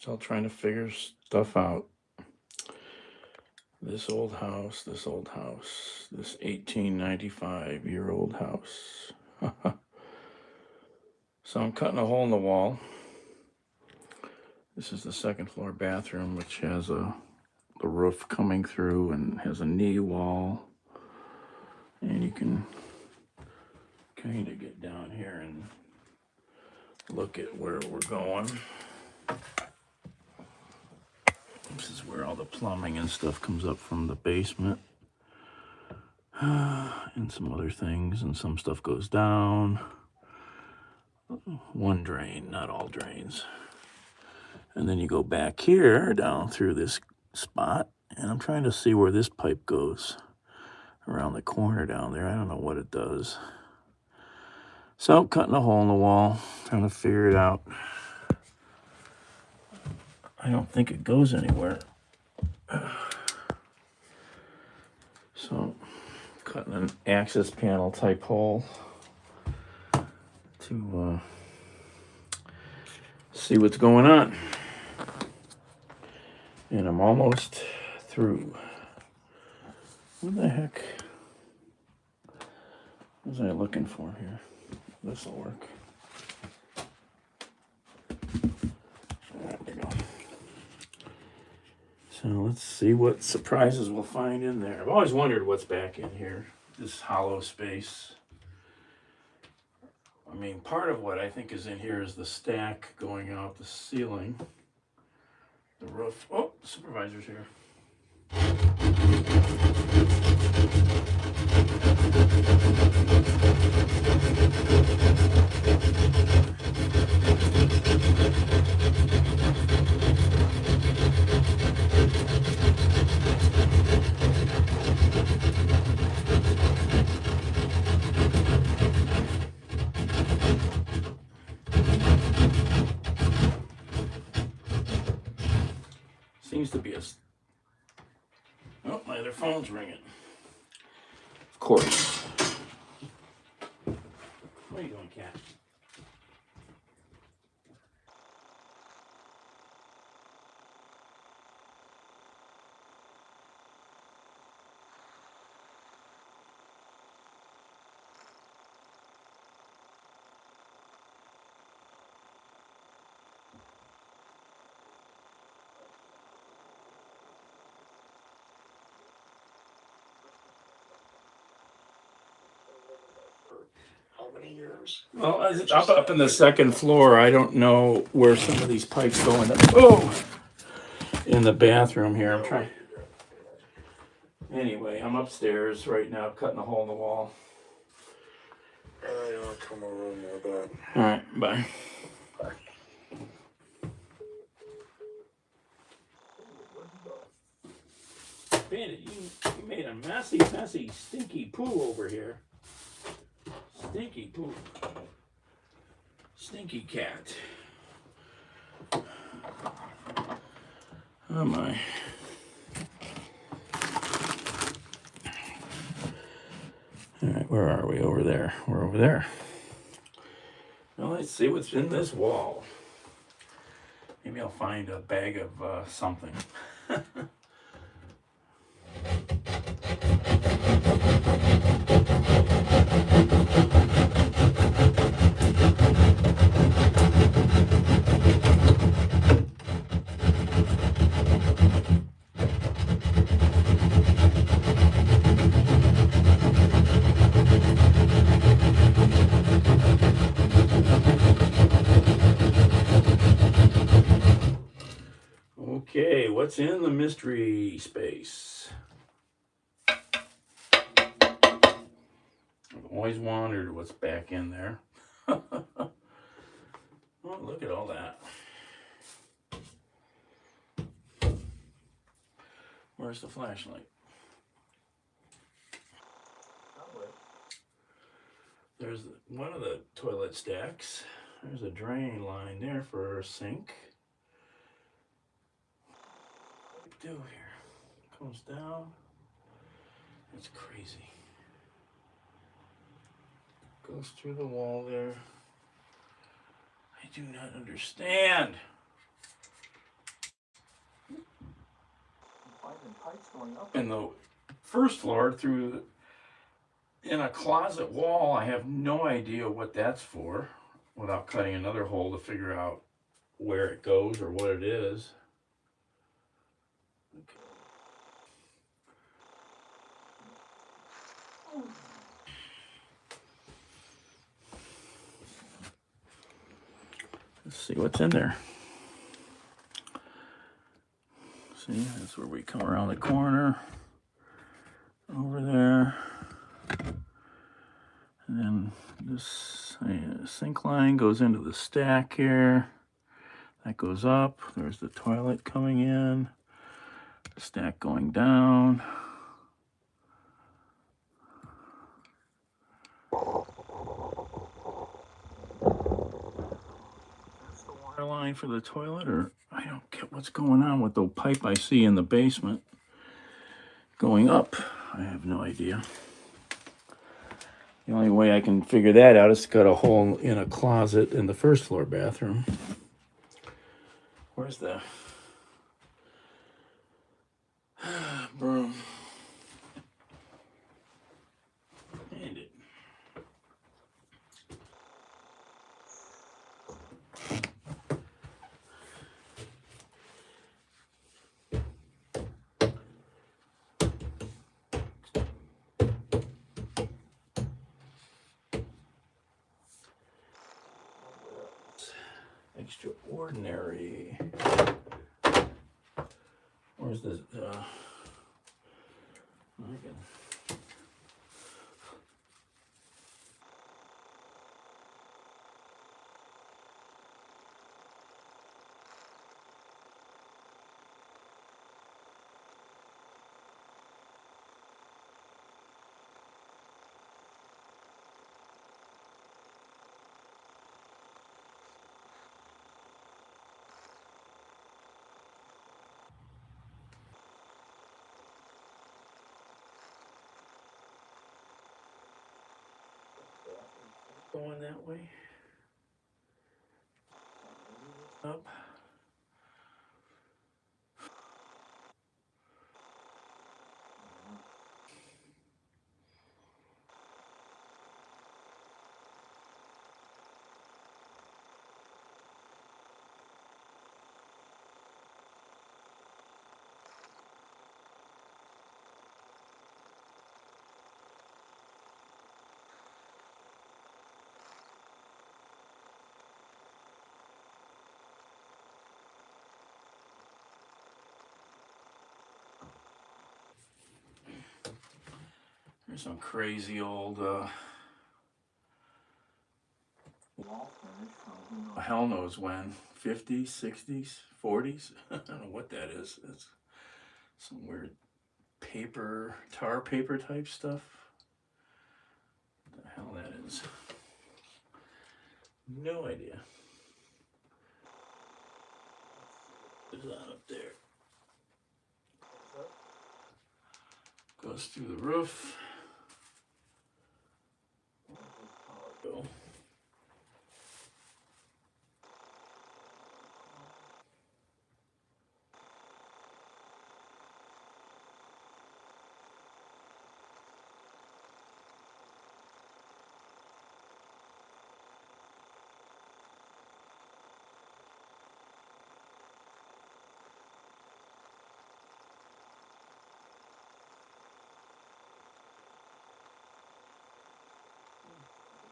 Still trying to figure stuff out. This old house, this 1895-year-old house. So I'm cutting a hole in the wall. This is the second floor bathroom, which has the roof coming through and has a knee wall. And you can kind of get down here and look at where we're going. This is where all the plumbing and stuff comes up from the basement. And some other things, and some stuff goes down. One drain, not all drains. And then you go back here, down through this spot, and I'm trying to see where this pipe goes around the corner down there. I don't know what it does. So, cutting a hole in the wall, trying to figure it out. I don't think it goes anywhere. So, cutting an access panel type hole to see what's going on. And I'm almost through. What the heck was I looking for here? This will work. There we go. So let's see what surprises we'll find in there. I've always wondered what's back in here, this hollow space. I mean, part of what I think is in here is the stack going out the ceiling, the roof. Oh, the supervisor's here. Seems to be a... Oh, my other phone's ringing. Of course. What are you doing, cat? Years. Well, up in the second floor, I don't know where some of these pipes go in in the bathroom here. I'm trying. Anyway, I'm upstairs right now, cutting a hole in the wall. I'll come over and do that. All right, bye. Bandit, you made a messy, stinky poo over here. Stinky poo. Stinky cat. Oh my. Alright, where are we? Over there. We're over there. Well, let's see what's in this wall. Maybe I'll find a bag of something. Okay, what's in the mystery space? I've always wondered what's back in there. Oh, look at all that. Where's the flashlight? There's one of the toilet stacks. There's a drain line there for a sink. What do we do here? Comes down. It's crazy. Goes through the wall there. I do not understand. in the first floor through in a closet wall. I have no idea what that's for without cutting another hole to figure out where it goes or what it is. Let's see what's in there. See, that's where we come around the corner over there. And then this sink line goes into the stack here. That goes up. There's the toilet coming in. The stack going down. That's the water line for the toilet, or I don't get what's going on with the pipe I see in the basement going up. I have no idea. The only way I can figure that out is to cut a hole in a closet in the first floor bathroom. Where's the broom? And it. Extraordinary. Where's this? Going that way. Up. There's some crazy old wall furnish from hell knows when. 50s, 60s, 40s. I don't know what that is. It's some weird paper, tar paper type stuff. What the hell that is. No idea. There's that up there. Goes through the roof. Go.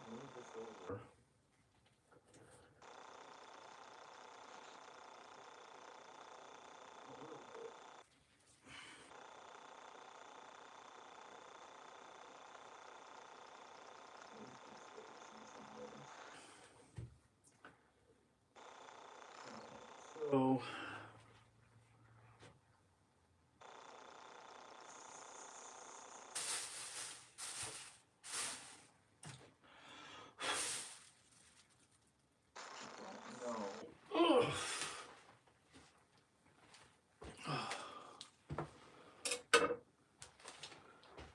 Move this over. So no.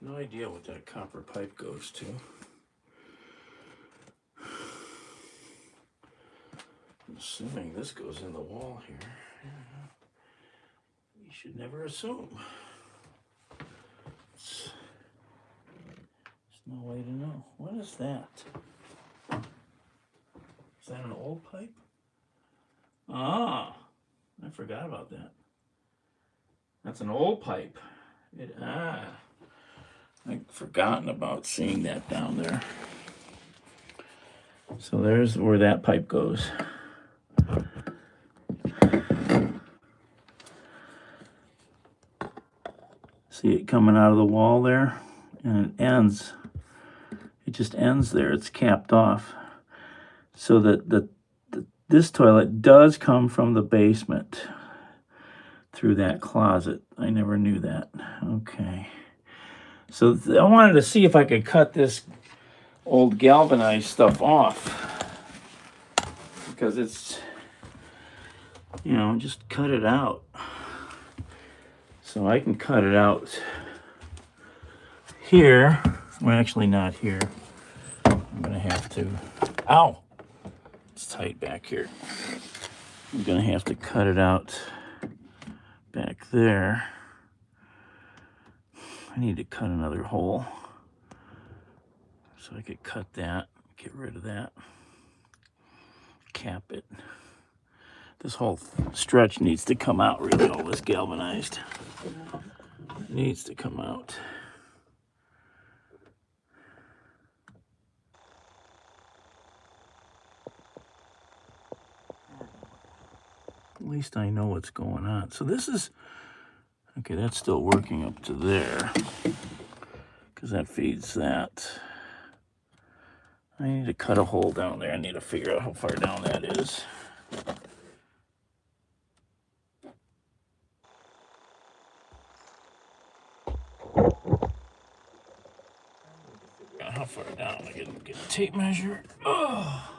No idea what that copper pipe goes to. I'm assuming this goes in the wall here. You should never assume. There's no way to know. What is that? Is that an old pipe? Ah, I forgot about that. That's an old pipe. I'd forgotten about seeing that down there. So there's where that pipe goes. See it coming out of the wall there? And it ends. It just ends there. It's capped off. So that this toilet does come from the basement through that closet. I never knew that. Okay. So I wanted to see if I could cut this old galvanized stuff off. Because it's, you know, just cut it out. So I can cut it out here. Well, actually not here. I'm gonna have to, ow! It's tight back here. I'm gonna have to cut it out back there. I need to cut another hole. So I could cut that, get rid of that, cap it. This whole stretch needs to come out, really, all this galvanized. It needs to come out. At least I know what's going on. So this is, okay, that's still working up to there, because that feeds that. I need to cut a hole down there. I need to figure out how far down that is. How far down? I get a tape measure. Oh.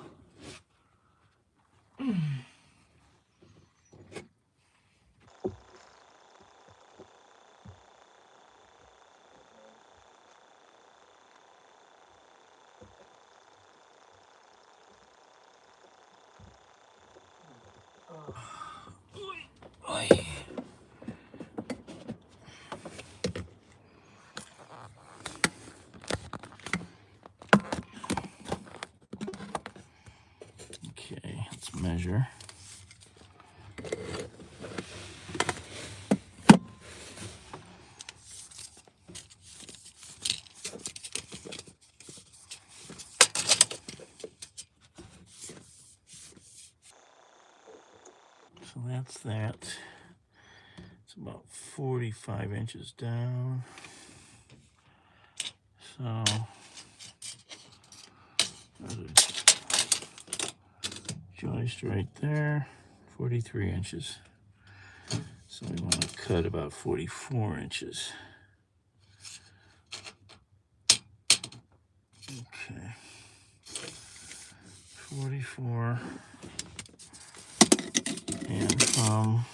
Okay, let's measure. So that's that. It's about 45 inches down. So there's a joist right there, 43 inches. So we want to cut about 44 inches. Okay. 44. And from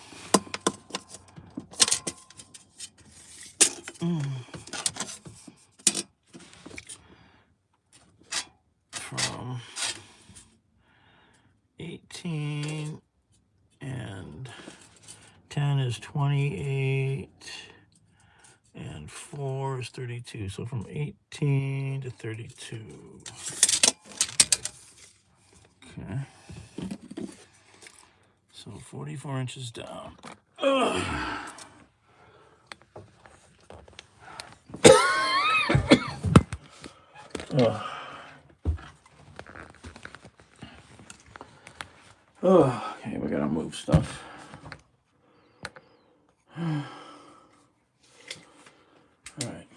from 18 and 10 is 28 and 4 is 32. So from 18 to 32. Okay. So 44 inches down. Ugh. Ugh. Oh, okay, we gotta move stuff. All right.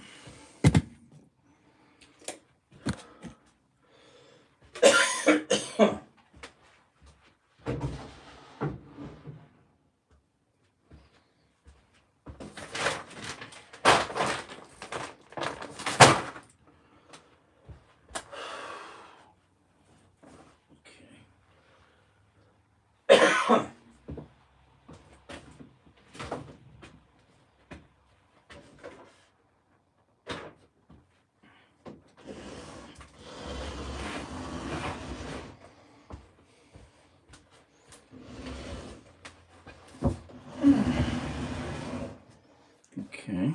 Okay.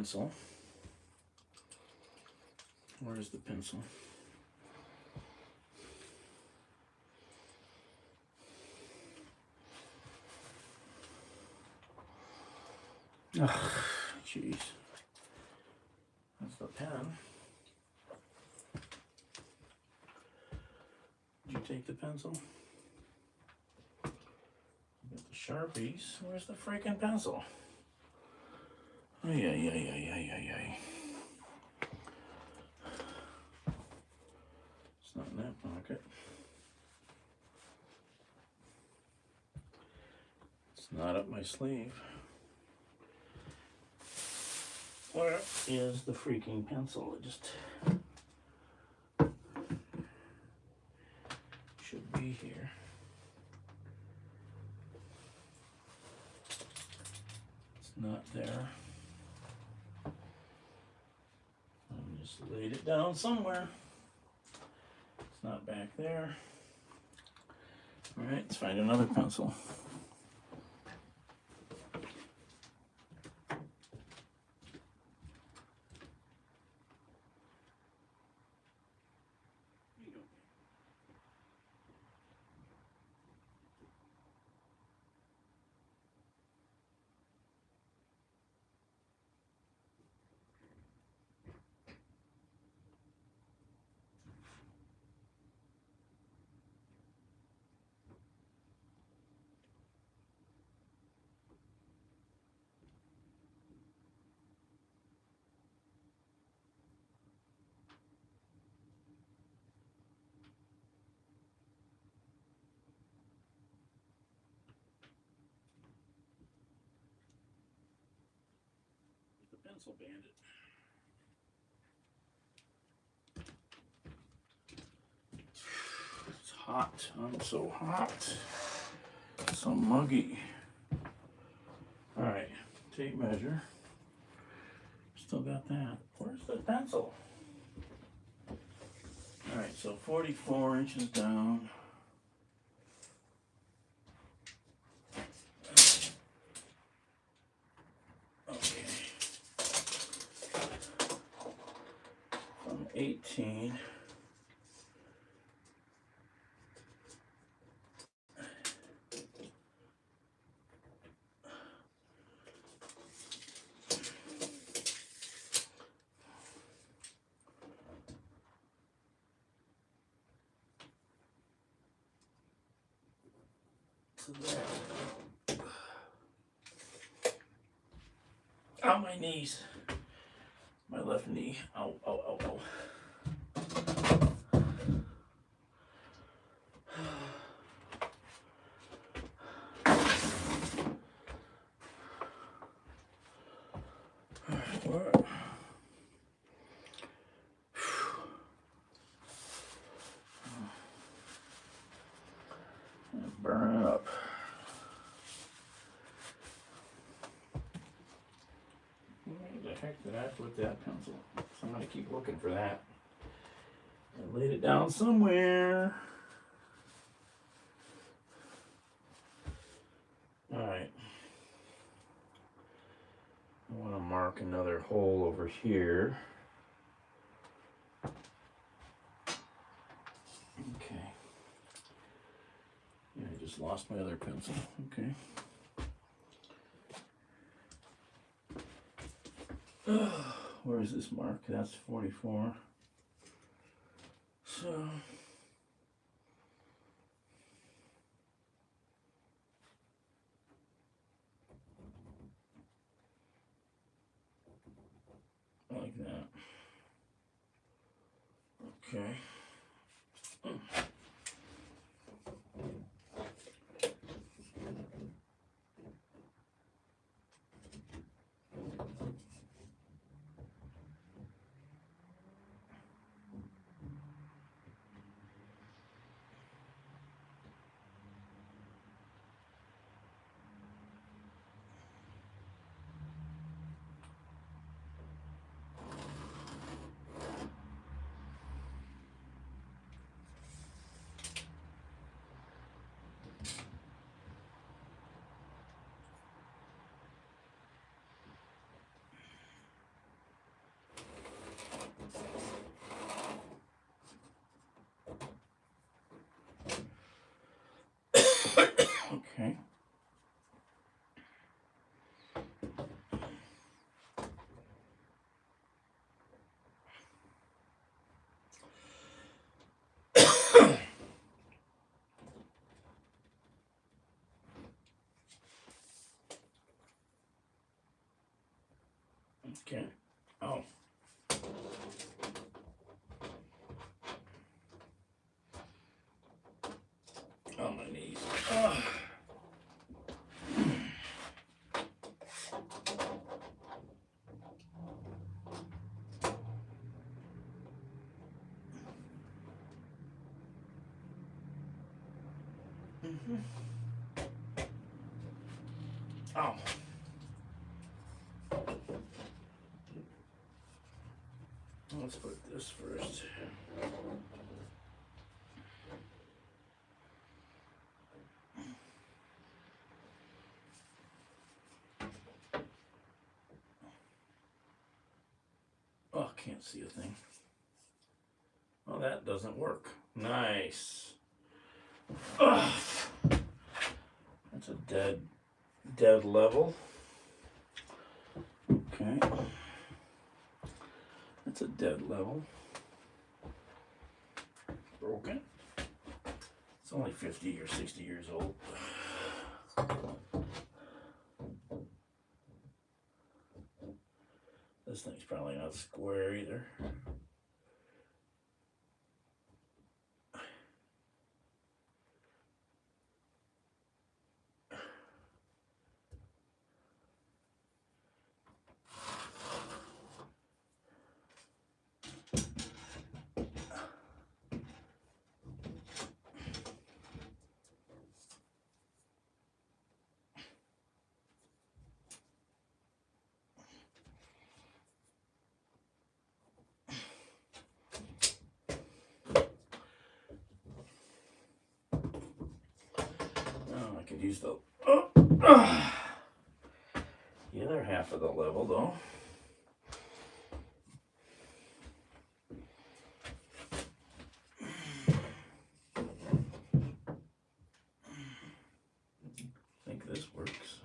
pencil. Where's the pencil? Oh, jeez. That's the pen. Did you take the pencil? You got the Sharpies. Where's the freaking pencil? Ay, ay, ay, ay, ay, ay, ay. It's not in that pocket. It's not up my sleeve. Where is the freaking pencil? It just should be here. It's not there. I just laid it down somewhere. It's not back there. All right, let's find another pencil. The pencil bandit. It's hot. I'm so hot. So muggy. All right, tape measure. Still got that. Where's the pencil? All right, so 44 inches down. Okay. From 18. To there. Ow, my knees. My left knee. Ow, ow, ow, ow. Where? Burn it up. Where the heck did I put that pencil? So I'm gonna keep looking for that. I laid it down somewhere. All right. I want to mark another hole over here. Okay. Yeah, I just lost my other pencil. Okay. Where is this mark? That's 44. So like that. Okay. Okay. Oh. On my knees. Oh. Oh. Let's put this first. Oh, can't see a thing. Oh, that doesn't work. Nice. Ugh. That's a dead level. Okay. That's a dead level. Broken. It's only 50 or 60 years old. This thing's probably not square either. Oh, I could use the other half of the level though. I think this works.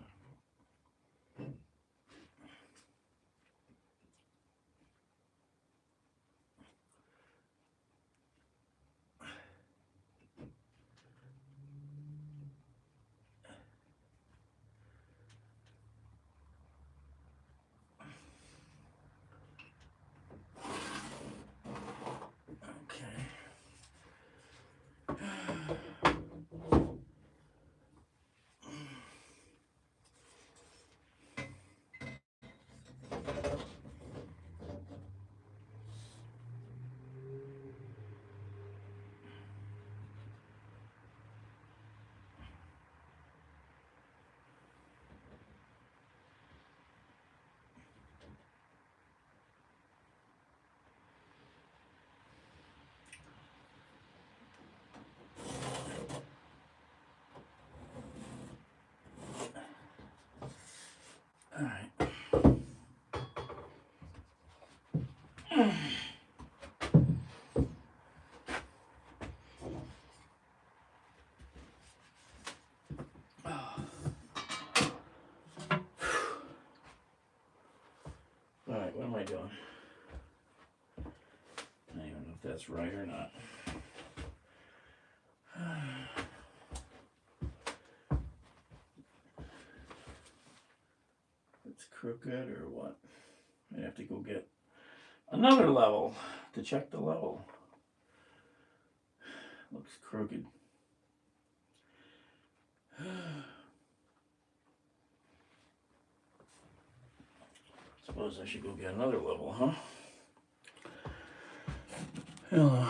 All right. All right, what am I doing? I don't even know if that's right or not. It's crooked or what? I have to go get another level to check the level. Looks crooked. Suppose I should go get another level, huh? Hello.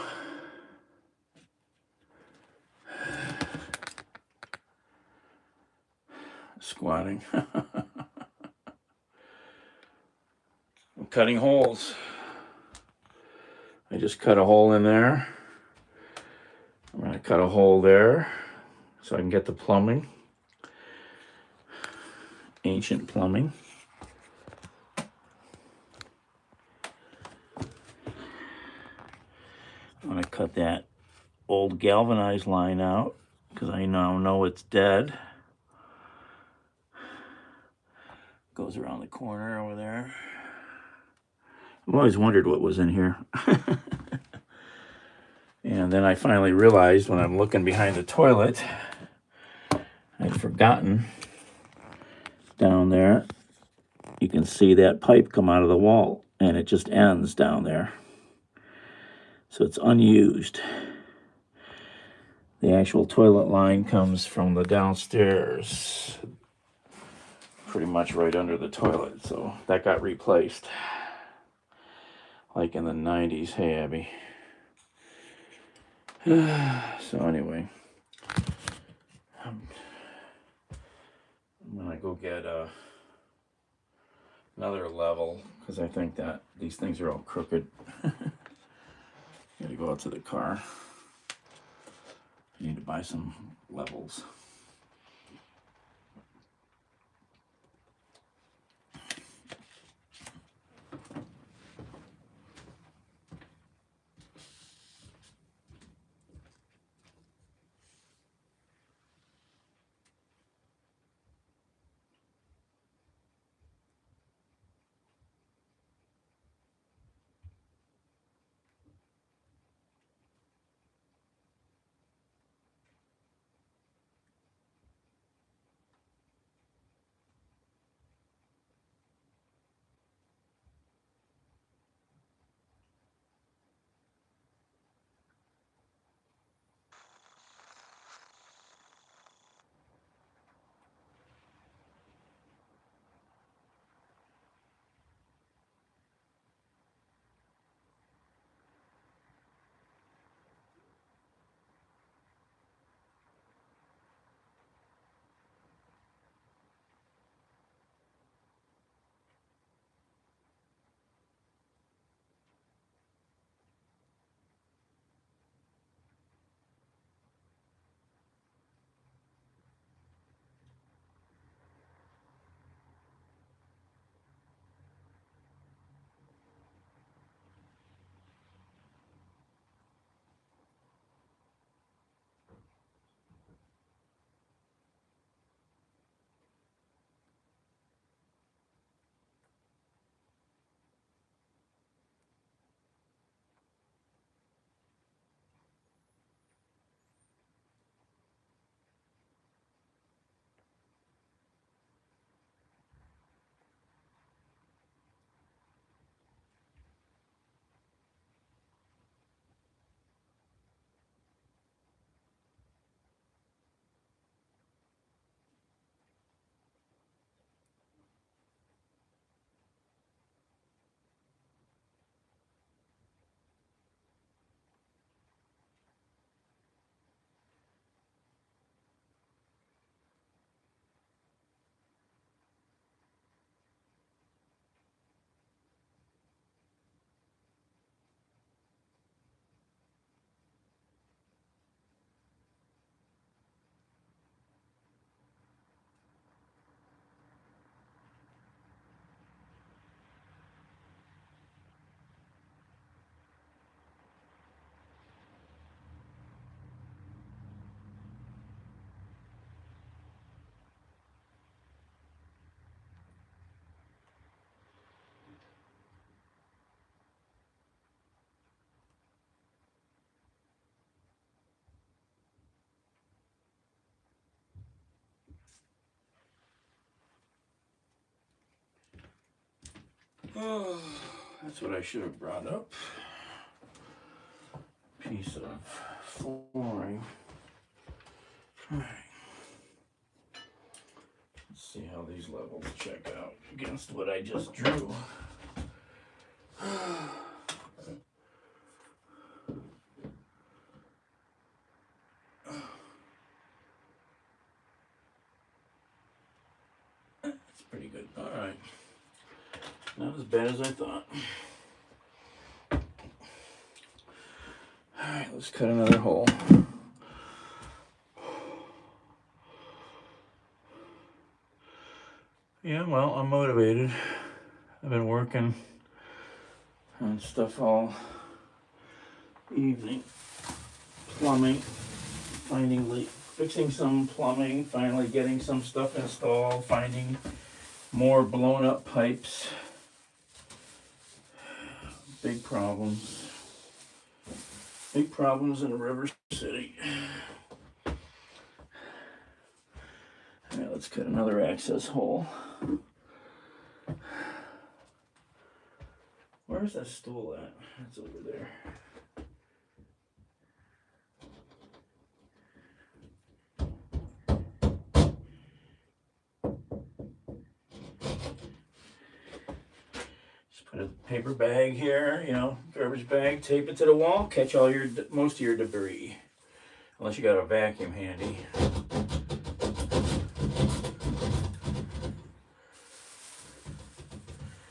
Squatting. I'm cutting holes. I just cut a hole in there. I'm going to cut a hole there so I can get the plumbing. Ancient plumbing. I'm going to cut that old galvanized line out because I now know it's dead. Goes around the corner over there. I've always wondered what was in here. And then I finally realized when I'm looking behind the toilet, I'd forgotten down there you can see that pipe come out of the wall, and it just ends down there. So it's unused. The actual toilet line comes from the downstairs, pretty much right under the toilet. So that got replaced, like in the 90s. Hey, Abby. So anyway, I'm gonna go get another level, because I think that these things are all crooked. Gotta go out to the car. I need to buy some levels. Oh, that's what I should have brought up. Piece of flooring. All right. Let's see how these levels check out against what I just drew. That's pretty good. All right. Not as bad as I thought. All right, let's cut another hole. Yeah, well, I'm motivated. I've been working on stuff all evening. Plumbing, fixing some plumbing, finally getting some stuff installed, finding more blown up pipes. Big problems. Big problems in River City. All right, let's cut another access hole. Where's that stool at? It's over there. Just put a paper bag here, you know, garbage bag, tape it to the wall, catch all your most of your debris. Unless you got a vacuum handy.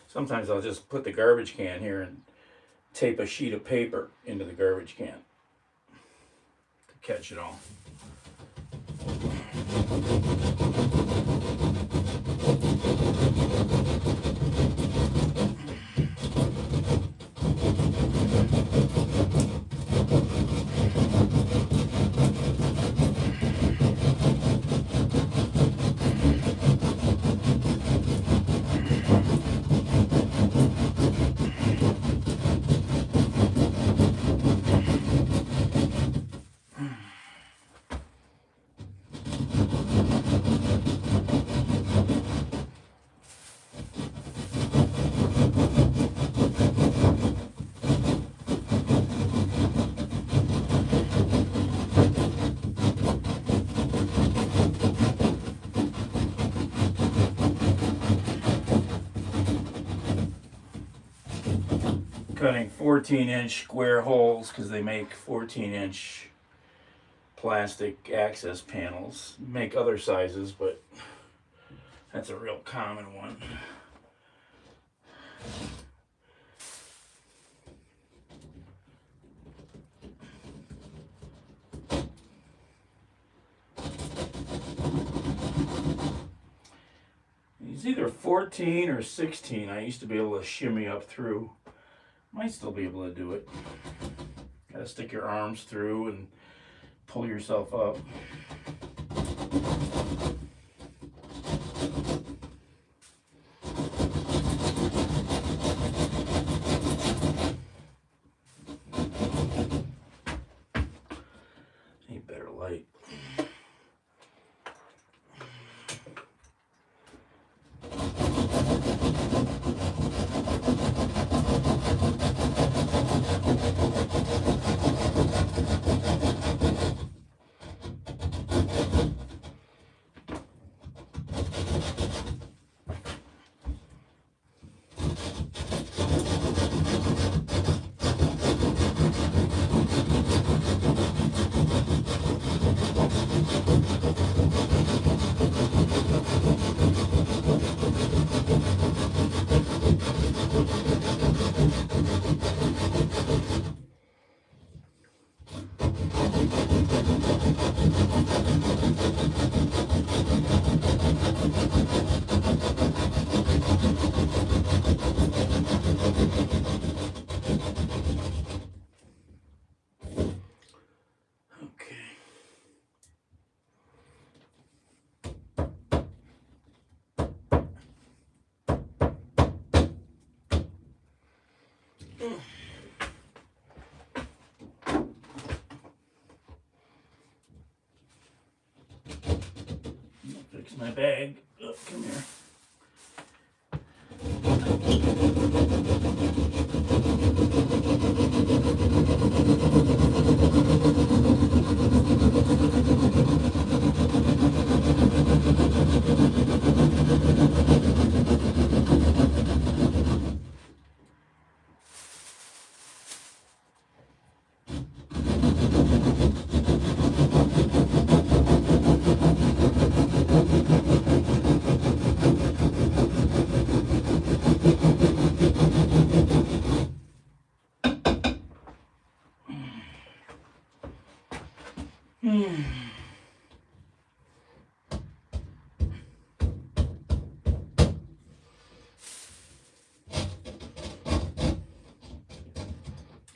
Sometimes I'll just put the garbage can here and tape a sheet of paper into the garbage can to catch it all. Cutting 14-inch square holes because they make 14-inch plastic access panels. Make other sizes, but that's a real common one. It's either 14 or 16. I used to be able to shimmy up through. Might still be able to do it. Gotta stick your arms through and pull yourself up. Need better light. Fix my bag. Oh, come here.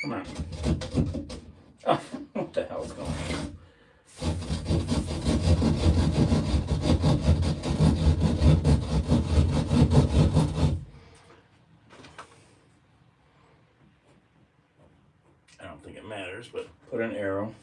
Come on. Oh, what the hell's going on? I don't think it matters, but put an arrow.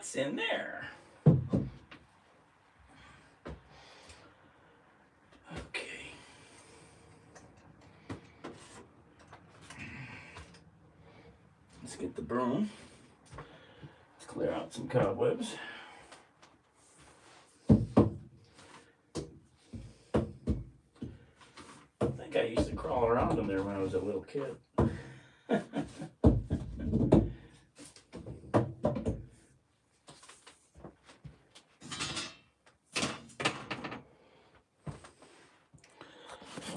What's in there? Okay. Let's get the broom. Let's clear out some cobwebs. I think I used to crawl around them there when I was a little kid.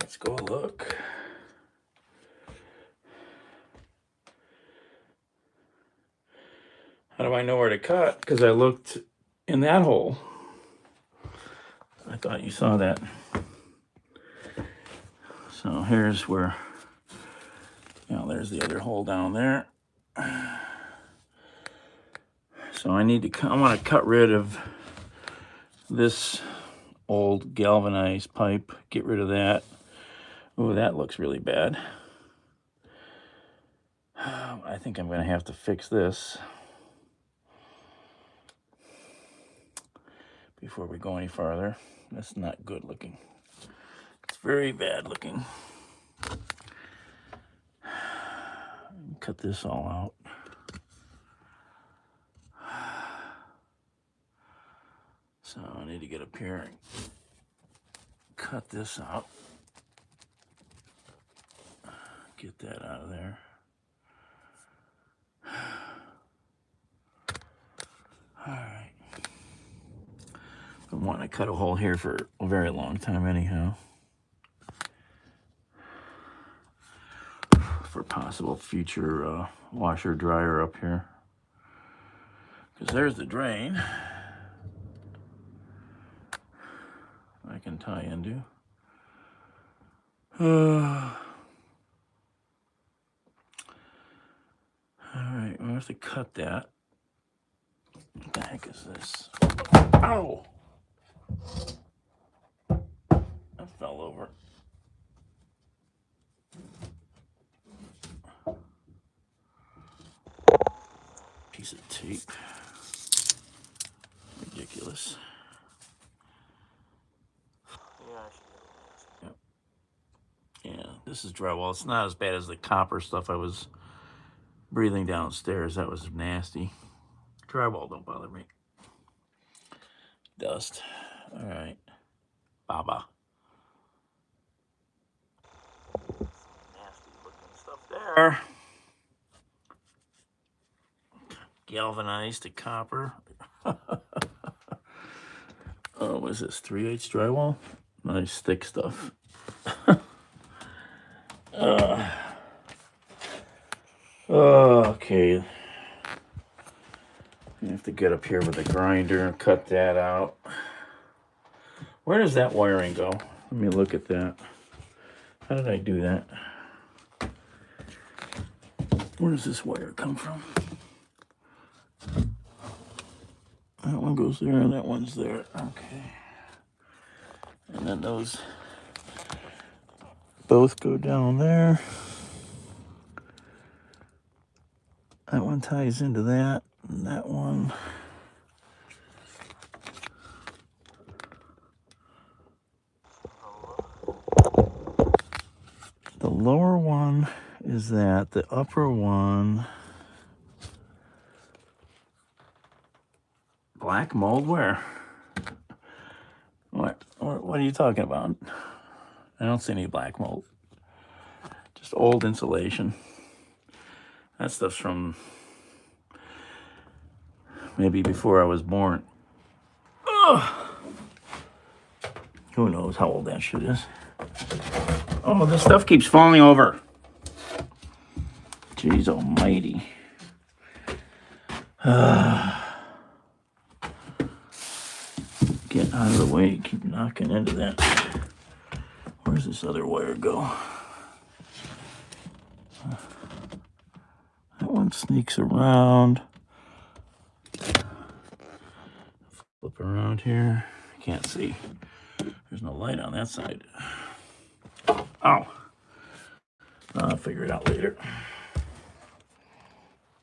Let's go look. How do I know where to cut? Because I looked in that hole. I thought you saw that. So here's where, there's the other hole down there. So I want to cut rid of this old galvanized pipe. Get rid of that. Oh, that looks really bad. I think I'm going to have to fix this before we go any farther. That's not good looking. It's very bad looking. Cut this all out. So I need to get up here and cut this out. Get that out of there. All right. Been wanting to cut a hole here for a very long time anyhow. For possible future washer dryer up here. Because there's the drain I can tie into. All right, we'll have to cut that. What the heck is this? Ow! That fell over. Piece of tape. Ridiculous. Yep. Yeah, this is drywall. It's not as bad as the copper stuff I was breathing downstairs. That was nasty. Drywall don't bother me. Dust. All right. Baba. Nasty looking stuff there. Galvanized to copper. Oh, what is this? 3/8 drywall? Nice thick stuff. Okay. I have to get up here with a grinder and cut that out. Where does that wiring go? Let me look at that. How did I do that? Where does this wire come from? That one goes there and that one's there. Okay. And then those both go down there. That one ties into that, and that one. The lower one is that. The upper one. Black mold where? What are you talking about? I don't see any black mold. Just old insulation. That stuff's from maybe before I was born. Ugh. Who knows how old that shit is? Oh, this stuff keeps falling over. Jeez almighty. Get out of the way. Keep knocking into that. Where's this other wire go? That one sneaks around. Flip around here. I can't see. There's no light on that side. Ow. I'll figure it out later.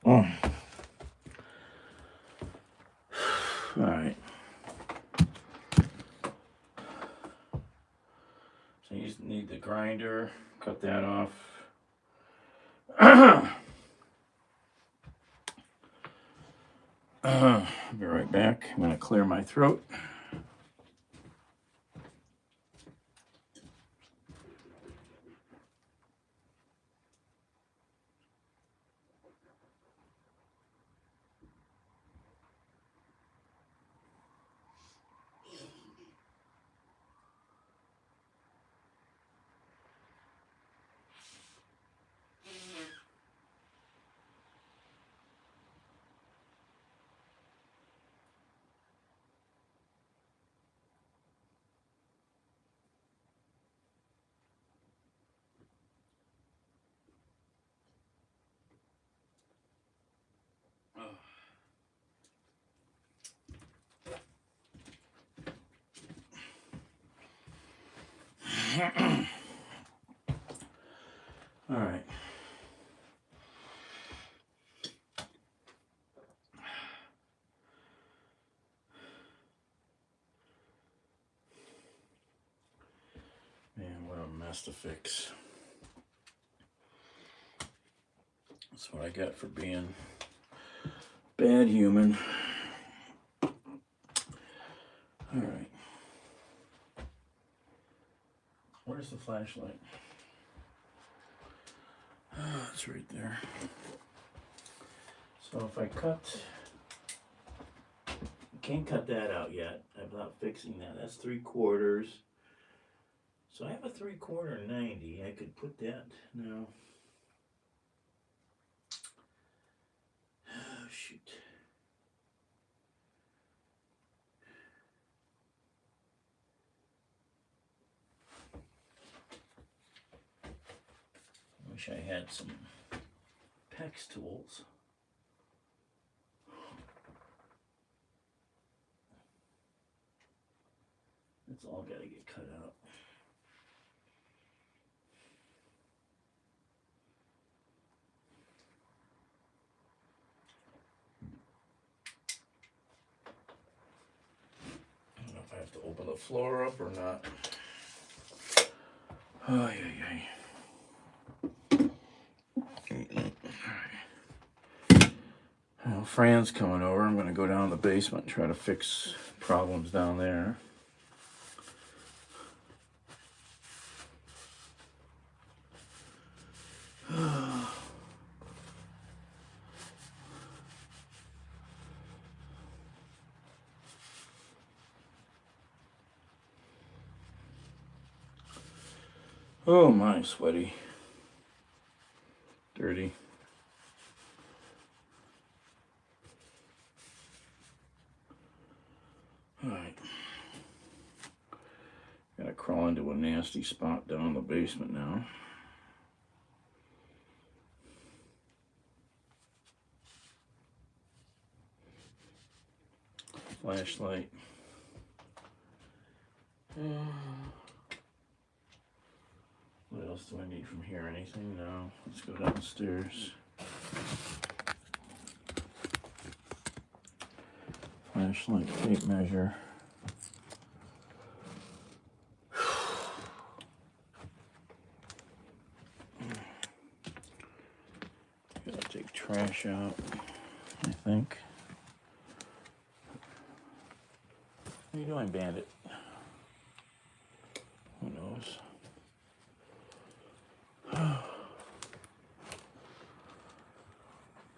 Oh. All right. So you just need the grinder, cut that off. I'll be right back. I'm going to clear my throat. All right. Man, what a mess to fix. That's what I got for being bad human. All right. Where's the flashlight? Oh, it's right there. So if I cut, I can't cut that out yet without fixing that. That's 3/4. So I have a 3/4 90. I could put that now. Oh, shoot. I wish I had some PEX tools. It's all got to get cut out. I don't know if I have to open the floor up or not. Oh, yeah. Well, Fran's coming over. I'm going to go down the basement and try to fix problems down there. Oh my, sweaty. Dirty. Alright. Gotta crawl into a nasty spot down in the basement now. Flashlight. What else do I need from here? Anything? No. Let's go downstairs. Flashlight, tape measure. Gotta take trash out, I think. What are you doing, Bandit? Who knows?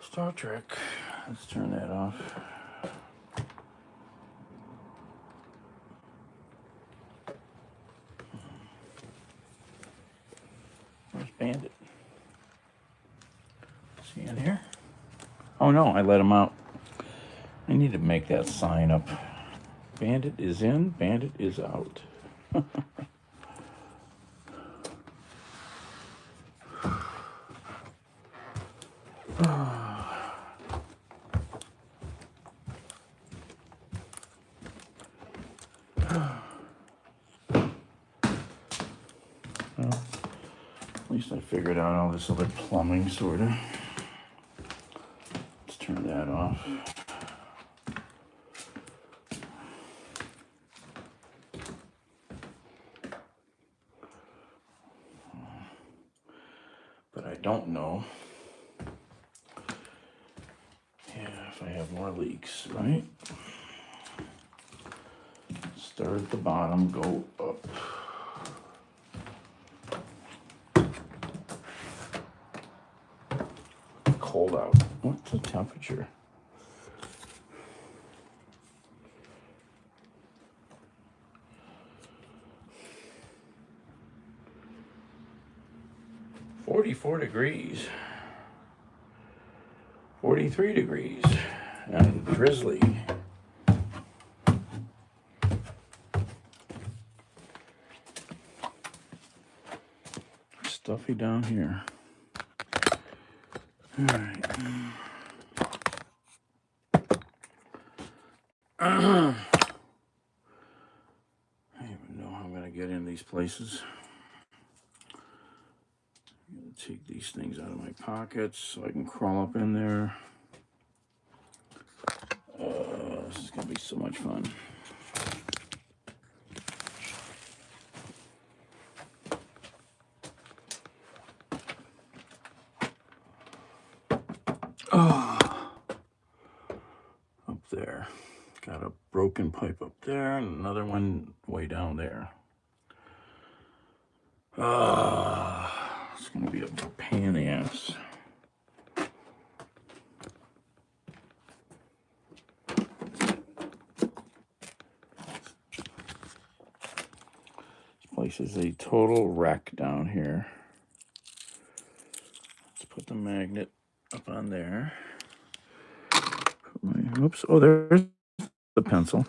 Star Trek. Let's turn that off. Where's Bandit? Is he in here? Oh no, I let him out. I need to make that sign up. Bandit is in, Bandit is out. Well, at least I figured out all this other plumbing, sort of. Let's turn that off. don't know. Yeah, if I have more leaks, right? Start at the bottom, go up. Cold out. What's the temperature? $44, 43 degrees, and drizzly. Stuffy down here. All right. I don't even know how I'm gonna get in these places. I'm gonna take these things out of my pockets so I can crawl up in there. This is gonna be so much fun. Up there. Got a broken pipe up there and another one way down there. It's gonna be a pain in the ass. This place is a total wreck down here. Let's put the magnet up on there. Oops, oh, there's the pencil.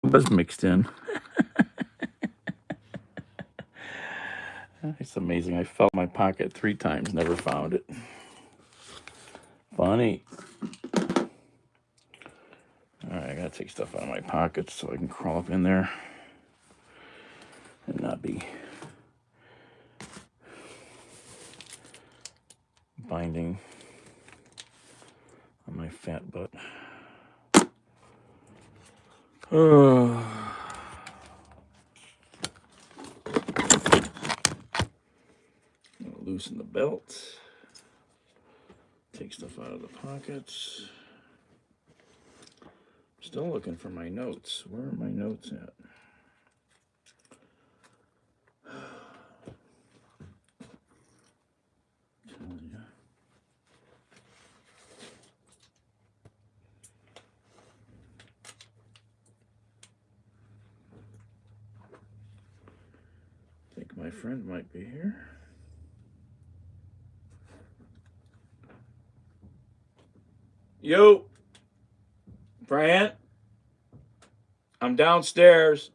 It was mixed in. It's amazing. I felt my pocket 3 times, never found it. Funny. All right, I gotta take stuff out of my pockets so I can crawl up in there and not be binding on my fat butt. Loosen the belt. Take stuff out of the pockets. Still looking for my notes. Where are my notes at? I think my friend might be here. Yo, Brian, I'm downstairs.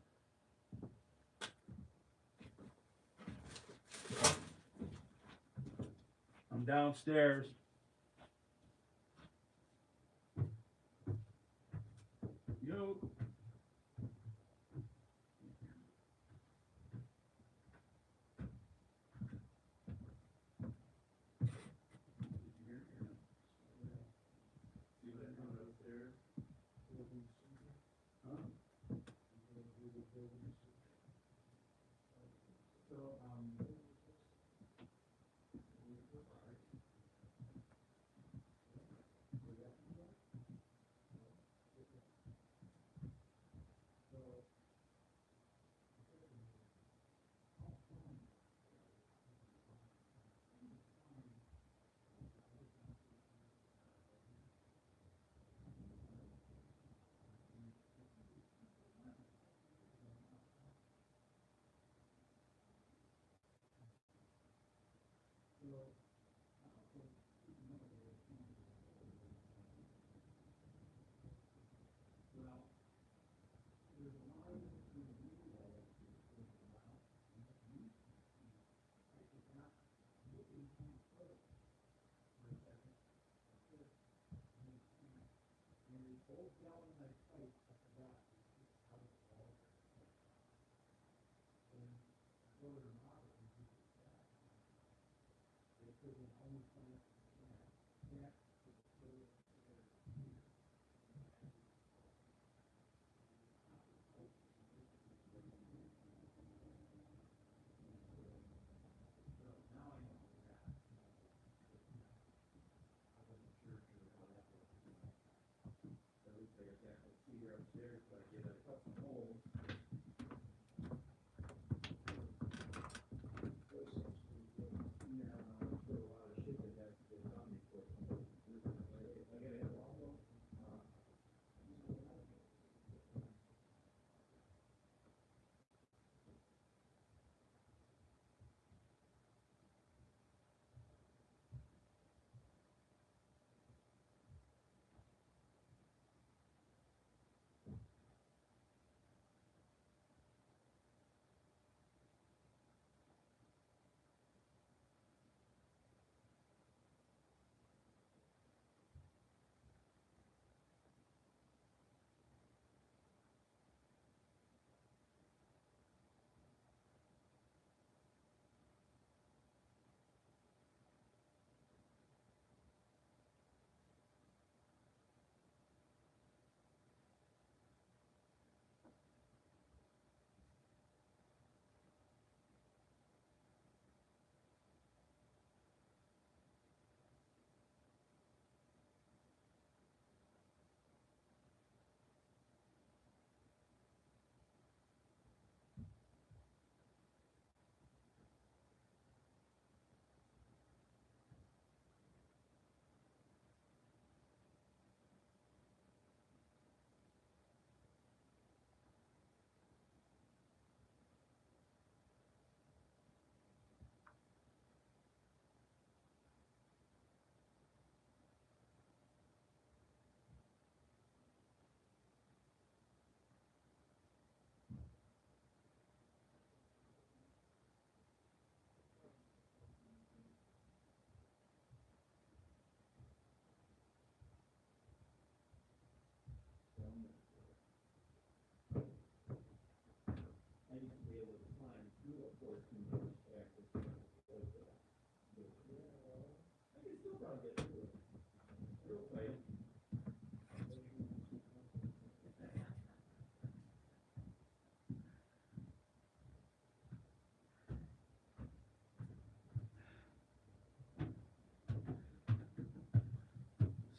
I'm downstairs. Yo.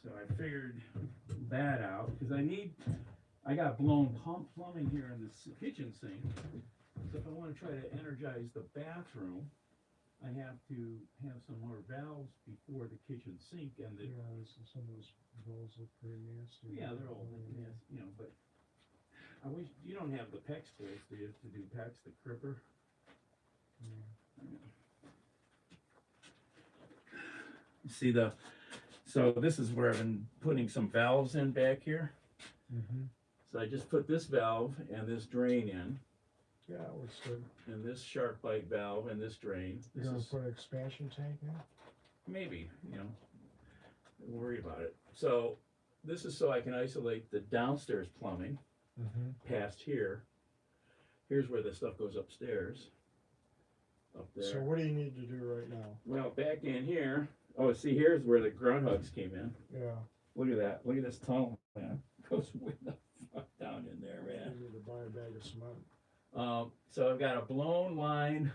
So I figured that out because I got blown plumbing here in this kitchen sink. So if I want to try to energize the bathroom, I have to have some more valves before the kitchen sink and the. Yeah, some of those valves look pretty nasty. Yeah, they're old, you know, but I wish you don't have the PEX tools, do you, to do PEX, the cripper? See so this is where I've been putting some valves in back here. Mm-hmm. So I just put this valve and this drain in, Yeah, it looks good. and this shark bite valve and this drain. You're This gonna is put an expansion tank in? maybe, you know, don't worry about it. So this is so I can isolate the downstairs plumbing Mm-hmm. past here. Here's where the stuff goes upstairs. Up there. So what do you need to do right now? Well, back in here, oh, see, here's where the groundhogs came in. Yeah. Look at that. Look at this tunnel, man. Goes way the fuck down in there, man. You need to buy a bag of cement. So I've got a blown line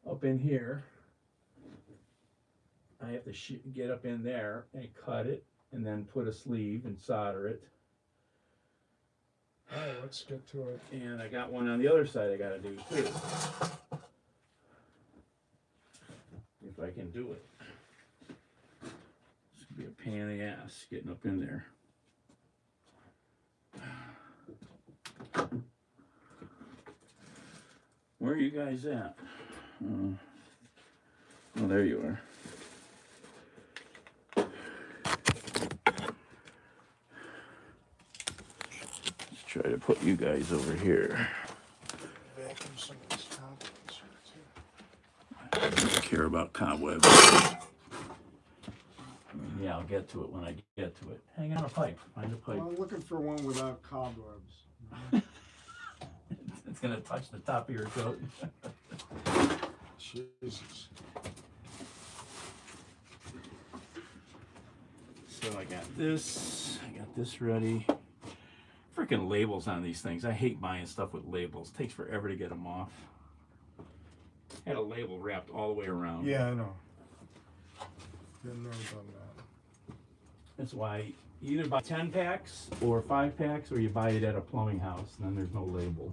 up in here. I have to get up in there and cut it and then put a sleeve and solder it. All right, let's get to it. And I got one on the other side I gotta do too. If I can do it. It's gonna be a pain in the ass getting up in there. Where are you guys at? Oh, there you are. Let's try to put you guys over here. Vacuum some of these cobwebs I don't care about cobwebs. Yeah, I'll get to it when I get to it. Hang on a pipe. Find a pipe. Well, I'm looking for one without cobwebs. It's gonna touch the top of your coat. Jesus. So I got this ready. Freaking labels on these things. I hate buying stuff with labels. It takes forever to get them off. Had a label wrapped all the way around. Yeah, I know. Been there, done that. That's why You either buy 10 packs or 5 packs, or you buy it at a plumbing house, and then there's no label.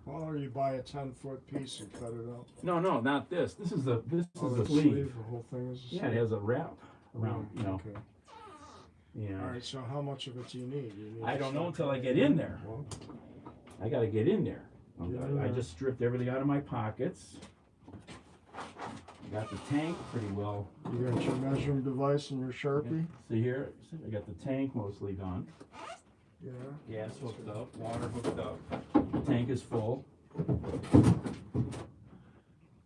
Well, or you buy a 10-foot piece and cut it up. No, not this. This is the The sleeve. The whole thing is a Yeah, it sleeve? has a wrap around, you know. Okay. Yeah. All right, so how much of it do you need? I don't know until I get in there. Well, I gotta get in there. Yeah. I just stripped everything out of my pockets. Got the tank pretty well. you got your measuring device and your Sharpie? See here, I got the tank mostly done. Yeah. Gas hooked up, water hooked up. The tank is full.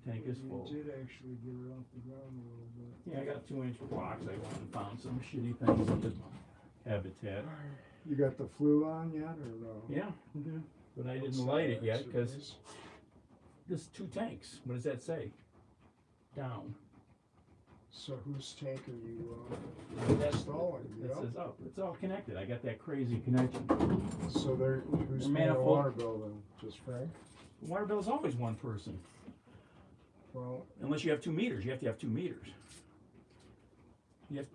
Tank is full. You did actually get it off the ground a little bit. Yeah, I got 2-inch blocks. I went and found some shitty things at the Habitat. You got the flue on yet, or no? Yeah, but I didn't light it yet because there's 2 tanks. What does that say? Down. So whose tank are you That's installing? It You says up. It's all connected. I got that crazy connection. So who's The paying the manifold. water bill then? Just Frank? The water bill is always one person, Well, unless you have 2 meters. You have to have 2 meters.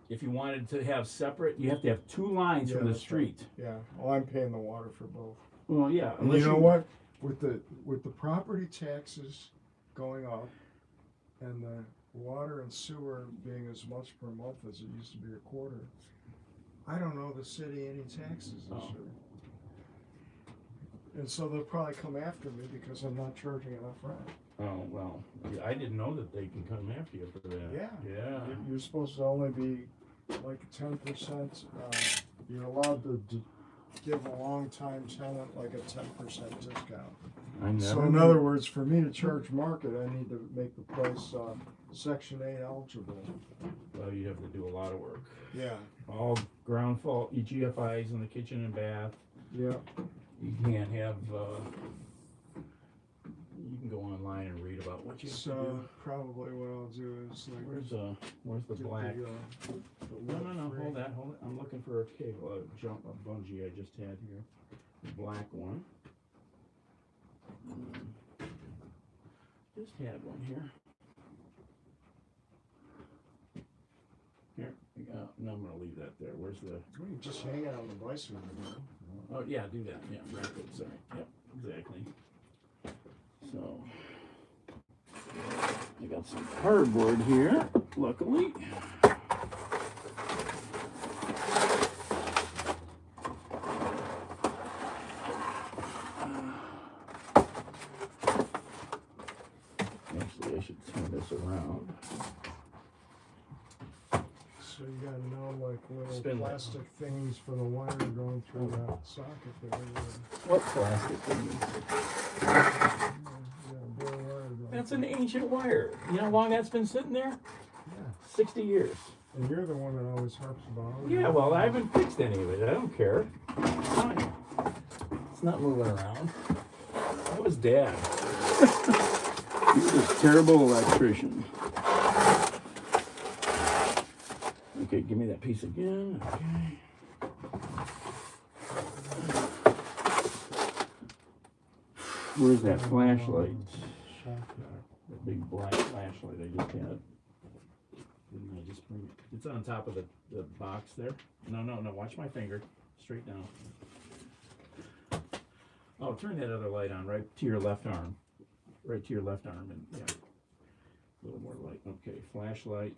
If you wanted to have separate, you have to have 2 lines Yeah, from the that's right. street. yeah. Well, I'm paying the water for both. Well, yeah. And you know what? With the property taxes going up and the water and sewer being as much per month as it used to be a quarter, I don't owe the city any taxes this year. And so they'll probably come after me because I'm not charging enough rent. Oh well, I didn't know that they can come after you for that. Yeah. Yeah. You're supposed to only be like 10%. You're allowed to give a long-time tenant like a 10% discount. I never. So in other words, for me to charge market, I need to make the place Section 8 eligible. Well, you have to do a lot of work. Yeah. All ground fault EGFIs in the kitchen and bath. Yeah. You can't have. You can go online and read about what you have to So do. probably what I'll do is like Where's the get black? the No, wood free. hold that. I'm looking for a cable, a bungee I just had here. The black one. Just had one here. Here, no, I'm gonna leave that there. Where's the? We can just hang it on the bicycle. Oh yeah, do that. Yeah, wrap it. Sorry. Yep, exactly. So I got some cardboard here, luckily. Actually, I should turn this around. So you gotta know like little Spin that. plastic things for the wire going through that socket there. What plastic thing? Yeah, bare wire going That's through. an ancient wire. You know how long that's been sitting there? Yeah. 60 years. And you're the one that always harps about it. Yeah, well, I haven't fixed any of it. I don't care. It's fine. It's not moving around. That was Dad. He was a terrible electrician. Okay, give me that piece again. Okay. Where's that flashlight? That big black flashlight I just had. Didn't I just bring it? It's on top of the box there. No, watch my finger. Straight down. Oh, turn that other light on right to your left arm. Right to your left arm, and yeah. A little more light. Okay, flashlight.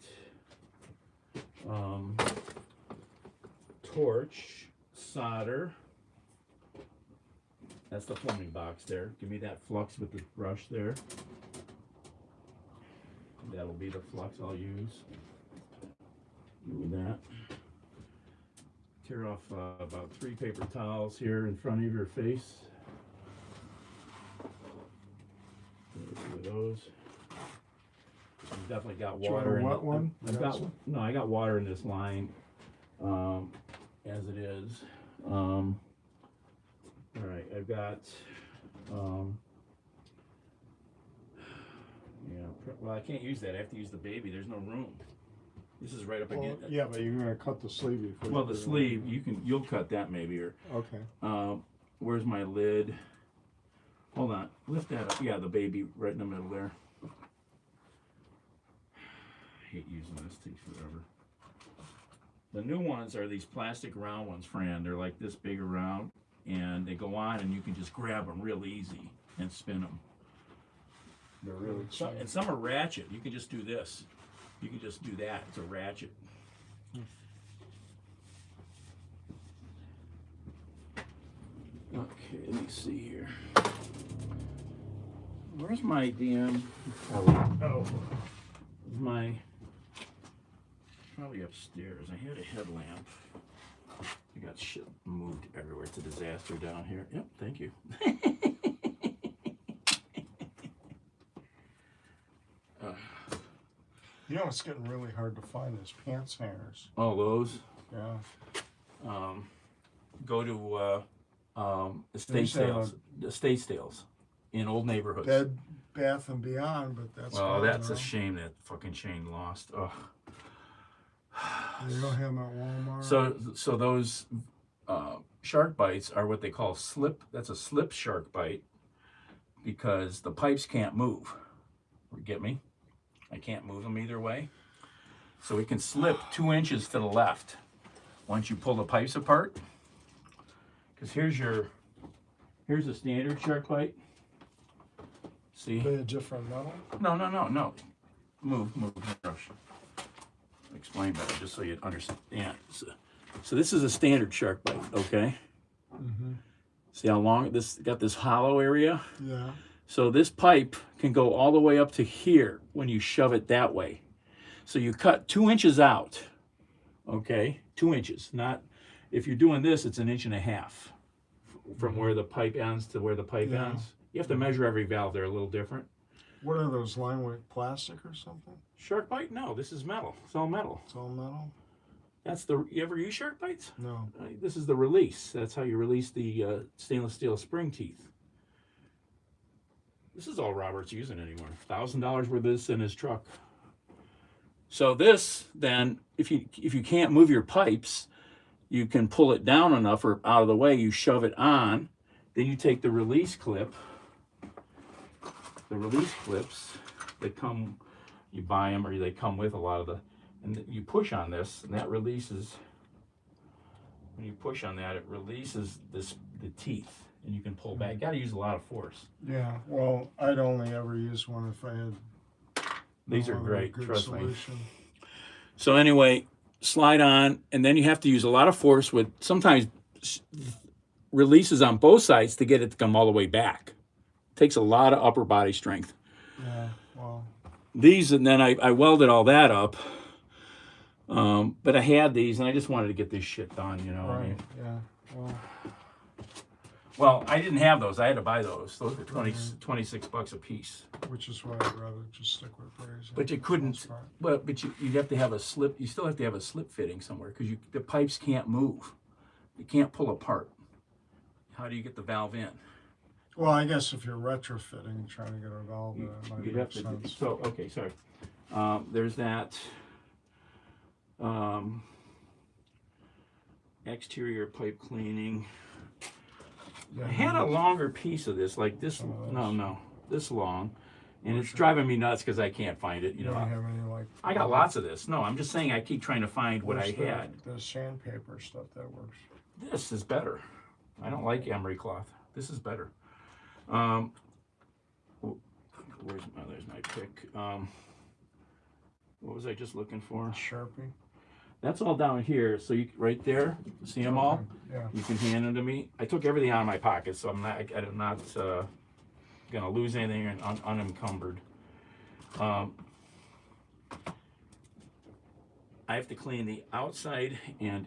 Torch, solder. That's the plumbing box there. Give me that flux with the brush there. That'll be the flux I'll use. Give me that. Tear off about 3 paper towels here in front of your face. Get 2 of those. I've definitely got water in wet the, one? I got water in this line as it is. All right, I've got well, I can't use that. I have to use the baby. There's no room. This is right up Well, against. yeah, but you're gonna cut the sleeve before. Well, you the put it sleeve on. you'll cut that maybe, or Okay. where's my lid? Hold on, lift that up. Yeah, the baby right in the middle there. I hate using this. Takes forever. The new ones are these plastic round ones, Fran. They're like this big around, and they go on, and you can just grab them real easy and spin them. They're really, and some are ratchet. You can just do this. You can just do that. It's a ratchet. Okay, let me see here. Where's my damn? Oh, my. Probably upstairs. I had a headlamp. I got shit moved everywhere. It's a disaster down here. Yep, thank you. You know, it's getting really hard to find those pants hangers. Oh, those? Yeah. Go to estate sales. Estate sales in old neighborhoods. Bed Bath and Beyond, but that's well, gone that's now. a shame that fucking chain lost. Ugh. You don't have them at Walmart. So those shark bites are what they call slip. That's a slip shark bite because the pipes can't move. Get me? I can't move them either way. So it can slip 2 inches to the left once you pull the pipes apart. Because here's a standard shark bite. See? Are they a different metal? No. Move. Explain better, just so you understand. So this is a standard shark bite, okay? Mm-hmm. See how long this got this hollow area? Yeah. So this pipe can go all the way up to here when you shove it that way. So you cut 2 inches out, okay? 2 inches. Not if you're doing this, it's 1.5 inches from where the pipe ends to where the pipe ends. You have to measure every valve. They're a little different. What are those, lined with plastic or something? Shark bite? No, this is metal. It's all metal. It's all metal? That's the. You ever use shark bites? No. This is the release. That's how you release the stainless steel spring teeth. This is all Robert's using anymore. $1,000 worth of this in his truck. So this, then, if you can't move your pipes, you can pull it down enough or out of the way. You shove it on. Then you take the release clip. The release clips that come, you buy them or they come with a lot of the, and you push on this, and that releases. When you push on that, it releases the teeth, and you can pull back. You got to use a lot of force. Yeah. Well, I'd only ever use one if I had. These are great. Good Trust solution. me. So anyway, slide on, and then you have to use a lot of force with sometimes releases on both sides to get it to come all the way back. Takes a lot of upper body strength. Yeah, well. These, and then I welded all that up. But I had these, and I just wanted to get this shit done, you know. Right, I mean, yeah. Well, I didn't have those. I had to buy those. Those were 26 bucks a piece. Which is why I'd rather just stick with brazing. But you couldn't. Well, but you have to have a slip. You still have to have a slip fitting somewhere because the pipes can't move. You can't pull apart. How do you get the valve in? Well, I guess if you're retrofitting and trying to get a valve in, it might make sense. So, okay, sorry. There's that exterior pipe cleaning. Yeah, I had a longer piece of this, like this. No, this long, and it's driving me nuts because I can't find it. You know, don't have any, like, I got lots of this. No, I'm just saying I keep trying to find what I had. The sandpaper stuff that works. This is better. I don't like emery cloth. This is better. There's my pick. What was I just looking for? Sharpie. That's all down here. So you right there, see them all? Yeah. You can hand them to me. I took everything out of my pocket, so I'm not gonna lose anything unencumbered. I have to clean the outside and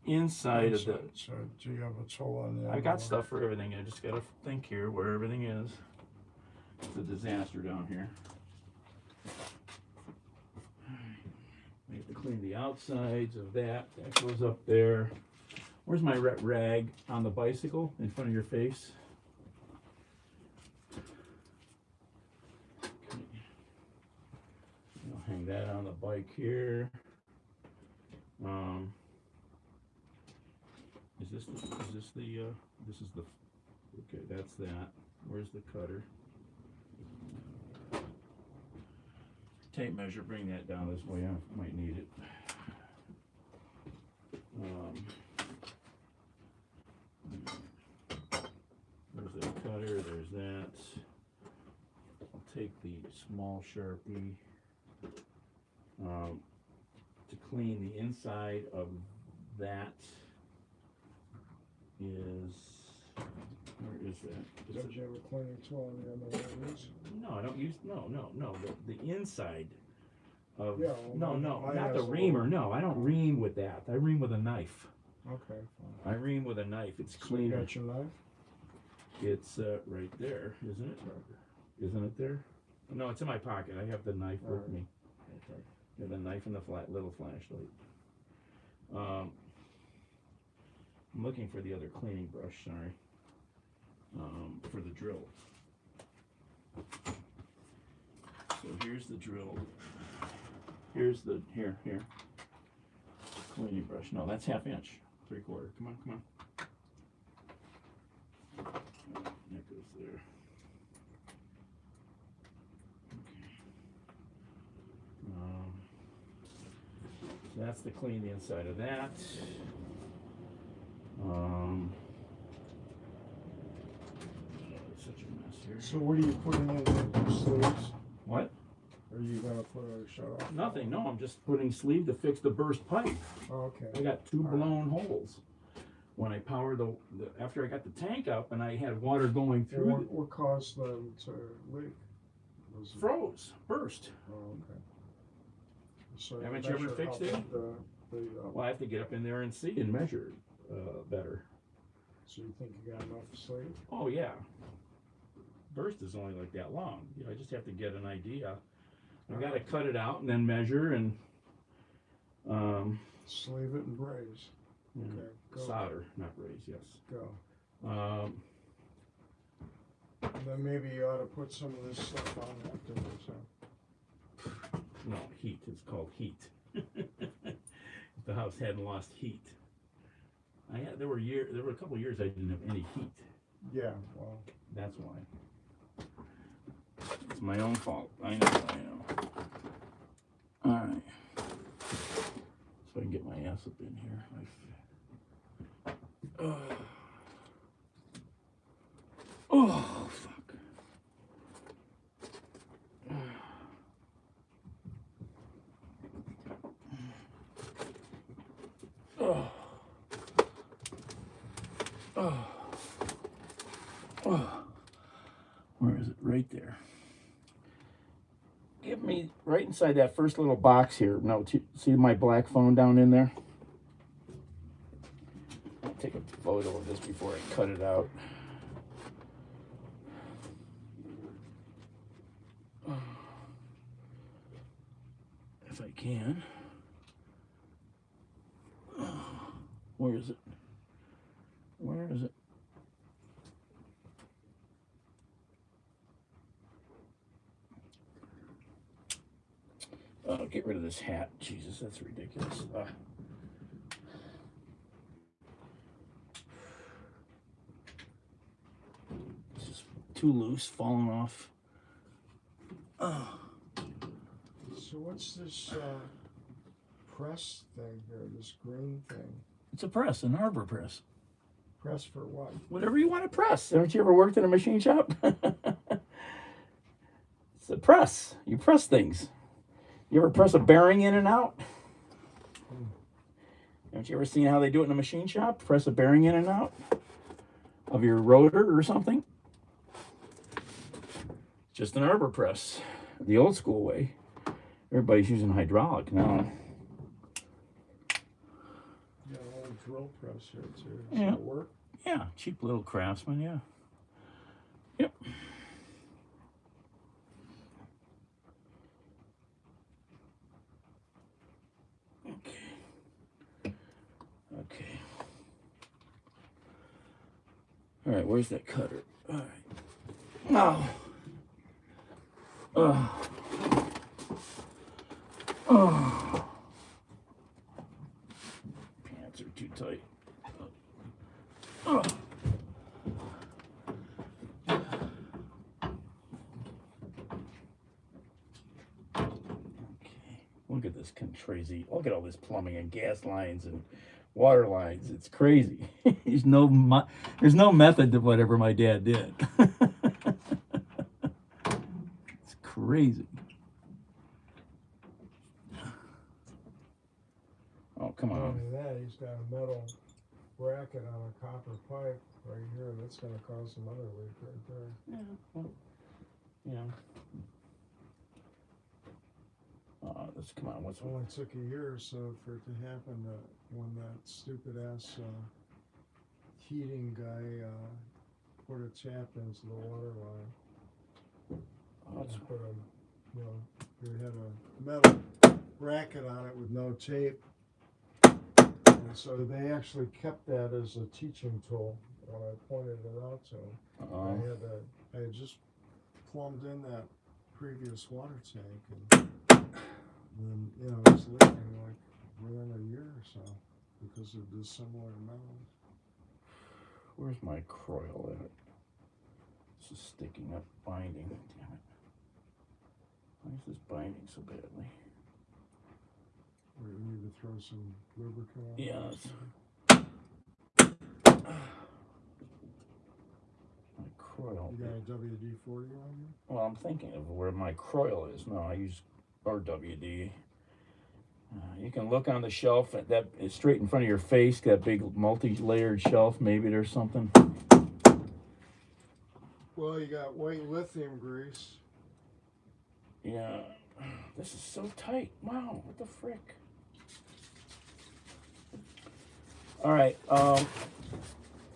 inside of the. So do you have a tool on the? I got stuff for everything. I just gotta think here where everything is. It's a disaster down here. I have to clean the outsides of that. That goes up there. Where's my rag on the bicycle in front of your face? Okay. I'll hang that on the bike here. This is the, okay, that's that. Where's the cutter? Tape measure, bring that down this way. I might need it. small Sharpie to clean the inside of that. Where is that? Don't you have a cleaning tool on the end of one of these? No, I don't use, no, the inside of, Yeah, well, mine not has the a reamer, little- no, I don't ream with that. I ream with a knife. Okay, fine. I ream with a knife, it's So you cleaner. got your knife? It's right there, isn't it? Isn't it there? No, it's in my pocket. I have the knife with Alright. me. Okay. I have the knife and the little flashlight. I'm looking for the other cleaning brush, sorry. For the drill. So here's the drill. Here's the, here. Cleaning brush. No, that's 1/2 inch. 3/4. Come on. That goes there. So that's to clean the inside of that. It's such a mess here. So what are you putting in the sleeves? What? Are you gonna put a shut off? Nothing. No, I'm just putting sleeve to fix the burst pipe. Oh, okay. I got 2 blown holes. When I powered after I got the tank up and I had water going And through, what caused them to leak? Was it- froze, burst. Oh, okay. So Haven't you ever measure fixed how it? big Well, I have to get up in there and see and measure better. so you think you got enough sleeve? Oh yeah. Burst is only like that long. You know, I just have to get an idea. I got to cut it out and then measure and Sleeve it and braze. you know, Okay, go. solder, not braze. Yes. Go. Um, And then maybe you ought to put some of this stuff on afterwards, huh? no, heat. It's called heat. If the house hadn't lost heat. There were a couple years I didn't have any heat. Yeah, well, That's why. It's my own fault. I know. Alright. So I can get my ass up in here. Oh, fuck. Where is it? Right there. Give me right inside that first little box here. No, see my black phone down in there? I'll take a photo of this before I cut it out. If I can. Where is it? Where is it? Oh, get rid of this hat. Jesus, that's ridiculous. It's just too loose, falling off. so what's this press thing here, this green thing? It's a press, an arbor press. Press for what? Whatever you want to press. Haven't you ever worked in a machine shop? It's a press. You press things. You ever press a bearing in and out? Haven't you ever seen how they do it in a machine shop? Press a bearing in and out of your rotor or something? Just an arbor press, the old school way. Everybody's using hydraulic now. Yeah, a little drill press here too. Does Yeah. that work? Yeah, cheap little Craftsman, yeah. Yep. Okay. All right, where's that cutter? All right. Now. Pants are too tight. Look at this crazy. Look at all this plumbing and gas lines and water lines. It's crazy. There's no method to whatever my dad did. It's crazy. crazy. Oh, come Not on. only that, he's got a metal bracket on a copper pipe right here. That's going to cause another leak right there. Yeah, well, you know. Come on, what's It only took a year or so for it to happen when that stupid ass heating guy put a tap into the water line. Let's Put a, you know, he had a metal bracket on it with no tape. And so they actually kept that as a teaching tool when I pointed it out to him. I had just plumbed in that previous water tank, and you know, it was leaking like within a year or so because of dissimilar metals. Where's my croil at? This is sticking up binding. Damn it. Why is this binding so badly? We need to throw some lubricant on. Yes. My croil. You got a WD-40 on you? Well, I'm thinking of where my croil is. No, I use RWD. You can look on the shelf that is straight in front of your face, that big multi-layered shelf. Maybe there's something. Well, you got white lithium grease. Yeah. This is so tight. Wow, what the frick? All right.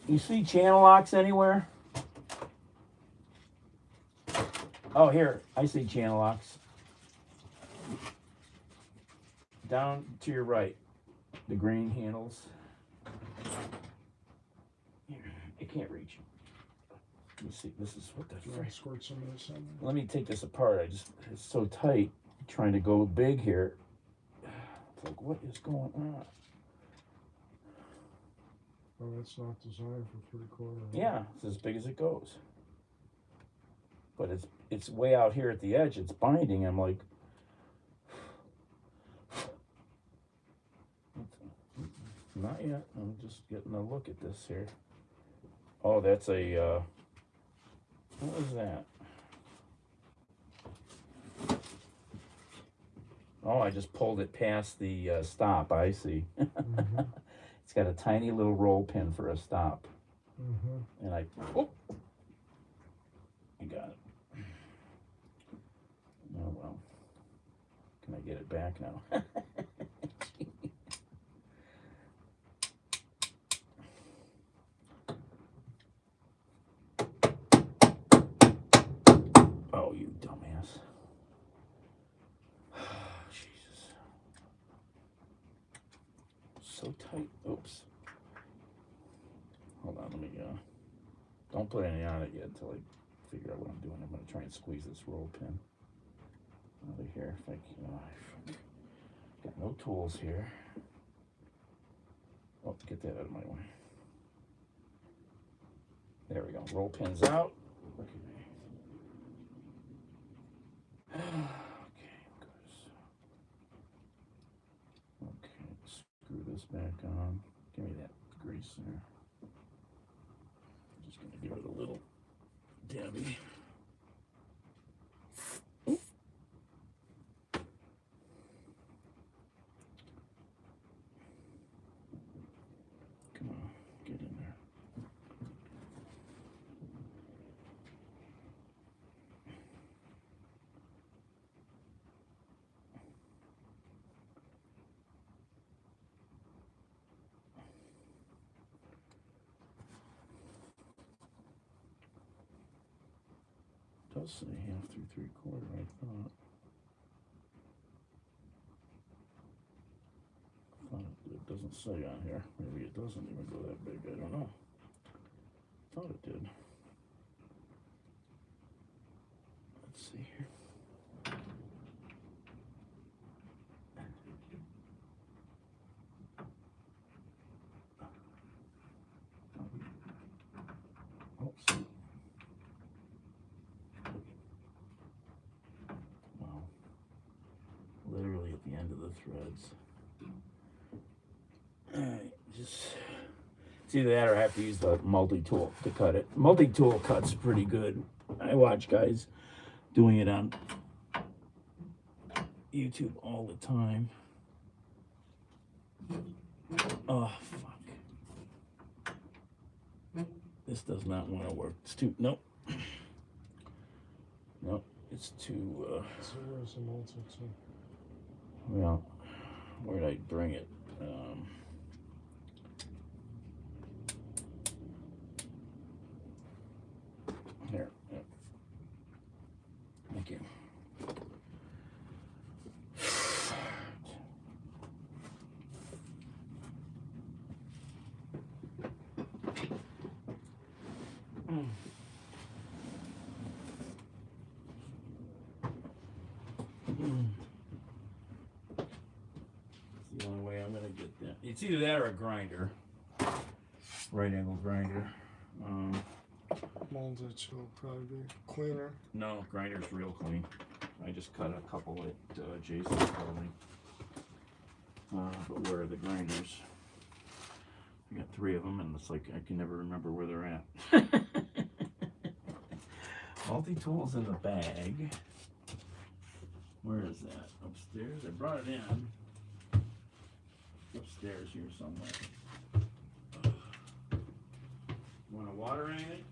You see channel locks anywhere? Oh, here. I see channel locks. Down to your right. The green handles. Here. I can't reach. Let me see. This is what the Do you want frick. to squirt some of this in there? Let me take this apart. It's so tight. Trying to go big here. It's like, what is going on? Oh, that's not designed for 3/4. Yeah, it's as big as it goes. But it's way out here at the edge. It's binding. I'm like, not yet. I'm just getting a look at this here. Oh, that's a, what was that? Oh, I just pulled it past the stop. I see. Mm-hmm. It's got a tiny little roll pin for a stop. Mm-hmm. And I got it. Oh, well. Can I get it back now? Oh, you dumbass. Jesus. So tight. Oops. Hold on, let me, don't put any on it yet until I figure out what I'm doing. I'm going to try and squeeze this roll pin out of here. If I can, got no tools here. Oh, get that out of my way. There we go. Roll pins out. Okay, good. Okay, screw this back on. Give me that grease there. I'm just going to give it a little dabby. Come on, get in there. It does say 1/2 through 3/4, I thought. It doesn't say on here. Maybe it doesn't even go that big. I don't know. Thought it did. Let's see here. Oops. Wow. Literally at the end of the threads. Alright, just it's either that or I have to use the multi-tool to cut it. Multi-tool cuts pretty good. I watch guys doing it on YouTube all the time. Oh, fuck. This does not want to work. It's too, nope. Nope, it's too, So where's the multi to? well, where'd I bring it? Here, yeah. Thank you. It's the only way I'm gonna get that. It's either that or a grinder, right angle grinder. Multi to will probably be cleaner. No, grinder's real clean. I just cut a couple at Jason's building. But where are the grinders? I got 3 of them, and it's like I can never remember where they're at. Multi-tool's in the bag. Where is that? Upstairs? I brought it in. Upstairs here somewhere. Want to water anything?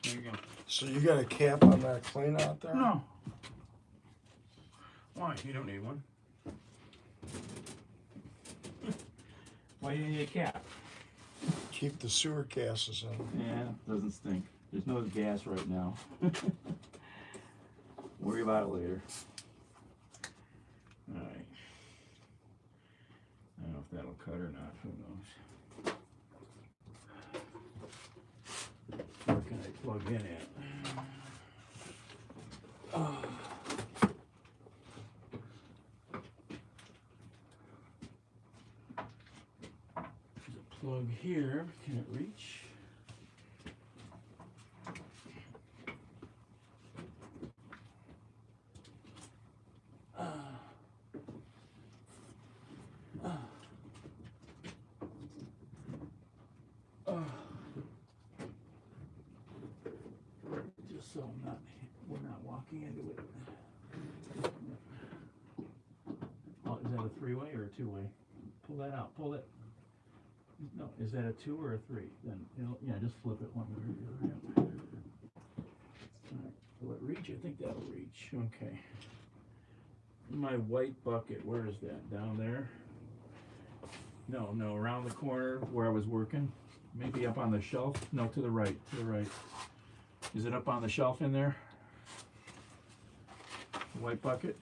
There you go. So you got a cap on that clean out there? No. Why? You don't need one. Why do you need a cap? Keep the sewer gases in. Yeah, it doesn't stink. There's no gas right now. Worry about it later. Alright. I don't know if that'll cut or not. Who knows? Where can I plug in at? Oh. There's a plug here. Can it reach? Just so I'm not walking into it. Oh, is that a 3-way or a 2-way? Pull that out. Pull it. No, is that a 2 or a 3? Then yeah, just flip it one way or the other. Yep. All right. Will it reach? I think that'll reach. Okay. My white bucket. Where is that? Down there? No, around the corner where I was working. Maybe up on the shelf. No, to the right. To the right. Is it up on the shelf in there? White bucket?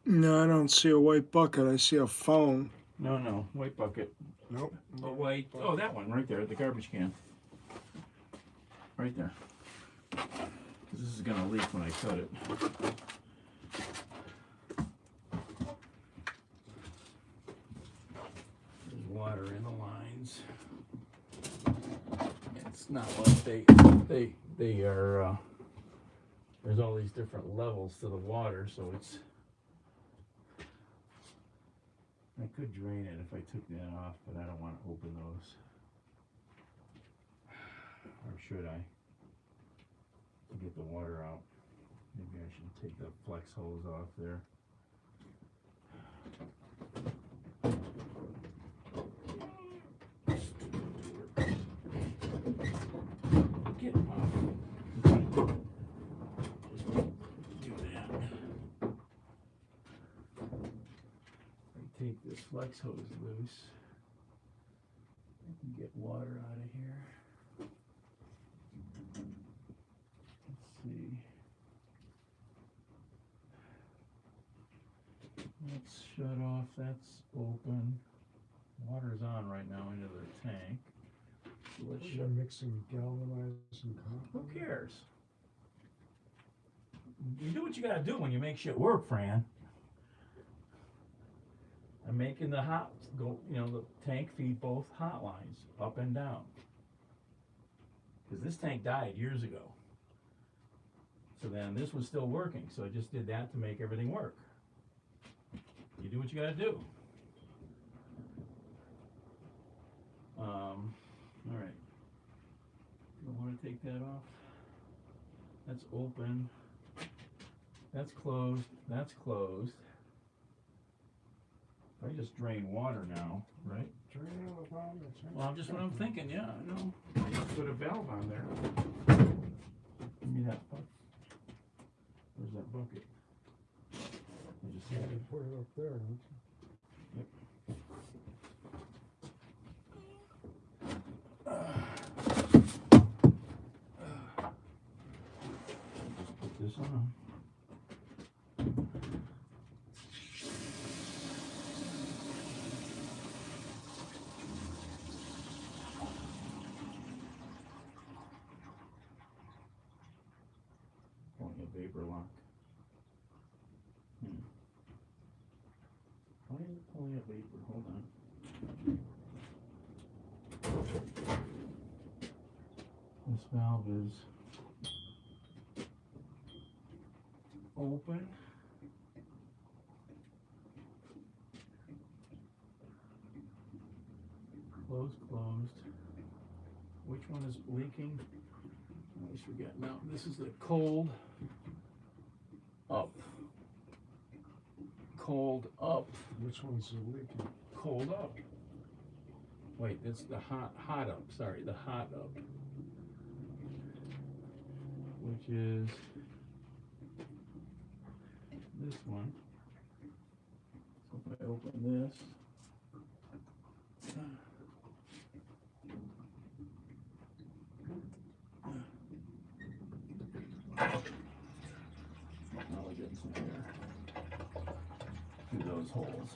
No, I don't see a white bucket. I see a phone. No, white bucket. Nope. A white. Oh, that one right there, the garbage can. Right there. 'Cause this is gonna leak when I cut it. There's water in the lines. It's not like they are. There's all these different levels to the water, so it's. I could drain it if I took that off, but I don't want to open those. Or should I? To get the water out. Maybe I should take the flex hose off there. Get off. Do that. Take this flex hose loose. I can get water out of here. Let's see. Let's shut off. That's open. Water's on right now into the tank. So let's You're mixing galvanized and copper. Who cares? You do what you gotta do when you make shit work, Fran. I'm making the the tank feed both hot lines up and down. Because this tank died years ago. So then this was still working, so I just did that to make everything work. You do what you gotta do. All right. You want to take that off? That's open. That's closed. That's closed. I just drain water now, right? Drain it without it. Well, just what I'm thinking, yeah, I know. Just put a valve on there. Give me that bucket. Where's that bucket? I just had it. Put it up there, don't you? Yep. Just put this on. Vapor lock. Why is it pulling up vapor? Hold on. This valve is open. Closed. Which one is leaking? I always forget. Now, this is the cold. Up. Cold up. Which one's leaking? Cold up. Wait, it's the hot up. Sorry, the hot up. Which is this one. So if I open this. I'll get some air through those holes.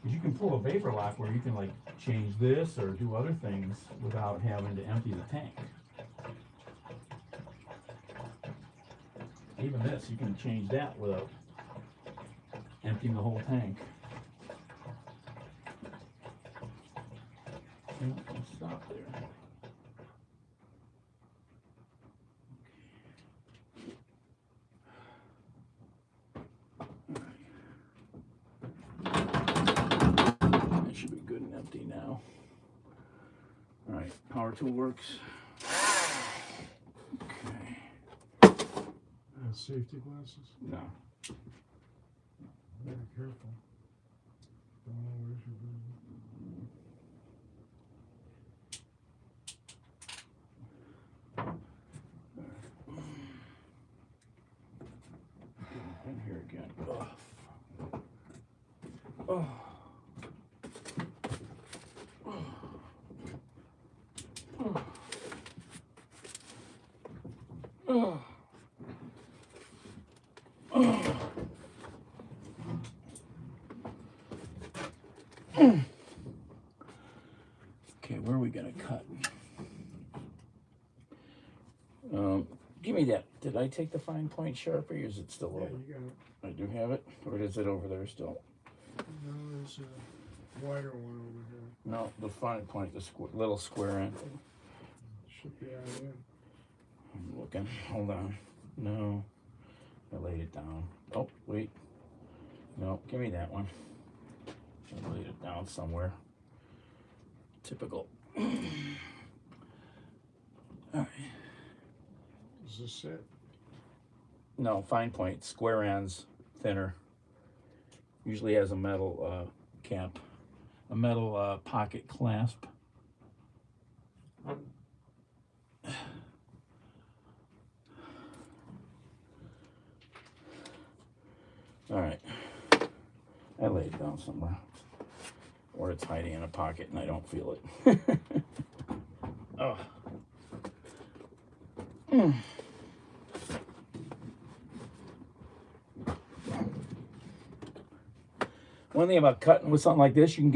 You can pull a vapor lock where you can like change this or do other things without having to empty the tank. Even this, you can change that without emptying the whole tank. I'll stop there. That should be good and empty now. All right, power tool works. Okay. Safety glasses? No. Very careful. Don't know where's your business. In here again. Oh. Okay, where are we gonna cut? Give me that. Did I take the fine point Sharpie, or is it still Yeah, over? you got it. I do have it, or is it over there still? No, there's a wider one over here. No, the fine point, the little square end. Should be out in. I'm looking. Hold on. No, I laid it down. Oh, wait. No, give me that one. I laid it down somewhere. Typical. All right. Is this it? No, fine point, square ends, thinner. Usually has a metal cap, a metal pocket clasp. All right, I laid it down somewhere, or it's hiding in a pocket and I don't feel it. Oh. One thing about cutting with something like this, you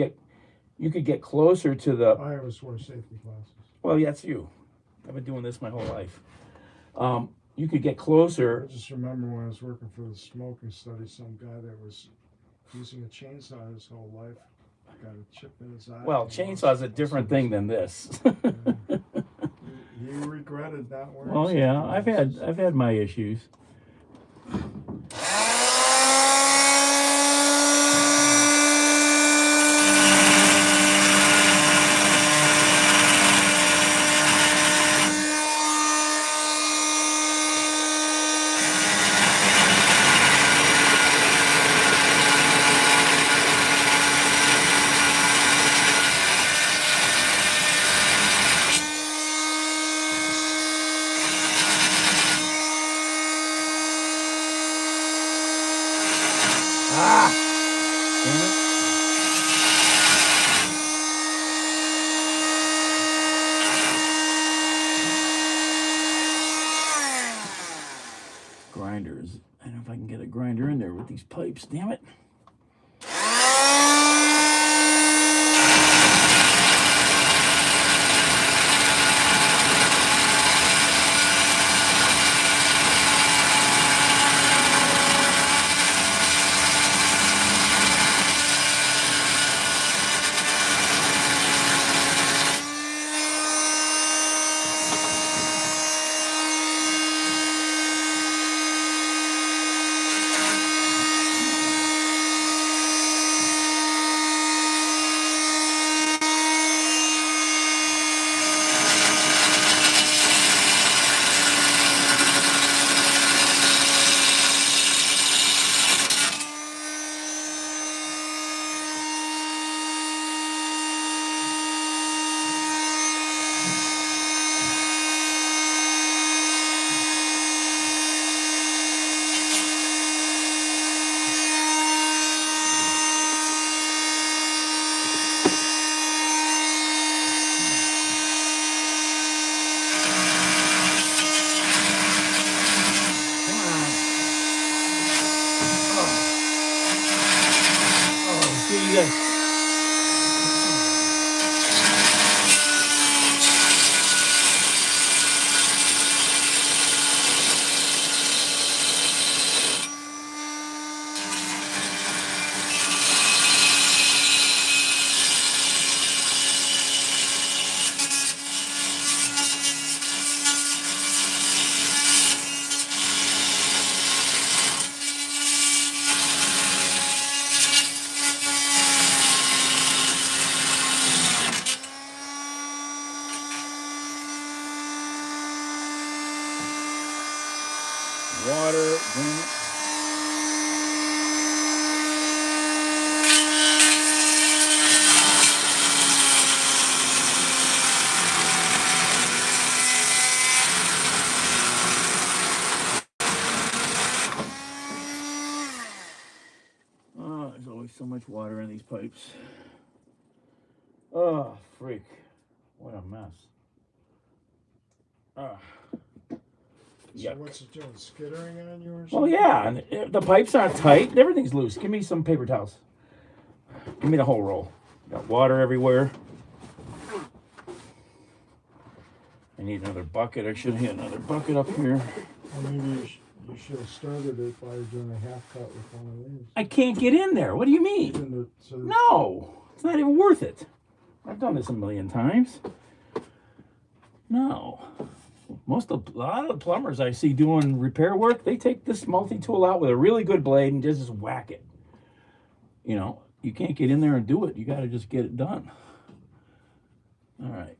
could get closer to the. I always wore safety glasses. Well, yeah, that's you. I've been doing this my whole life. You could get closer. I just remember when I was working for the smoking study, some guy that was using a chainsaw his whole life got a chip in his eye. Well, chainsaw's a different thing than this. You regretted not wearing. Well, yeah, I've had my issues. Grinders. I don't know if I can get a grinder in there with these pipes. Damn it. water, drain it. Oh, there's always so much water in these pipes. Oh, freak. What a mess. So Yuck. what's it doing? Skittering on you or something? Well, yeah, and the pipes aren't tight. Everything's loose. Give me some paper towels. Give me the whole roll. Got water everywhere. I need another bucket. I should have another bucket up here. Well, maybe you should have started it by doing a half cut with one of these. I can't get in there. What do you mean? No, it's not even worth it. I've done this a million times. No. A lot of the plumbers I see doing repair work, they take this multi-tool out with a really good blade and just whack it. You know, you can't get in there and do it. You got to just get it done. All right.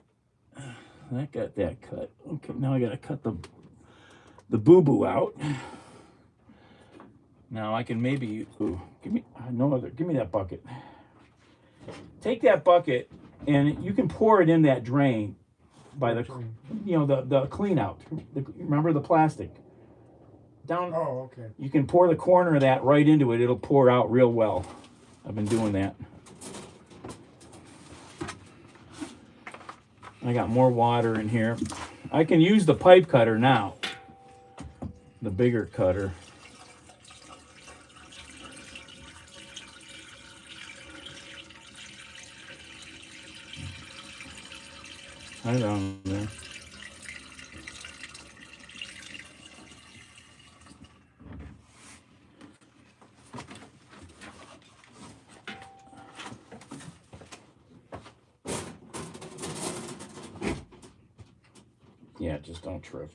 That got that cut. Okay, now I got to cut the boo-boo out. Now I can maybe, give me that bucket. Take that bucket and you can pour it in that drain by the, the clean out. Remember the plastic? Down. Oh, okay. You can pour the corner of that right into it. It'll pour out real well. I've been doing that. I got more water in here. I can use the pipe cutter now. The bigger cutter. Right on there. Yeah, just don't trip.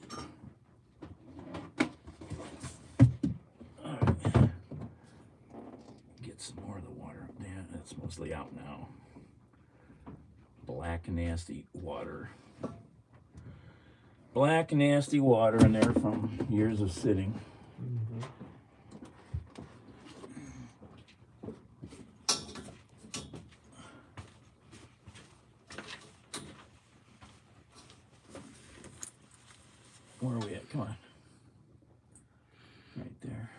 All right. Get some more of the water. Yeah, it's mostly out now. Black nasty water. Black nasty water in there from years of sitting. Mm-hmm. Where are we at? Come on. Right there.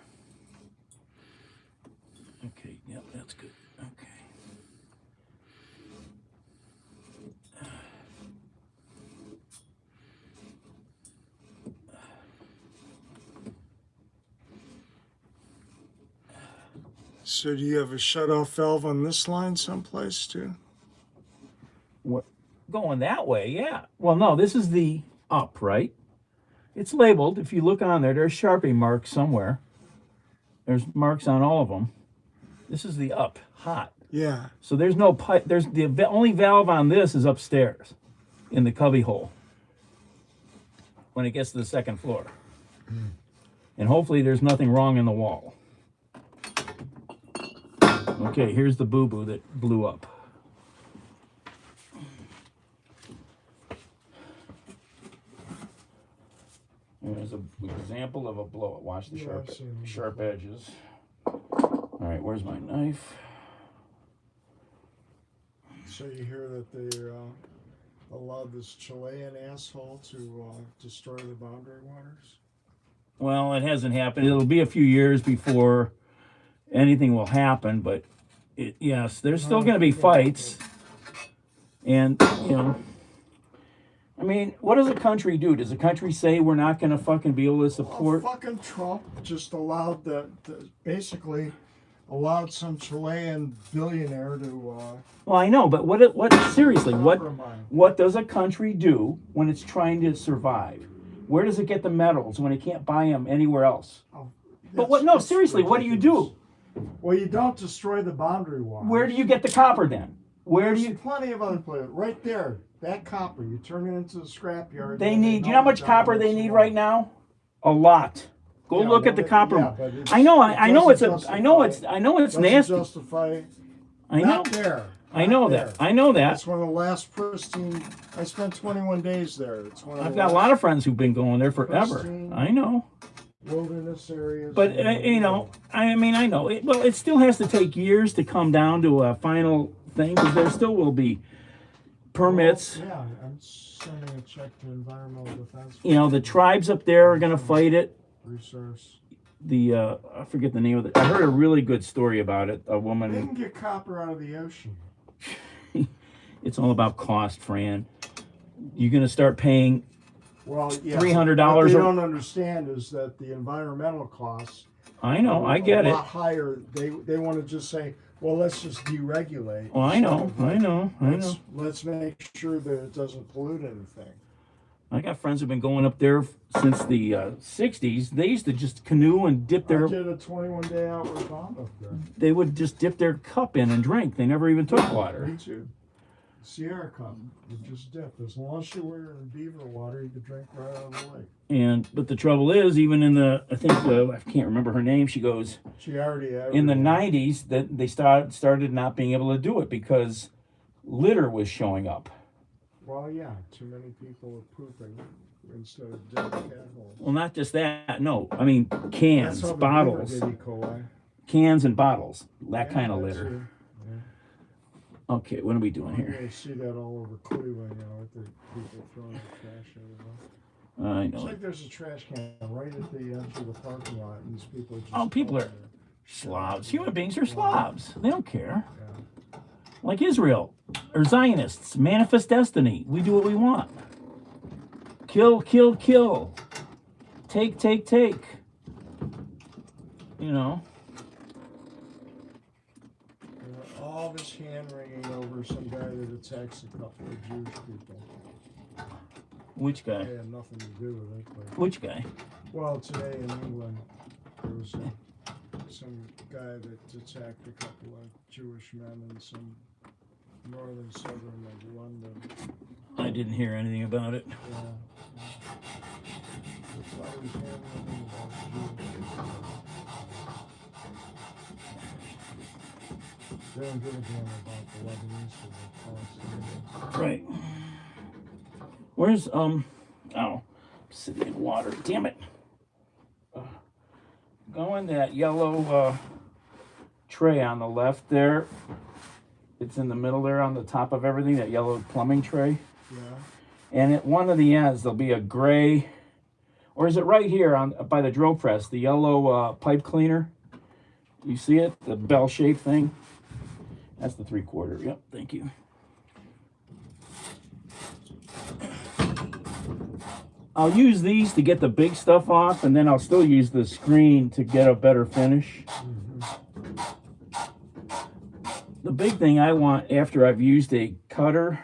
Okay, yep, that's good. Okay. So do you have a shut-off valve on this line someplace too? What? Going that way, yeah. Well, no, this is the up, right? It's labeled. If you look on there, there's Sharpie marks somewhere. There's marks on all of them. This is the up, hot. Yeah. So there's no pipe. There's the only valve on this is upstairs in the cubby hole when it gets to the second floor. And hopefully there's nothing wrong in the wall. Okay, here's the boo-boo that blew up. There's an example of a blow-up. Watch the sharp edges. All right, where's my knife? So you hear that they allowed this Chilean asshole to destroy the boundary waters? Well, it hasn't happened. It'll be a few years before anything will happen, but yes, there's still going to be fights. And, I mean, what does a country do? Does a country say we're not going to fucking be able to support? Well, fucking Trump just allowed basically allowed some Chilean billionaire to. Well, I know, but what seriously, what does a country do when it's trying to survive? Where does it get the metals when it can't buy them anywhere else? But what? No, seriously, what do you do? Well, you don't destroy the boundary waters. Where do you get the copper then? There's plenty of other places. Right there, that copper, you turn it into the scrapyard. They need, you know how much copper they need right now? A lot. Go look at the copper. Yeah, I know it's nasty. Justify. I know. Not there. I know that. I know that. It's one of the last pristine. I spent 21 days there. It's one of I've got a lot of friends who've been going there forever. Pristine. I know. wilderness areas. But you know, I mean, I know it. Well, it still has to take years to come down to a final thing because there still will be permits. Well, yeah, I'm sending a check to Environmental Defense. You know, the tribes up there are going to fight it. Resource. I forget the name of it. I heard a really good story about it. A They woman. can get copper out of the ocean. It's all about cost, Fran. You're going to start paying. Well, yeah. $300. What they don't understand is that the environmental costs. I know, I get a it. lot higher. They want to just say, well, let's just deregulate. Well, I know. Let's make sure that it doesn't pollute anything. I got friends who've been going up there since the 60s. They used to just canoe and dip their. I did a 21-day outward bound up there. They would just dip their cup in and drink. They never even took water. Me too. Sierra Cup, you just dip. As long as you were in beaver water, you could drink right out of the lake. But the trouble is, even in the, I think I can't remember her name. She goes She already in the 90s that they started not being able to do it because litter was showing up. Well, yeah, too many people are pooping instead of digging cat holes. Well, not just that. No, I mean cans, That's how the bottles, beaver get E. coli. cans and bottles. That Yeah, kind of that's litter. it. Okay, what are we doing You're here? gonna see that all over Cleveland, with the people throwing the trash everywhere. I It's know. like there's a trash can right at the edge of the parking lot, and these people are just. Oh, people are throwing it. slobs. Human beings are slobs. They don't care. Yeah. Like Israel or Zionists, manifest destiny. We do what we want. Kill, kill, kill. Take, take, take. You know. All this hand wringing over some guy that attacks a couple of Jewish people. Which They guy? had nothing to do with it, but Which guy? well, today in England there was some guy that attacked a couple of Jewish men in some northern suburb of London. I didn't hear anything about it. Yeah. That's why he was hand wringing about Jewish. They don't give a damn about the Lebanese or the Palestinians. Right. Where's oh, sitting in water. Damn it. Go in that yellow tray on the left there. It's in the middle there on the top of everything, that yellow plumbing tray. Yeah. And at one of the ends there'll be a gray, or is it right here on by the drill press, the yellow pipe cleaner? You see it? The bell-shaped thing? That's the 3/4. Yep, thank you. I'll use these to get the big stuff off, and then I'll still use the screen to get a better finish. The big thing I want after I've used a cutter,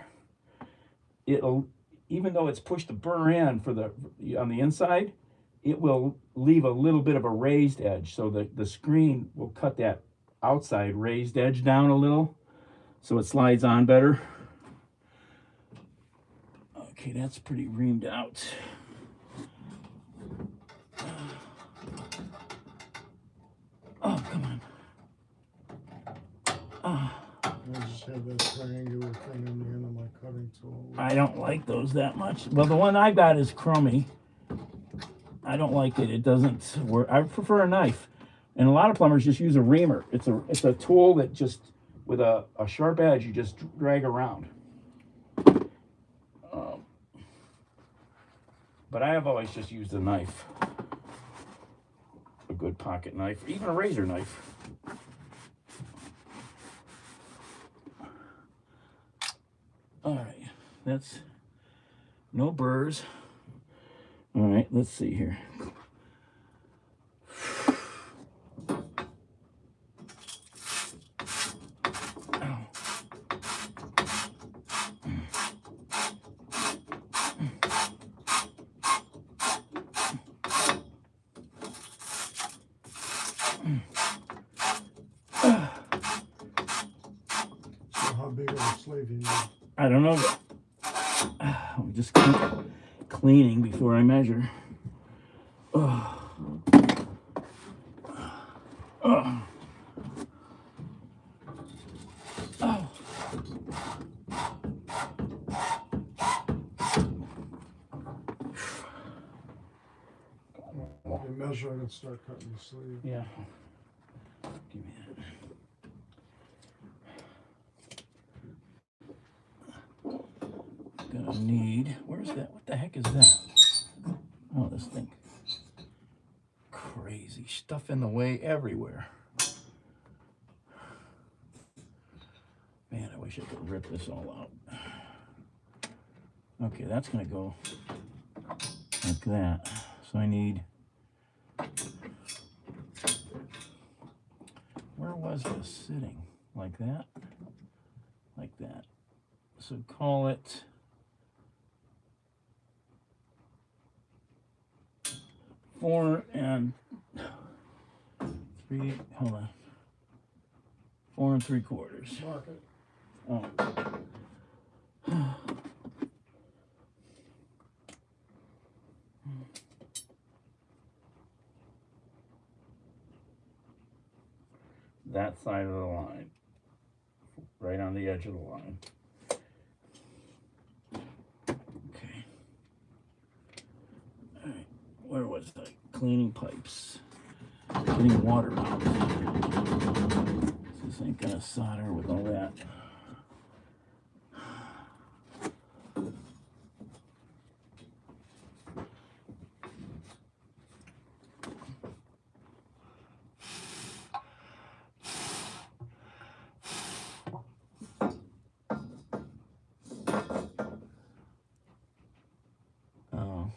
it'll, even though it's pushed to burr in for on the inside, it will leave a little bit of a raised edge, so the screen will cut that outside raised edge down a little so it slides on better. Okay, that's pretty reamed out. Oh, come on. I just have that triangular thing on the end of my cutting tool. I don't like those that much. Well, the one I got is crummy. I don't like it. It doesn't work. I prefer a knife. And a lot of plumbers just use a reamer. It's a tool that just, with a sharp edge, you just drag around. But I have always just used a knife. A good pocket knife, or even a razor knife. All right, that's no burrs. All right, let's see here. How big of a slave you need? I don't know. I'm just cleaning before I measure. Oh. Oh. Oh. You measure, I can start cutting the sleeve. Yeah. Give me that. Gonna need, where's that? What the heck is that? Oh, this thing. Crazy stuff in the way everywhere. Man, I wish I could rip this all out. Okay, that's gonna go like that. So I need, where was this sitting? Like that? Like that. So call it 4 and 3, hold on. 4 3/4. Mark it. Oh. That side of the line, right on the edge of the line. Okay. All right, where was I? Cleaning pipes, getting water out. This ain't gonna solder with all that. Oh,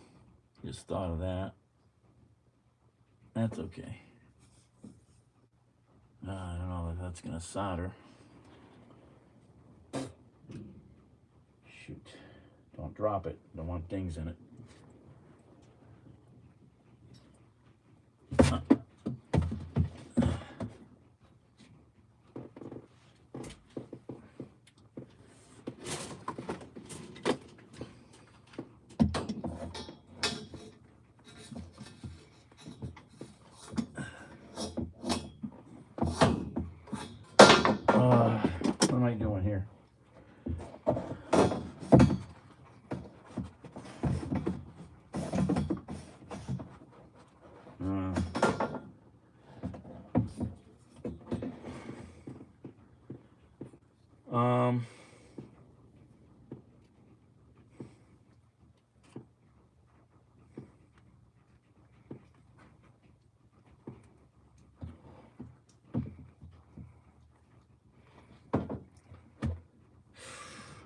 just thought of that. That's okay. I don't know if that's gonna solder. Shoot. Don't drop it. Don't want things in it. What am I doing here?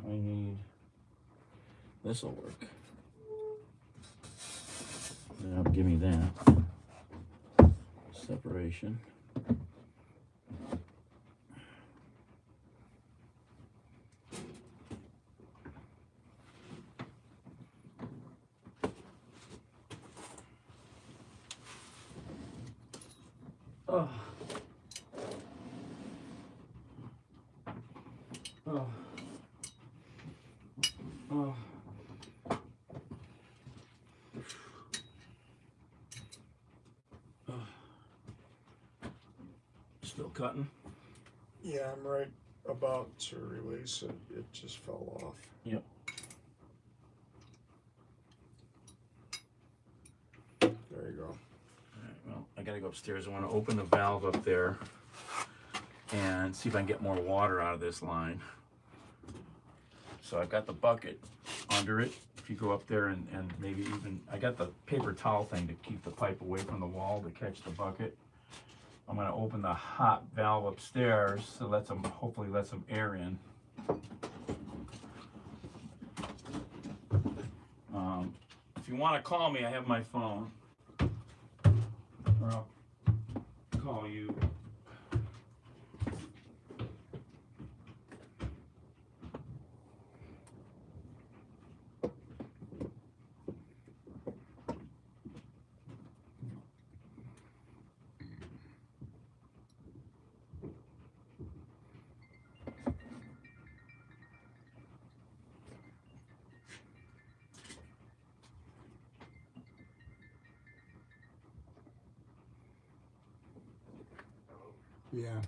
I need, this will work. Give me that. Separation. Oh. Oh. Oh. Still cutting? Yeah, I'm right about to release it. It just fell off. Yep. There you go. All right, well, I gotta go upstairs. I want to open the valve up there and see if I can get more water out of this line. So I've got the bucket under it. If you go up there and maybe even, I got the paper towel thing to keep the pipe away from the wall to catch the bucket. I'm gonna open the hot valve upstairs so let some, hopefully let some air in. If you want to call me, I have my phone. Or I'll call you. Yeah.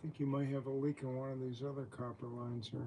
think you might have a leak in one of these other copper lines here.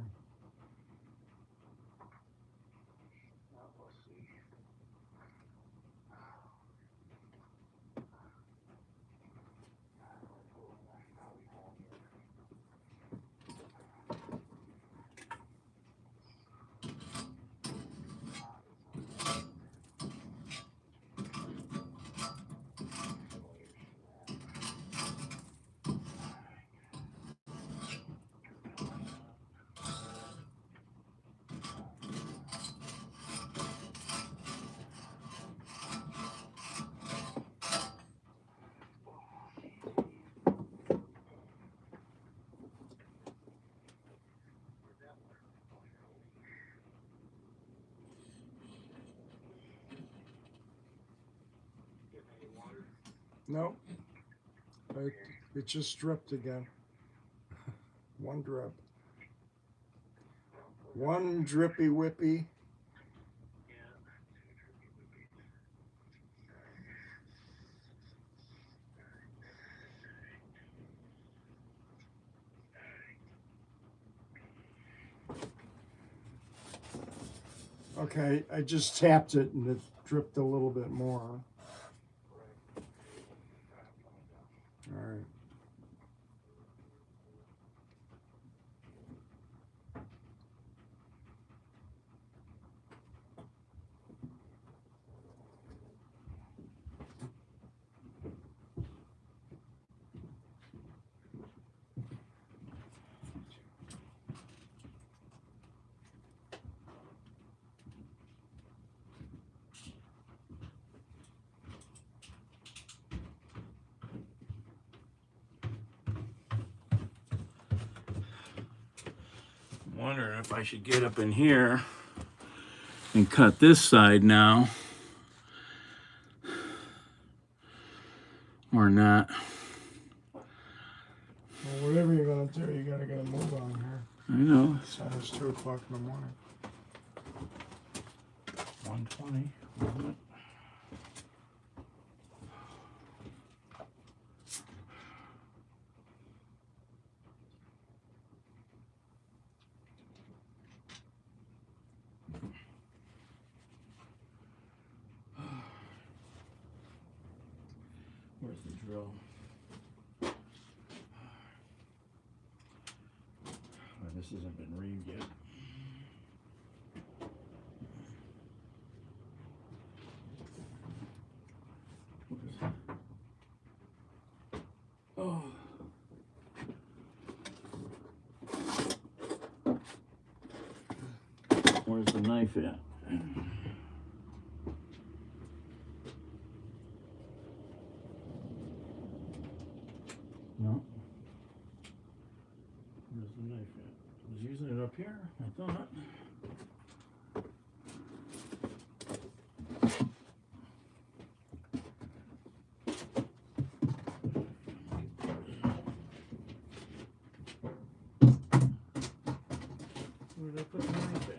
Nope. It just dripped again. One drip. One drippy whippy. Okay, I just tapped it and it dripped a little bit more. All right. Wondering if I should get up in here and cut this side now or not. Well, whatever you're gonna do, you gotta get a move on here. I know. It's almost 2 o'clock in the morning. 120. Wasn't it? Where's the drill? Oh, this hasn't been reamed yet. Oh. Where's the knife at? No. Where's the knife at? I was using it up here, I thought. Where did I put the knife at?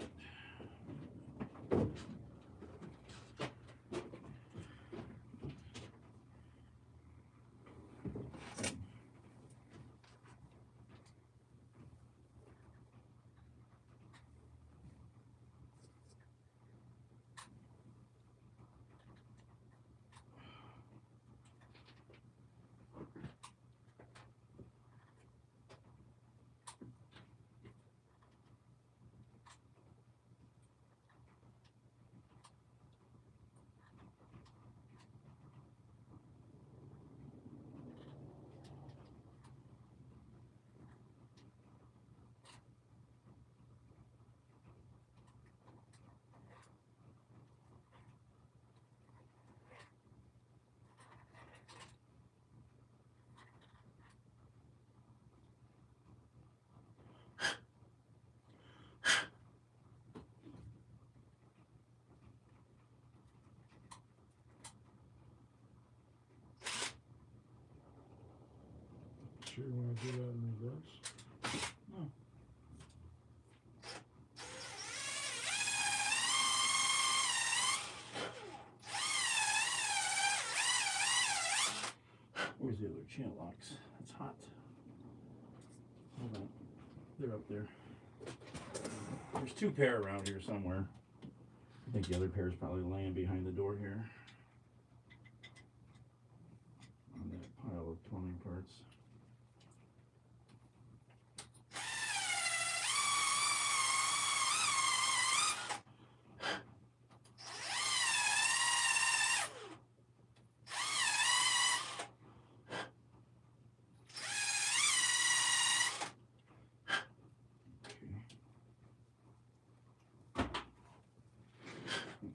Sure you want to do that in reverse? No. Where's the other channel locks? It's hot. Hold on. They're up there. There's two pair around here somewhere. I think the other pair is probably laying behind the door here. On that pile of plumbing parts.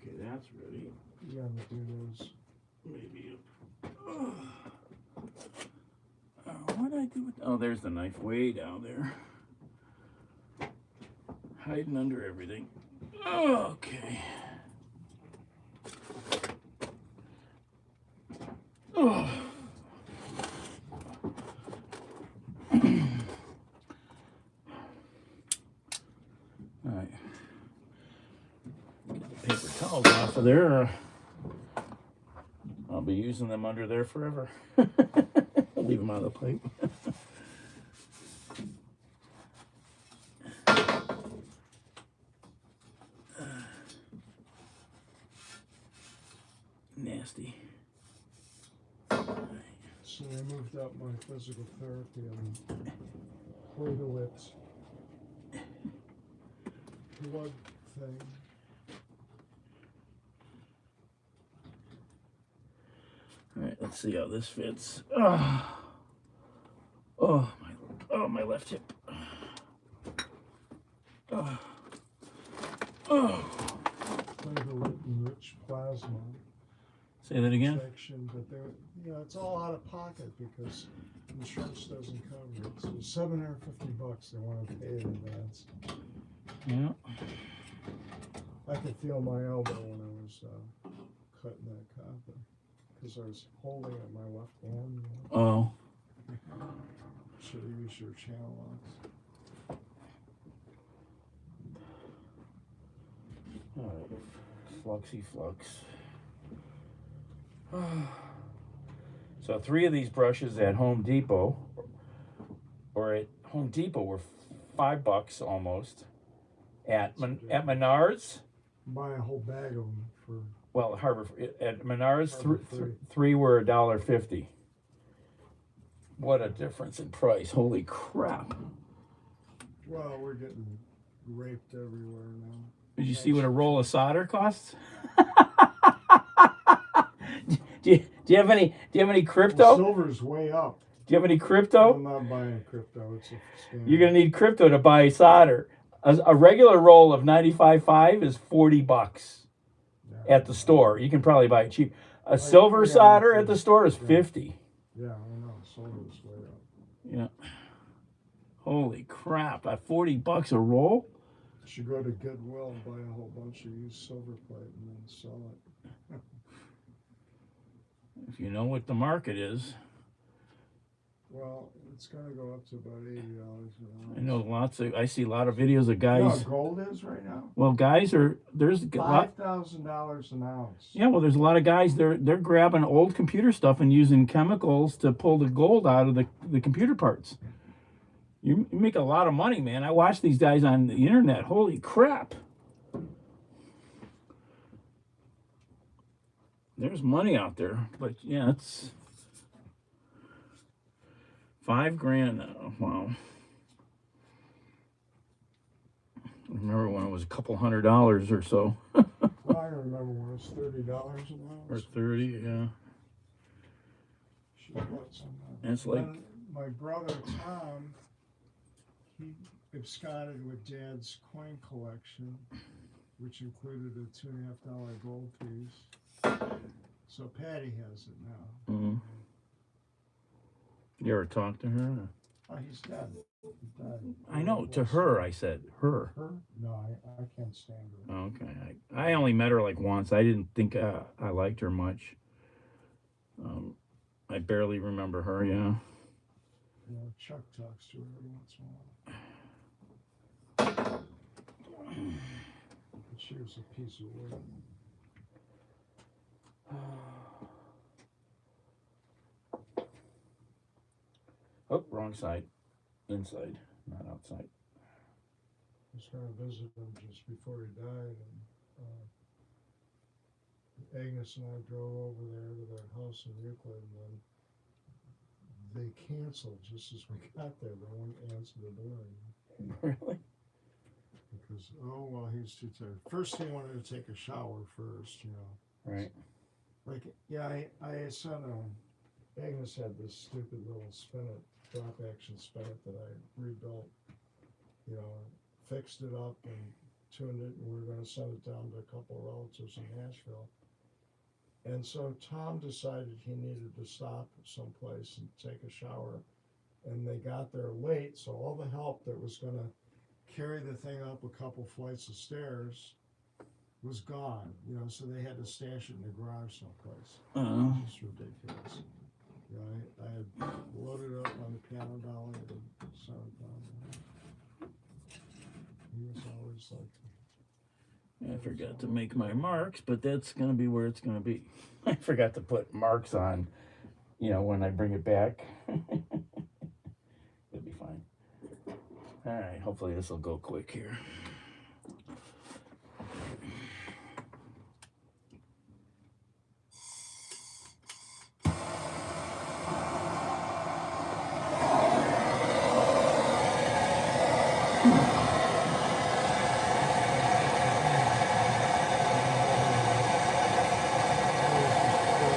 Okay, that's ready. You gotta do those. Maybe. What did I do with? Oh, there's the knife way down there, hiding under everything. Okay. Oh. All right. Get the paper towels off of there. I'll be using them under there forever. I'll leave them on the pipe. Nasty. So I moved up my physical therapy and platelet blood thing. All right, let's see how this fits. My left hip. Platelet enriched plasma. Say that again. Section, but they're, you know, it's all out of pocket because insurance doesn't cover it. So $750 they want to pay in advance. Yeah. I could feel my elbow when I was cutting that copper because I was holding it in my left hand. You know? Oh. Should have used your channel locks. All right. Fluxy flux. So 3 of these brushes at Home Depot, or at Home Depot, were $5 almost. At Menards, Buy a whole bag of them for. well, at Menards, Harbor Freight. 3 were $1.50. What a difference in price! Holy crap! Well, we're getting raped everywhere now. Did you see what a roll of solder costs? Do you have any crypto? Well, silver's way up. Do you have any crypto? I'm not buying crypto. It's a scam. You're gonna need crypto to buy solder. A regular roll of 95.5 is $40 Yeah. at the store. You can probably buy it cheap. A silver solder at the store is $50. Yeah, I know. Silver's way up. Yeah. Holy crap! At $40 a roll. You should go to Goodwill and buy a whole bunch of used silver plate and then sell it. If you know what the market is. Well, it's gonna go up to about $80 an ounce. I know I see a lot of videos of You know guys. what gold is right now? Well, there's a lot. $5,000 an ounce. Yeah, well, there's a lot of guys. They're grabbing old computer stuff and using chemicals to pull the gold out of the computer parts. You make a lot of money, man. I watch these guys on the internet. Holy crap! There's money out there, but yeah, it's $5,000 now. Wow. I remember when it was a couple $100 or so. Well, I remember when it was $30 an Or ounce. 30, yeah. Should have bought some. And it's like, Then my brother Tom, he absconded with Dad's coin collection, which included a $2.50 gold piece. So Patty has it now. you ever talk to her? Oh, he's dead. He died. I know, to her, I said, her. Her? No, I can't stand her. Okay, I only met her like once. I didn't think I liked her much. I barely remember her, yeah. You know, Chuck talks to her every once in a while. But she was a piece of work. Oh, wrong side. Inside. not outside. I was going to visit him just before he died, and Agnes and I drove over there to their house in Euclid, and then they canceled just as we got there. They wouldn't answer the door. Really? Because, oh, well, he's too tired. First, he wanted to take a shower first, you know. Right. Like, yeah, I sent Agnes had this stupid little spinet, drop action spinet that I rebuilt, you know, fixed it up and tuned it, and we were going to send it down to a couple of relatives in Nashville. And so Tom decided he needed to stop someplace and take a shower, and they got there late, so all the help that was going to carry the thing up a couple flights of stairs was gone, you know, so they had to stash it in the garage someplace. It's ridiculous. You know, I had loaded it up on the piano dolly and sent it down. He was always like, I forgot to make my marks, but that's going to be where it's going to be. I forgot to put marks on, you know, when I bring it back. It'll be fine. All right, hopefully this will go quick here.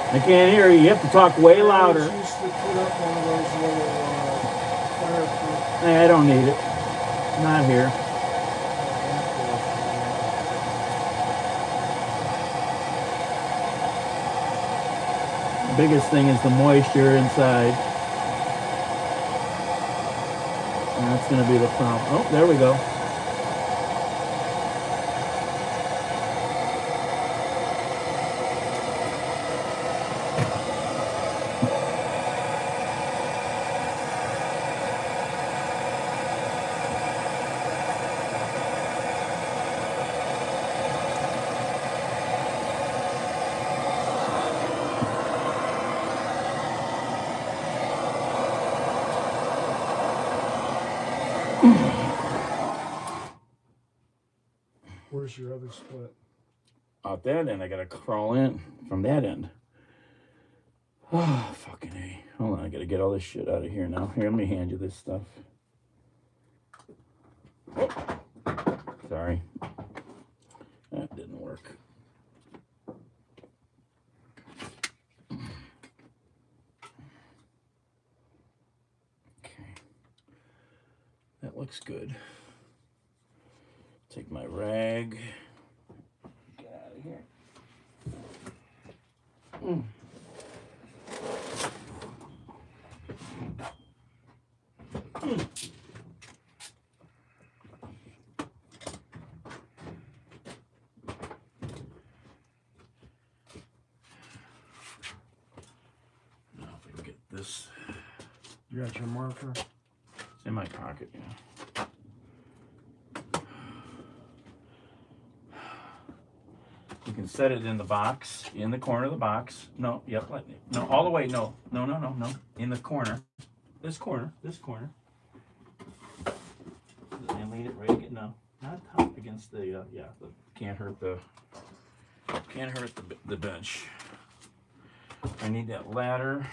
I can't hear you. You have to talk way louder. I used to put up one of those little fireproof. I don't need it. Not here. The biggest thing is the moisture inside. And that's going to be the problem. Oh, there we go. Where's your other split? Out that end, I gotta crawl in from that end. Oh, fucking A. Hold on, I gotta get all this shit out of here now. Here, let me hand you this stuff. Oh, sorry. That didn't work. Okay. That looks good. Take my rag. Get out of here. Now if I can get this. You got your marker? It's in my pocket, yeah. You can set it in the box, in the corner of the box. No, yep, no, all the way, no. In the corner. This corner. And lean it right again, no. Not top against the, can't hurt the bench. I need that ladder.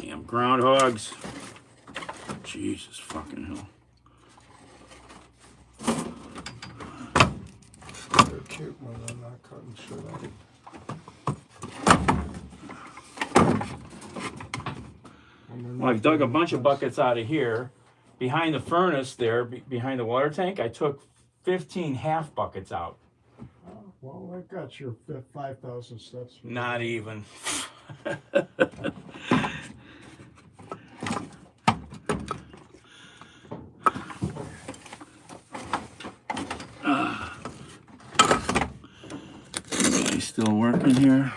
Damn groundhogs. Jesus fucking hell. They're cute when I'm not cutting shit out. Well, I've dug a bunch of buckets out of here. Behind the furnace there, behind the water tank, I took 15 half buckets out. Well, I got your 5,000 steps. Not even. still working here.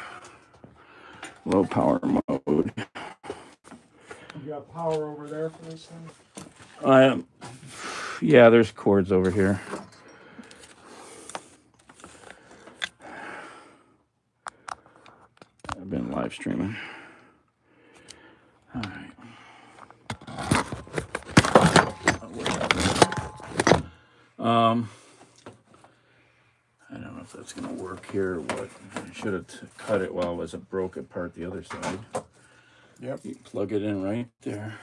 Low power mode. You got power over there for this thing? Yeah, there's cords over here. I've been live streaming. All right. I don't know if that's gonna work here or what. I should have cut it while it was broke apart the other side. Yep. You plug it in right there.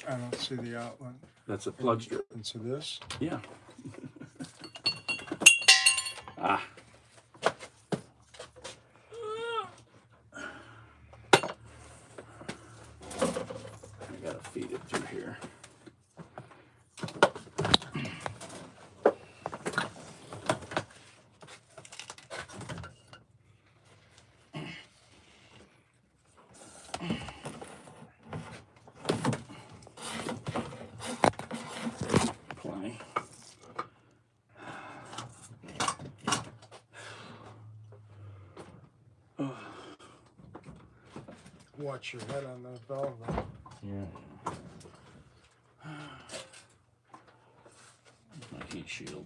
I don't see the outlet. That's a plug strip. Into this? Yeah. Ah. I gotta feed it through here. Plenty. Watch your head on that valve. Yeah. My heat shield.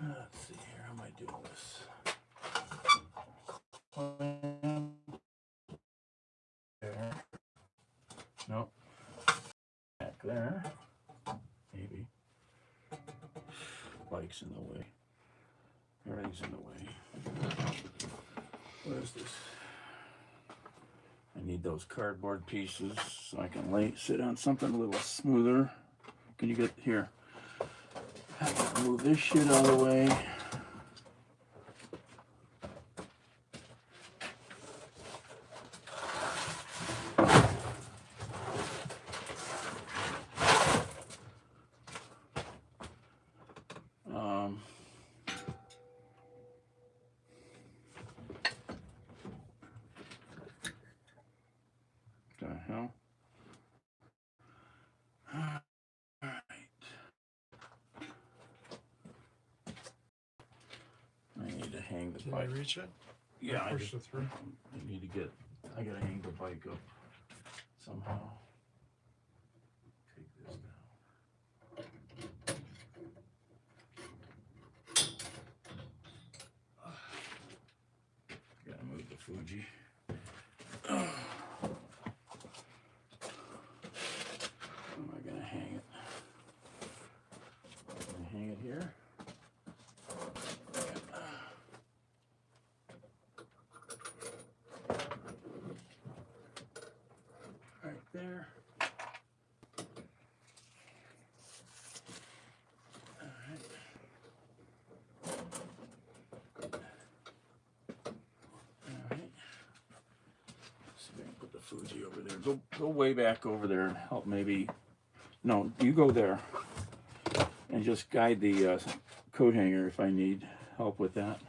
Let's see here. How am I doing this? There. Nope. Back there. Maybe. Bike's in the way. Everything's in the way. What is this? I need those cardboard pieces so I can sit on something a little smoother. Can you get here? I gotta move this shit out of the way. The hell? All right. I need to hang the Can bike. you reach it? Yeah, I Push it through. I need to get. I gotta hang the bike up somehow. Take this down. Gotta move the Fuji. How am I gonna hang it? Can I hang it here? Right there. All right. All right. See if I can put the Fuji over there. Go way back over there and help maybe. No, you go there and just guide the coat hanger if I need help with that.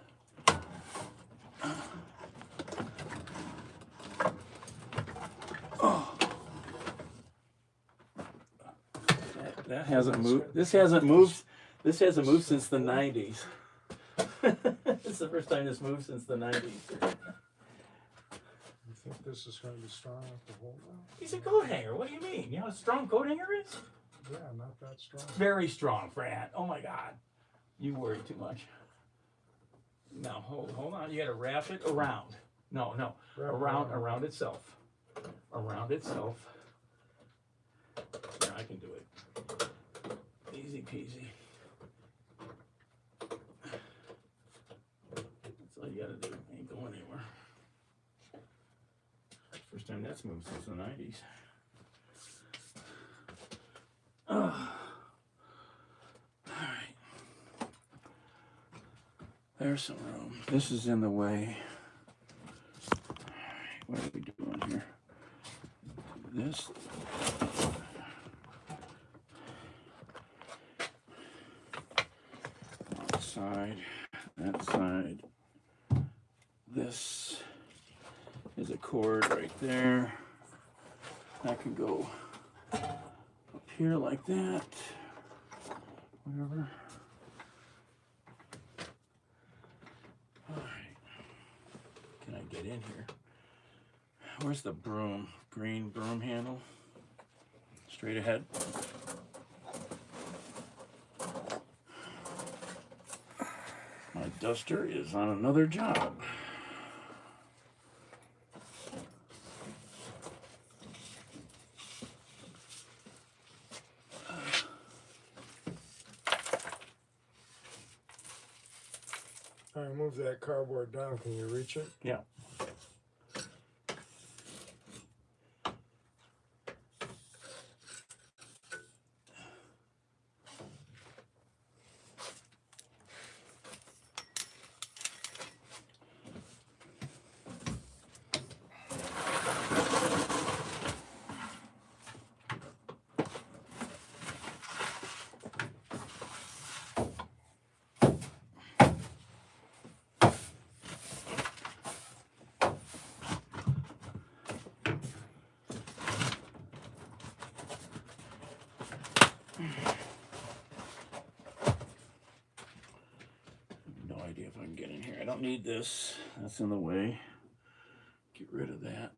Oh. That hasn't moved. This hasn't moved. This hasn't moved since the 90s. It's the first time this moved since the 90s. You think this is going to be strong enough to hold now? He's a coat hanger. What do you mean? You know how strong coat hanger is? Yeah, not that strong. Very strong, Fran. Oh my God. You worry too much. Now hold on. You got to wrap it around. No. Around itself. Around itself. Yeah, I can do it. Easy peasy. That's all you got to do. Ain't going anywhere. First time that's moved since the 90s. All right. There's some room. This is in the way. All right, what are we doing here? This. Side, that side. This is There's a cord right there. That can go up here like that. Whatever. All right. Can I get in here? Where's the broom? Green broom handle? Straight ahead. My duster is on another job. All right, move that cardboard down. Can you reach it? Yeah. No idea if I can get in here. I don't need this. That's in the way. Get rid of that.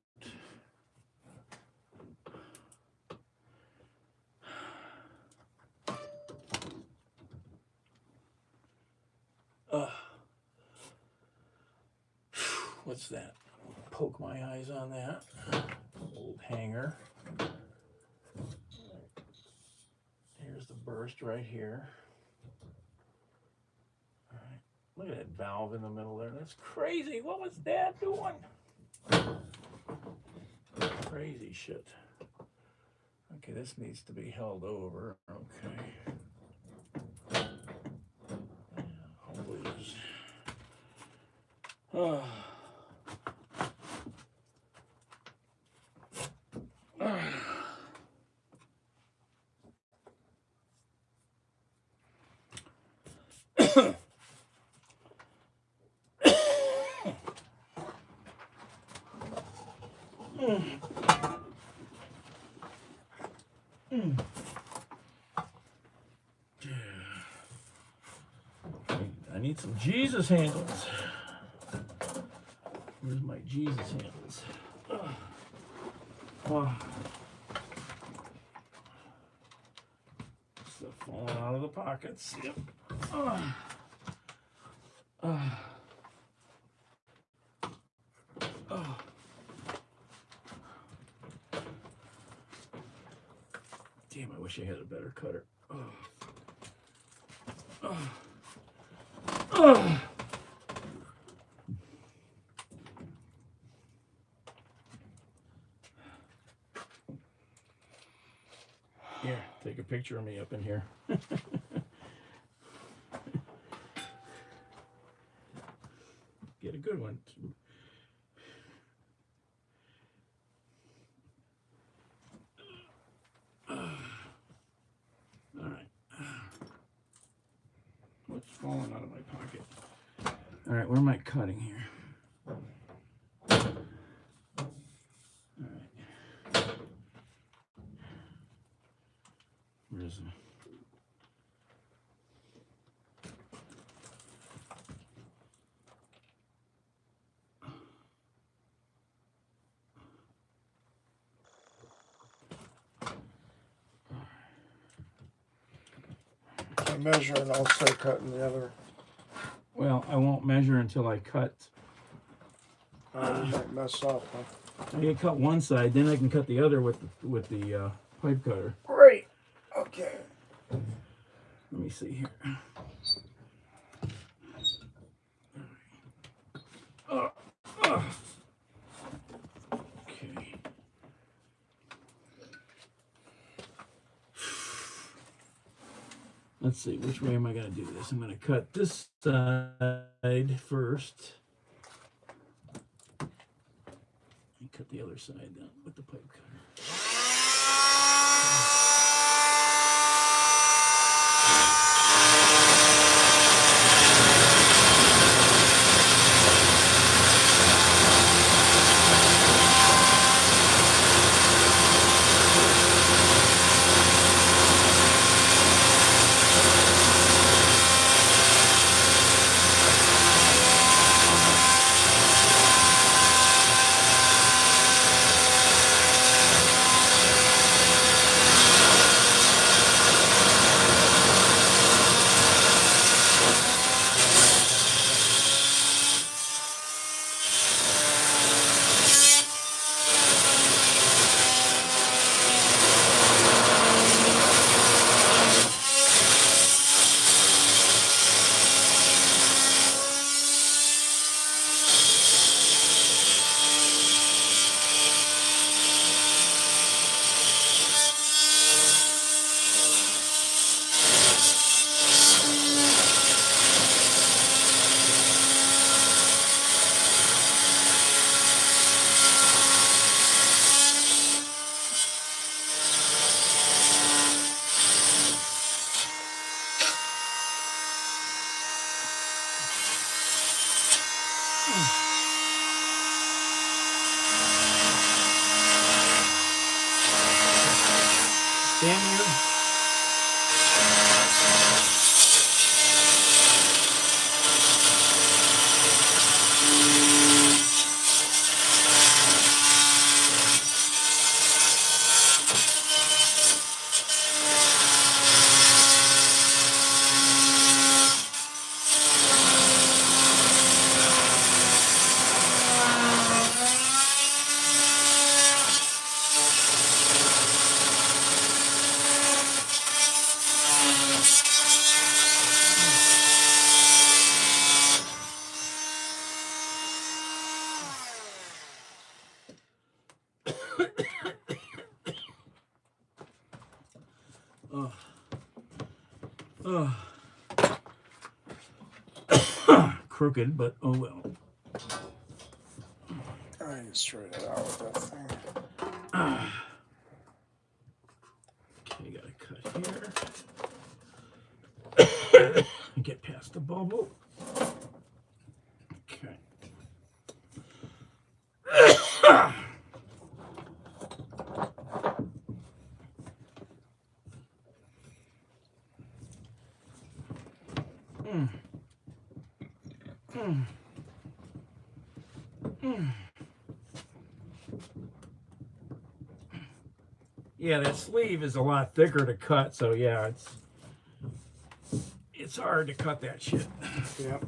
What's that? Poke my eyes on that. Old hanger. Here's the burst right here. All right. Look at that valve in the middle there. That's crazy. What was Dad doing? Crazy shit. Okay, this needs to be held over. Okay. Yeah, hopefully there's... I need some Jesus handles. Where's my Jesus handles? Stuff falling out of the pockets. Yep. Damn, I wish I had a better cutter. Here, take a picture of me up in here. Get a good one. All right. What's falling out of my pocket? All right, what am I cutting here? All right. Where's the... I measure and I'll start cutting the other. Well, I won't measure until I cut. You might mess up, huh? I can cut one side, then I can cut the other with the pipe cutter. Great. Okay. Let me see here. Okay. Let's see, which way am I going to do this? I'm going to cut this side first. And cut the other side down with the pipe cutter. Ugh. Crooked, but oh well. I straight it out with that thing. Okay, got a cut here. Get past the bubble. Okay. Yeah, that sleeve is a lot thicker to cut, so yeah, it's hard to cut that shit. Yep.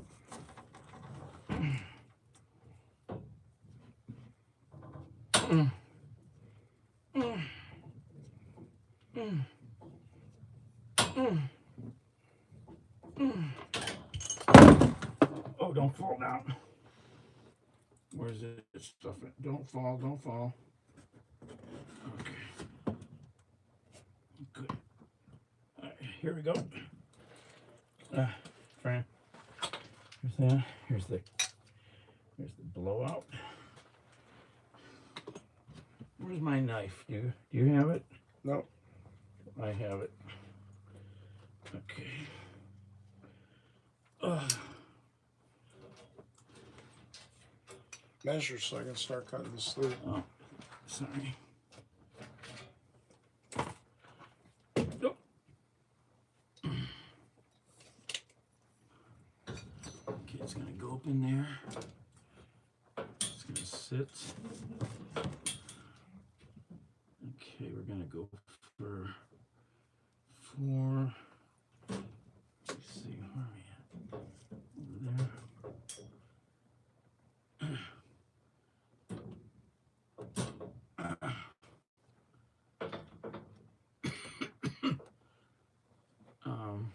Oh, don't fall down. Where's it stuff? Don't fall, don't fall. Okay. Good. All right, here we go. Fran. Here's that. Here's the blowout. Where's my knife? Do you have it? Nope. I have it. Okay. Measure so I can start cutting the sleeve. Oh, sorry. Nope. Okay, it's gonna go up in there. It's gonna sit. Okay, we're gonna go for 4. Let's see, where are we at? Over there. um,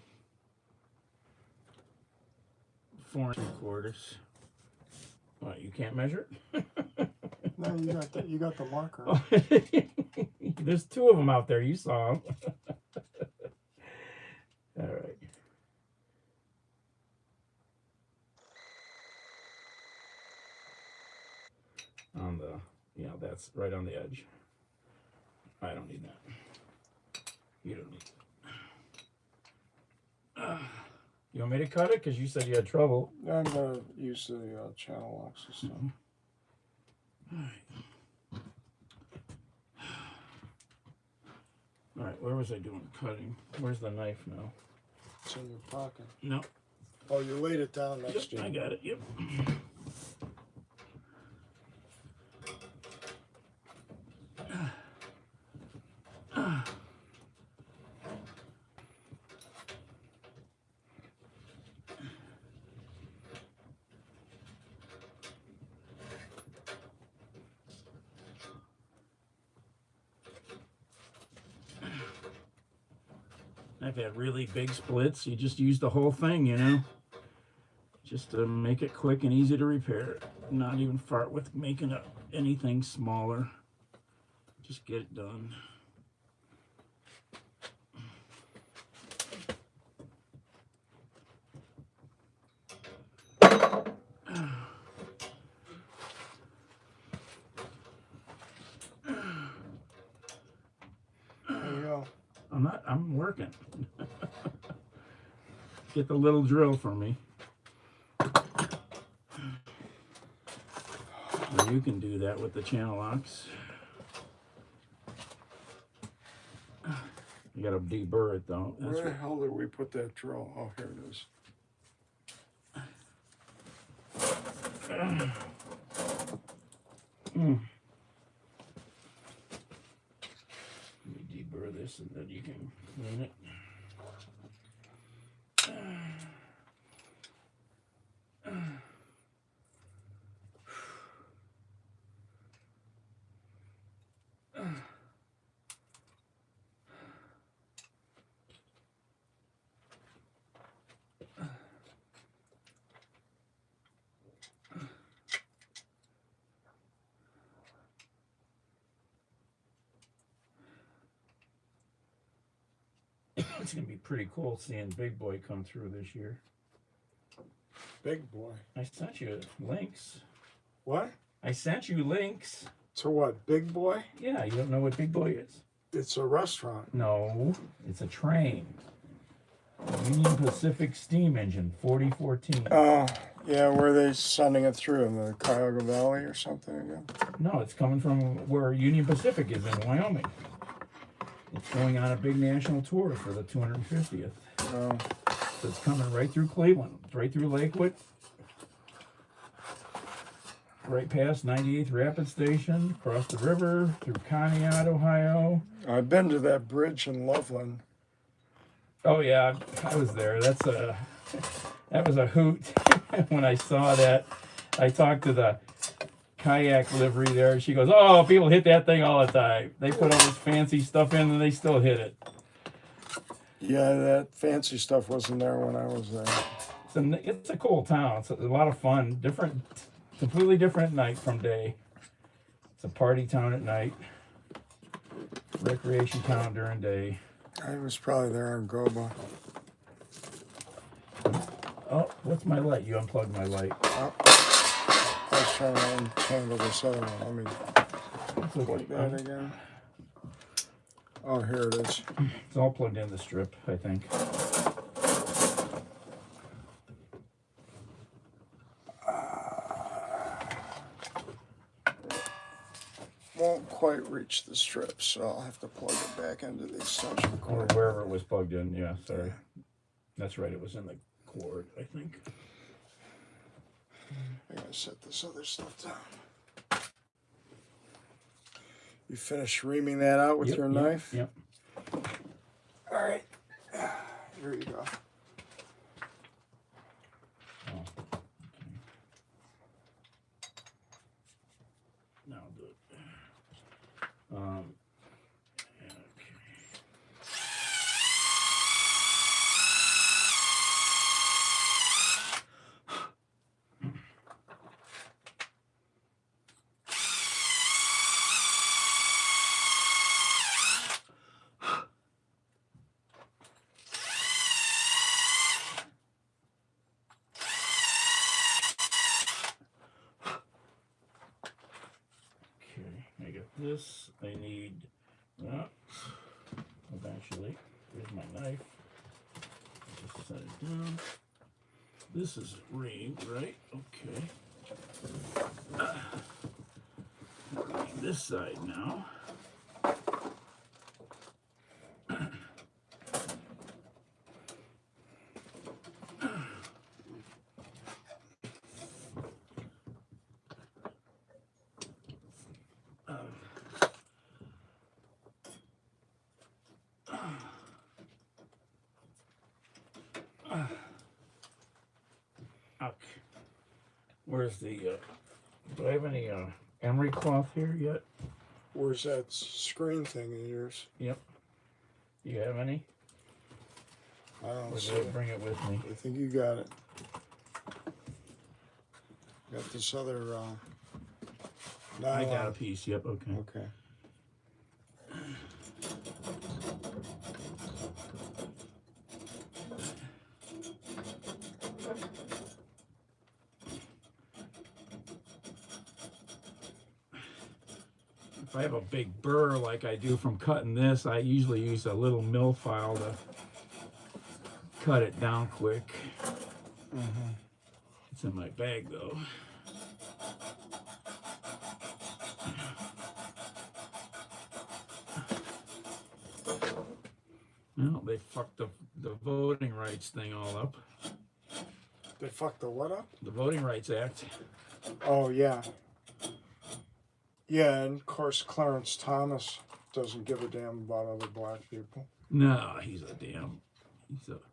4 3/4. What, you can't measure it? No, you got the marker. Oh, there's 2 of them out there. You saw them. All right. On the, yeah, that's right on the edge. I don't need that. You don't need it. You want me to cut it? Because you said you had trouble. I'm gonna use the channel locks this time. All right, where was I doing cutting? Where's the knife now? It's in your pocket. No. Oh, you laid it down next to you. I got it. Yep. I've had really big splits. You just use the whole thing, you know, just to make it quick and easy to repair. Not even fart with making anything smaller. Just get it done. There you go. I'm working. Get the little drill for me. Or you can do that with the channel locks. You gotta deburr it though. That's Where the hell did we put that drill? Oh, here it is. Let me deburr this and then you can clean it. It's gonna be pretty cool seeing Big Boy come through this year. Big Boy. I sent you links. What? I sent you links. To what? Big Boy? Yeah, you don't know what Big Boy is? It's a restaurant. No, it's a train. Union Pacific steam engine, 4014. Oh, yeah, where are they sending it through? In the Cuyahoga Valley or something again? No, it's coming from where Union Pacific is in Wyoming. It's going on a big national tour for the 250th. Oh. So it's coming right through Cleveland, right through Lakewood, right past 98th Rapid Station, across the river, through Conneaut, Ohio. I've been to that bridge in Loveland. Oh yeah, I was there. That was a hoot when I saw that. I talked to the kayak livery there. She goes, "Oh, people hit that thing all the time. They put all this fancy stuff in and they still hit it." Yeah, that fancy stuff wasn't there when I was there. It's a cool town. It's a lot of fun. Completely different night from day. It's a party town at night. Recreation town during day. I was probably there in Goba. Oh, what's my light? You unplugged my light. Oh, I was trying to untangle this other one. Let me plug that again. Oh, here it is. It's all plugged in the strip, I think. Won't quite reach the strip, so I'll have to plug it back into the extension Or cord. wherever it was plugged in, yeah, sorry. That's right, it was in the cord, I think. I gotta set this other stuff down. You finished reaming that out with your knife? Yep. All right. Here you go. Oh, okay. Now I'll do it. Okay. I got this. I need that. Eventually, here's my knife. Just set it down. This is reamed, right? Okay. This side now. Okay. Where's the, do I have any emery cloth here yet? Where's that screen thing of yours? Yep. You have any? I don't Or see did I it. bring it with me? I think you got it. Got this other I nylon. got a piece, yep, okay. Okay. If I have a big burr like I do from cutting this, I usually use a little mill file to cut it down quick. Mm-hmm. It's in my bag though. Well, they fucked the voting rights thing all up. They fucked the what up? The Voting Rights Act. Oh, yeah. Yeah, and of course Clarence Thomas doesn't give a damn about other black people. No, he's a damn.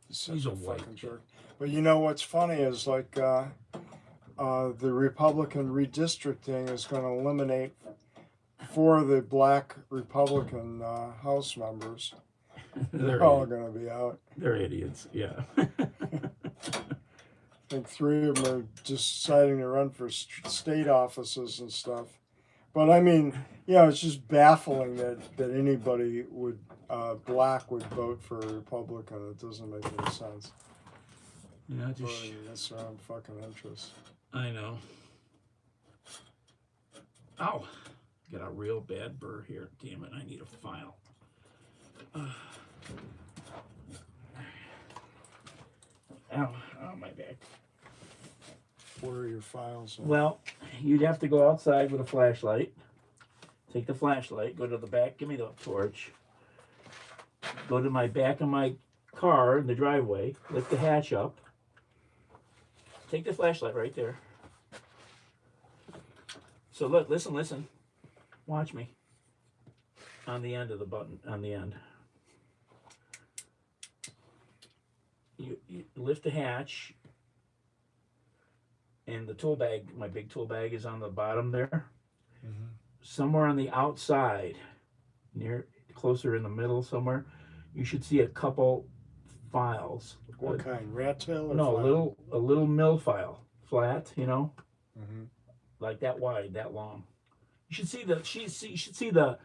He's a white fucking jerk. But you know what's funny is like the Republican redistricting is going to eliminate 4 of the black Republican House members. They're all going to be out. They're idiots. Yeah. I think 3 of them are deciding to run for state offices and stuff. But I mean, yeah, it's just baffling that anybody would black would vote for a Republican. It doesn't make any sense. Yeah, Voting against their own fucking interests. I know. Ow. Got a real bad burr here. Damn it, I need a file. Ow, my back. What are your files? Well, you'd have to go outside with a flashlight. Take the flashlight, go to the back, give me the torch. Go to my back of my car in the driveway, lift the hatch up. Take the flashlight right there. So look, listen. Watch me. On the end of the button, on the end. You lift the hatch, and the tool bag, my big tool bag, is on the bottom there. Mm-hmm. Somewhere on the outside, closer in the middle somewhere, you should see a couple files. What kind? Rat tail or no, flat? a little mill file, flat, Mm-hmm. like that wide, that long. You should see you should see the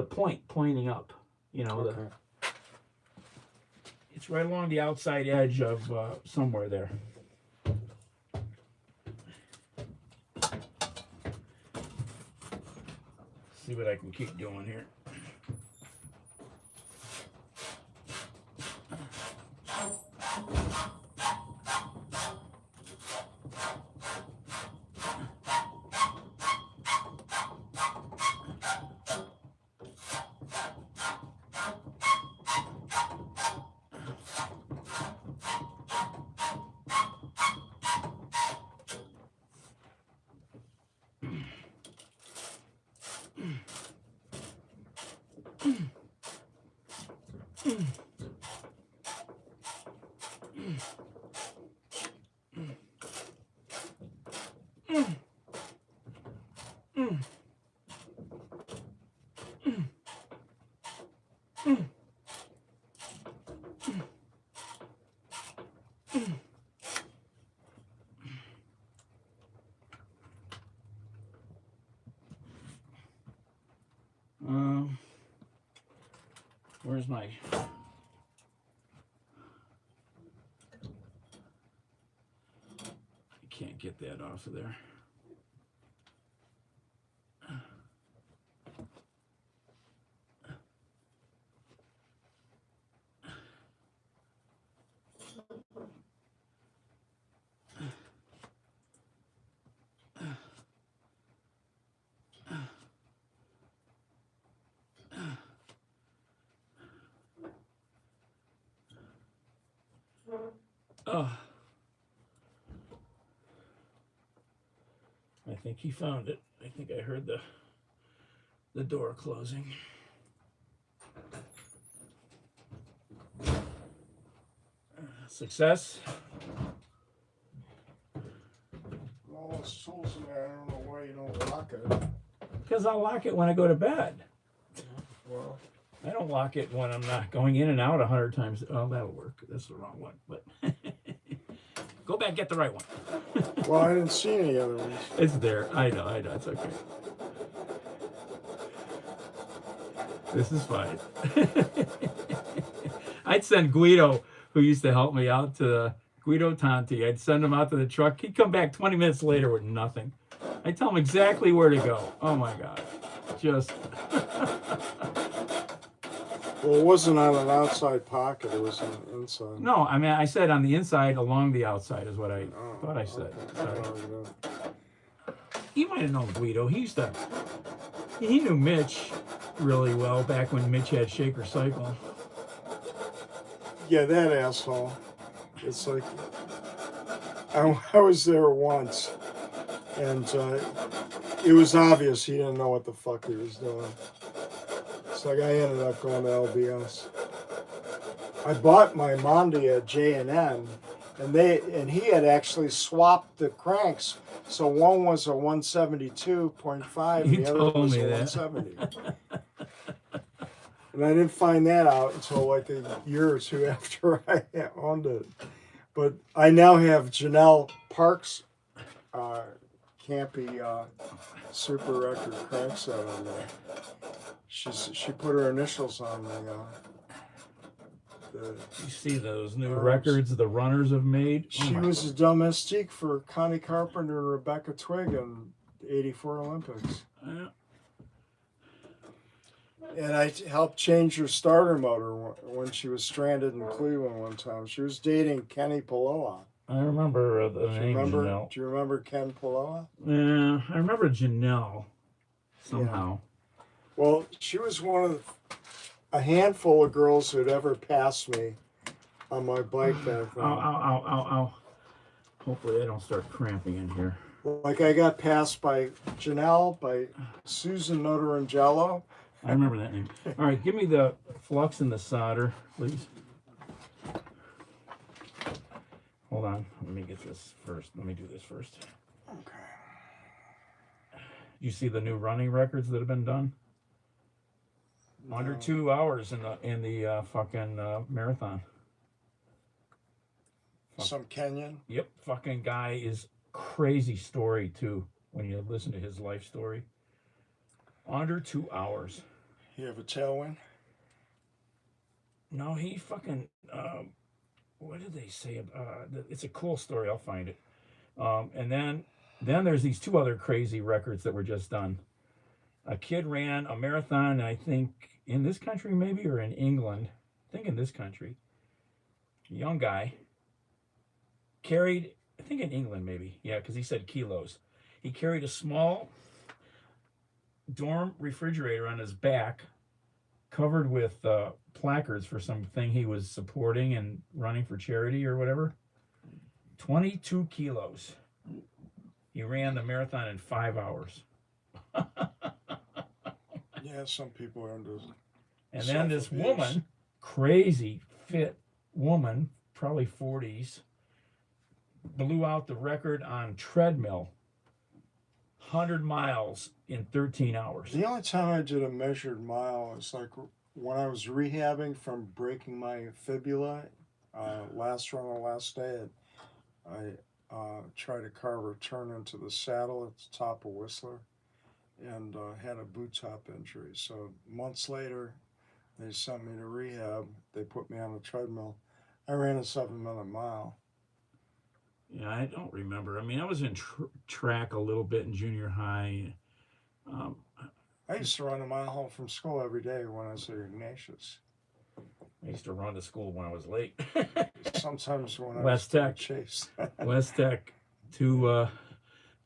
point pointing up. Okay. It's right along the outside edge of somewhere there. See what I can keep doing here. Where's my... I can't get that off of there. Oh. I think he found it. I think I heard the door closing. Success. All those tools in there, I don't know why you don't lock it. Because I'll lock it when I go to bed. Well, I don't lock it when I'm not going in and out 100 times. Oh, that'll work. That's the wrong one. But go back, get the right one. well, I didn't see any other ones. It's there. I know. It's okay. This is fine. I'd send Guido, who used to help me out, to Guido Tanti. I'd send him out to the truck. He'd come back 20 minutes later with nothing. I'd tell him exactly where to go. Oh, my God. Just... Well, it wasn't on an outside pocket. It was on the inside. No, I mean, I said on the inside, along the outside is what I thought I said. Okay. Sorry. Oh, yeah. You might have known Guido. He knew Mitch really well back when Mitch had Shaker Cycle. Yeah, that asshole. It's like, I was there once, and it was obvious he didn't know what the fuck he was doing. It's like I ended up going to LBS. I bought my Mondi at J&N, and he had actually swapped the cranks. So one was a 172.5 and the other was a 170. And I didn't find that out until like a year or two after I owned it. But I now have Janelle Parks campy super record crankset on there. She put her initials on the You see those new arms. records the runners have made? She was a domestique for Connie Carpenter and Rebecca Twigg in the '84 Olympics. Yeah. And I helped change her starter motor when she was stranded in Cleveland one time. She was dating Kenny Paloa. I remember the name Janelle. Do you remember Ken Paloa? Yeah, I remember Janelle somehow. Yeah. Well, she was one of a handful of girls who'd ever passed me on my bike back then. Ow, ow, ow, ow, ow. Hopefully I don't start cramping in here. Like I got passed by Janelle, by Susan Notarangello. I remember that name. All right, give me the flux and the solder, please. Hold on. Let me get this first. Let me do this first. Okay. You see the new running records that have been done? No. Under 2 hours in the fucking marathon. Some Kenyan? Yep, fucking guy is crazy story too when you listen to his life story. Under 2 hours. You have a tailwind? No, he fucking what did they say? It's a cool story. I'll find it. And then there's these two other crazy records that were just done. A kid ran a marathon, I think, in this country maybe, or in England. I think in this country. A young guy carried, I think in England maybe. Yeah, because he said kilos. He carried a small dorm refrigerator on his back, covered with placards for something he was supporting and running for charity or whatever. 22 kilos. He ran the marathon in 5 hours. Yeah, some people are into. And then this woman, crazy fit woman, probably 40s, blew out the record on treadmill. 100 miles in 13 hours. The only time I did a measured mile was like when I was rehabbing from breaking my fibula. Last day, I tried to carve a turn into the saddle at the top of Whistler, and had a boot top injury. So months later, they sent me to rehab. They put me on a treadmill. I ran a 7-minute mile. Yeah, I don't remember. I mean, I was in track a little bit in junior high. I used to run a mile home from school every day when I was at Ignatius. I used to run to school when I was late. Sometimes when I West was Tech. chased. West Tech, 2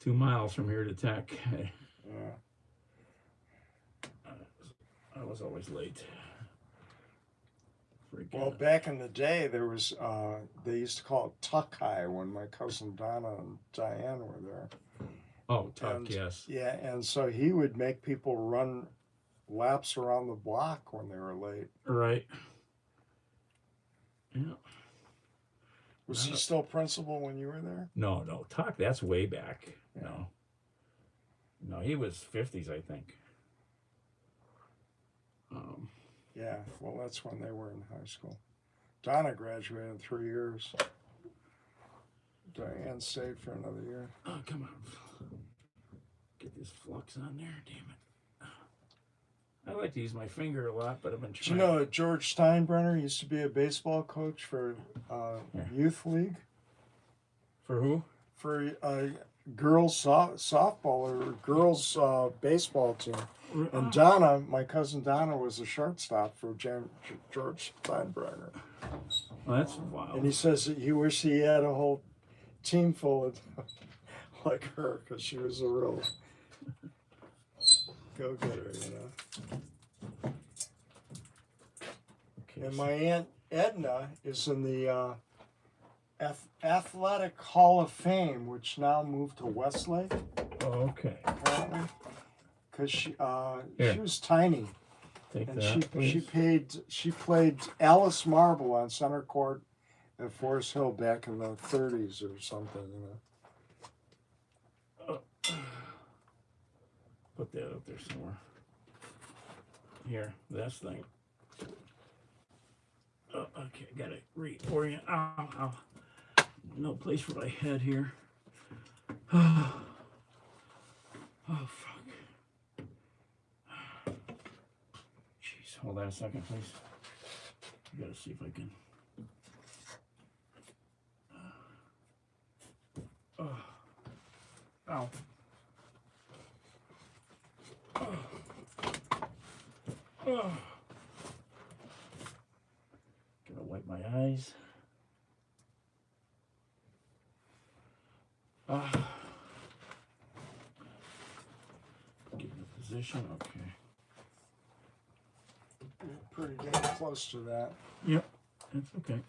miles from here to Tech. Yeah. I was always late. Well, back in the day, there was, they used to call it tuck high when my cousin Donna and Diane were there. Oh, tuck, yes. Yeah, and so he would make people run laps around the block when they were late. Right. Yeah. Was he still principal when you were there? No, tuck, that's way back. Yeah. No, he was 50s, I think. Yeah, well, that's when they were in high school. Donna graduated in 3 years. Diane stayed for another year. Oh, come on. Get this flux on there, damn it. I like to use my finger a lot, but I've been trying. Do you know that George Steinbrenner used to be a baseball coach for youth league? For who? For girls softball or girls baseball team. And Donna, my cousin Donna, was a shortstop for George Steinbrenner. Well, that's wild. And he says that he wished he had a whole team full of like her, because she was a real go-getter, you know. Okay, and my Aunt Edna is in the Athletic Hall of Fame, which now moved to Westlake. Oh, okay. Apparently. Because she was tiny, Take and that, she played Alice Marble on center court at Forest Hill back in the 30s or something, you know. Put that up there somewhere. Here, this thing. Oh, okay, gotta reorient. Ow. No place for my head here. Oh, fuck. Jeez, hold on a second, please. I gotta see if I can. Ow. Gotta wipe my eyes. Get in the position, okay. Pretty damn close to that. Yep, that's okay.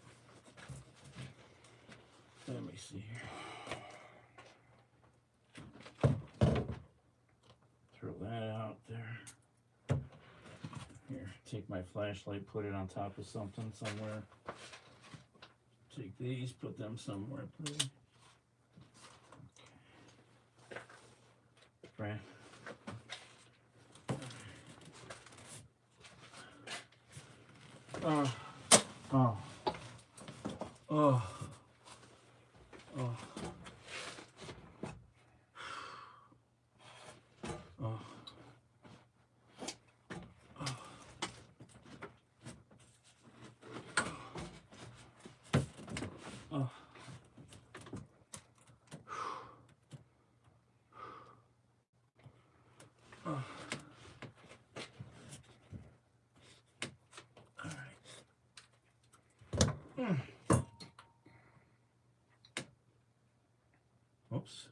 Let me see here. Throw that out there. Here, take my flashlight, put it on top of something somewhere. Take these, put them somewhere, please. Right. Oh. Oh. Oh. Oh. Oh. Oh. Oh. All right. Oops.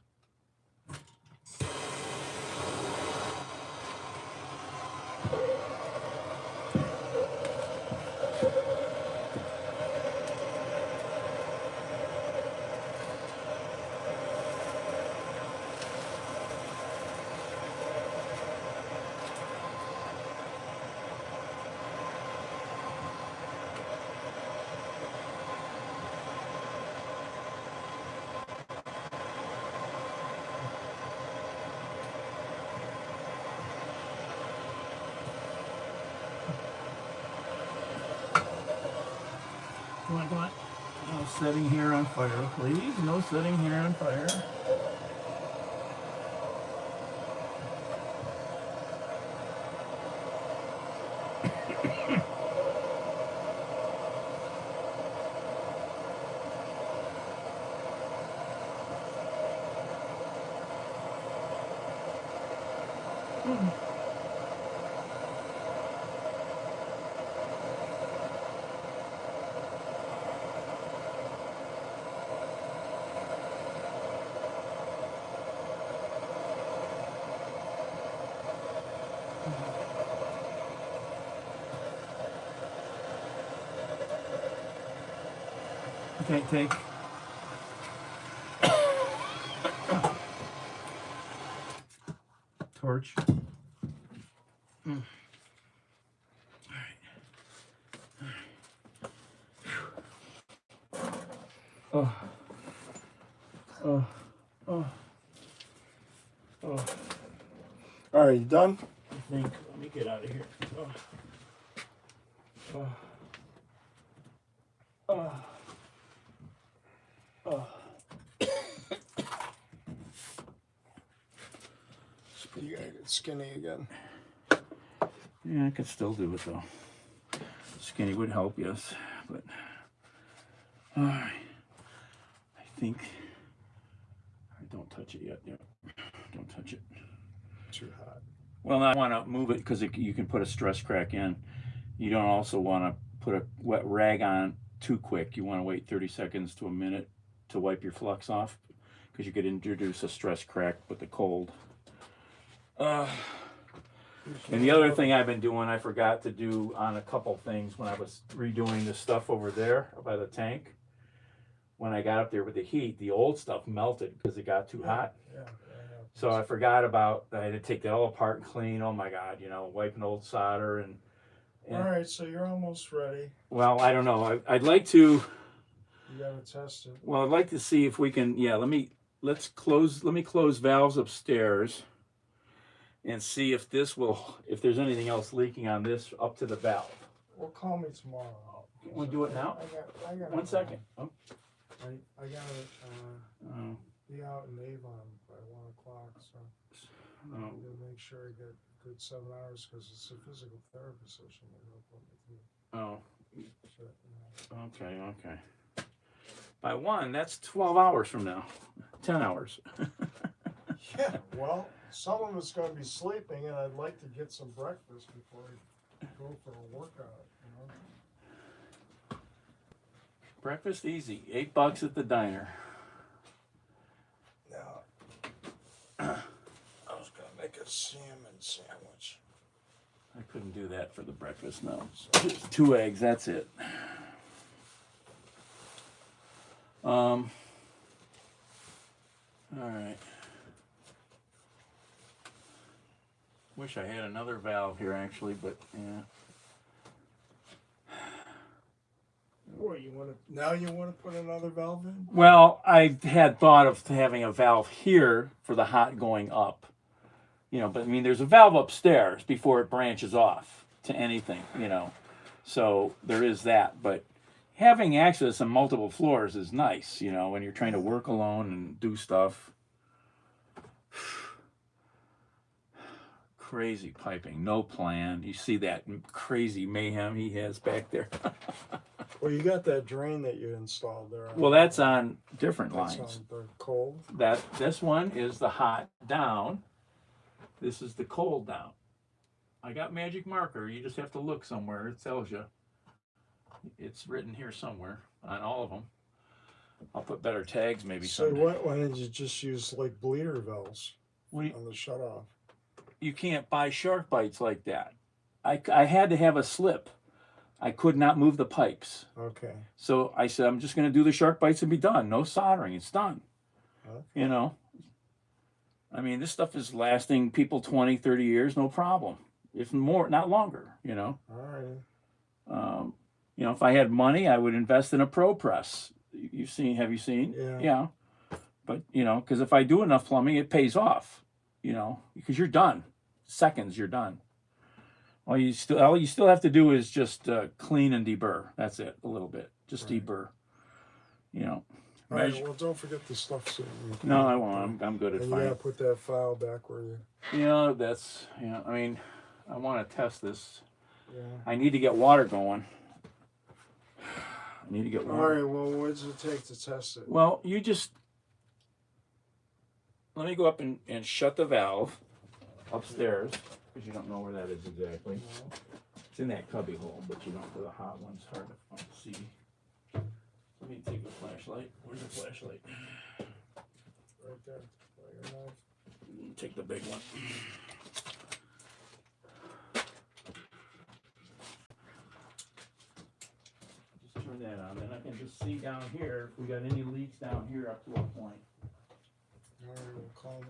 Come on, come on. No setting hair on fire, please. No setting hair on fire. Okay, take. Torch. All right. Oh. Oh. Oh. Oh. All right, you done? I think. Let me get out of here. Oh. Oh. Oh. Oh. You gotta get skinny again. Yeah, I could still do it though. Skinny would help, yes, but all right. I think. Don't touch it yet. Yeah, don't touch it. Too hot. Well, I want to move it because you can put a stress crack in. You don't also want to put a wet rag on too quick. You want to wait 30 seconds to a minute to wipe your flux off because you could introduce a stress crack with the cold. And the other thing I've been doing, I forgot to do on a couple things when I was redoing the stuff over there by the tank. When I got up there with the heat, the old stuff melted because it got too hot. Yeah. So I forgot about, I had to take that all apart and clean. Oh my God, wiping old solder and All right, so you're almost ready. well, I don't know. I'd like to. You gotta test it. Well, I'd like to see if we can. Yeah, let me close valves upstairs and see if this will, if there's anything else leaking on this up to the valve. Well, call me tomorrow. You want to do it now? I got 1 second. Oh. I gotta be out in Avon by 1 o'clock. So. You gotta make sure you get a good 7 hours because it's a physical therapy session. Oh, So, you okay, okay. By 1, that's 12 hours from now. 10 hours. Yeah, well, some of us gonna be sleeping, and I'd like to get some breakfast before I go for a workout. Breakfast easy. $8 at the diner. Now, I was gonna make a salmon sandwich. I couldn't do that for the breakfast, no. 2 eggs, that's it. All right. Wish I had another valve here actually, but yeah. Boy, you want to put another valve in? Well, I had thought of having a valve here for the hot going up. You know, but I mean, there's a valve upstairs before it branches off to anything, you know. So there is that, but having access on multiple floors is nice, you know, when you're trying to work alone and do stuff. Crazy piping, no plan. You see that crazy mayhem he has back there. Well, you got that drain that you installed there. Well, that's on different That's lines. on the cold. This one is the hot down. This is the cold down. I got magic marker. You just have to look somewhere. It tells you. It's written here somewhere on all of them. I'll put better tags maybe. So someday. why didn't you just use like bleeder valves on the shutoff? You can't buy shark bites like that. I had to have a slip. I could not move the pipes. Okay. So I said, I'm just going to do the shark bites and be done. No soldering. It's done. Okay. You know, I mean, this stuff is lasting people 20, 30 years, no problem. If more, not longer, you know. All right. You know, if I had money, I would invest in a pro press. Have you seen? Yeah. Yeah. But, you know, because if I do enough plumbing, it pays off, you know, because you're done. Seconds, you're done. All you still have to do is just clean and deburr. That's it, a little bit. Just Right. deburr. You know. All right, well, don't forget the stuff soon. No, I won't. I'm good at and finding. You gotta put that file back where you. You know, that's, you know, I mean, I want to test this. Yeah. I need to get water going. I need to get water. All right, well, what does it take to test it? Well, you just, let me go up and shut the valve upstairs, because you don't know where that is exactly. No. It's in that cubby hole, but you don't, for the hot ones, hard to see. Let me take a flashlight. Where's the flashlight? Right there. By your knife. Take the big one. Just turn that on, then I can just see down here if we got any leaks down here up to a point. All right, we'll call them.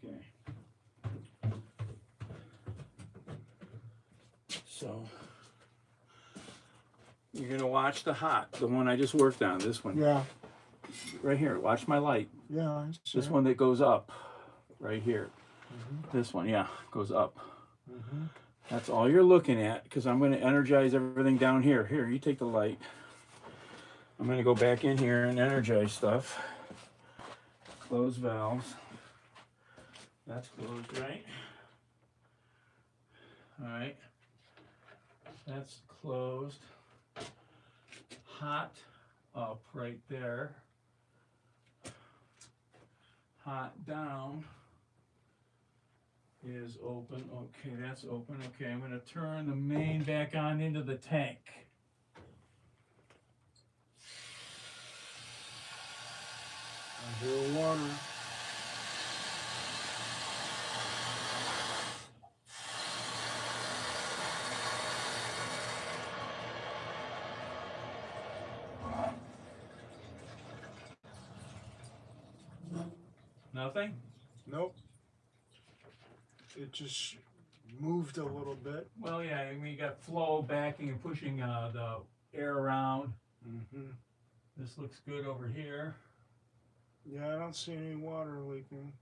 Okay. So you're gonna watch the one I just worked on. This one. Yeah. Right here. Watch my light. Yeah. I see. This one that goes up. Right here. Mm-hmm. This one, yeah, goes up. Mm-hmm. That's all you're looking at, because I'm going to energize everything down here. Here, you take the light. I'm going to go back in here and energize stuff. Close valves. That's closed, right? All right. That's closed. Hot up right there. Hot down is open. Okay, that's open. Okay, I'm going to turn the main back on into the tank. I hear water. Nothing? Nope. It just moved a little bit. Well, yeah, I mean, you got flow backing and pushing the air around. Mm-hmm. This looks good over here. Yeah, I don't see any water leaking.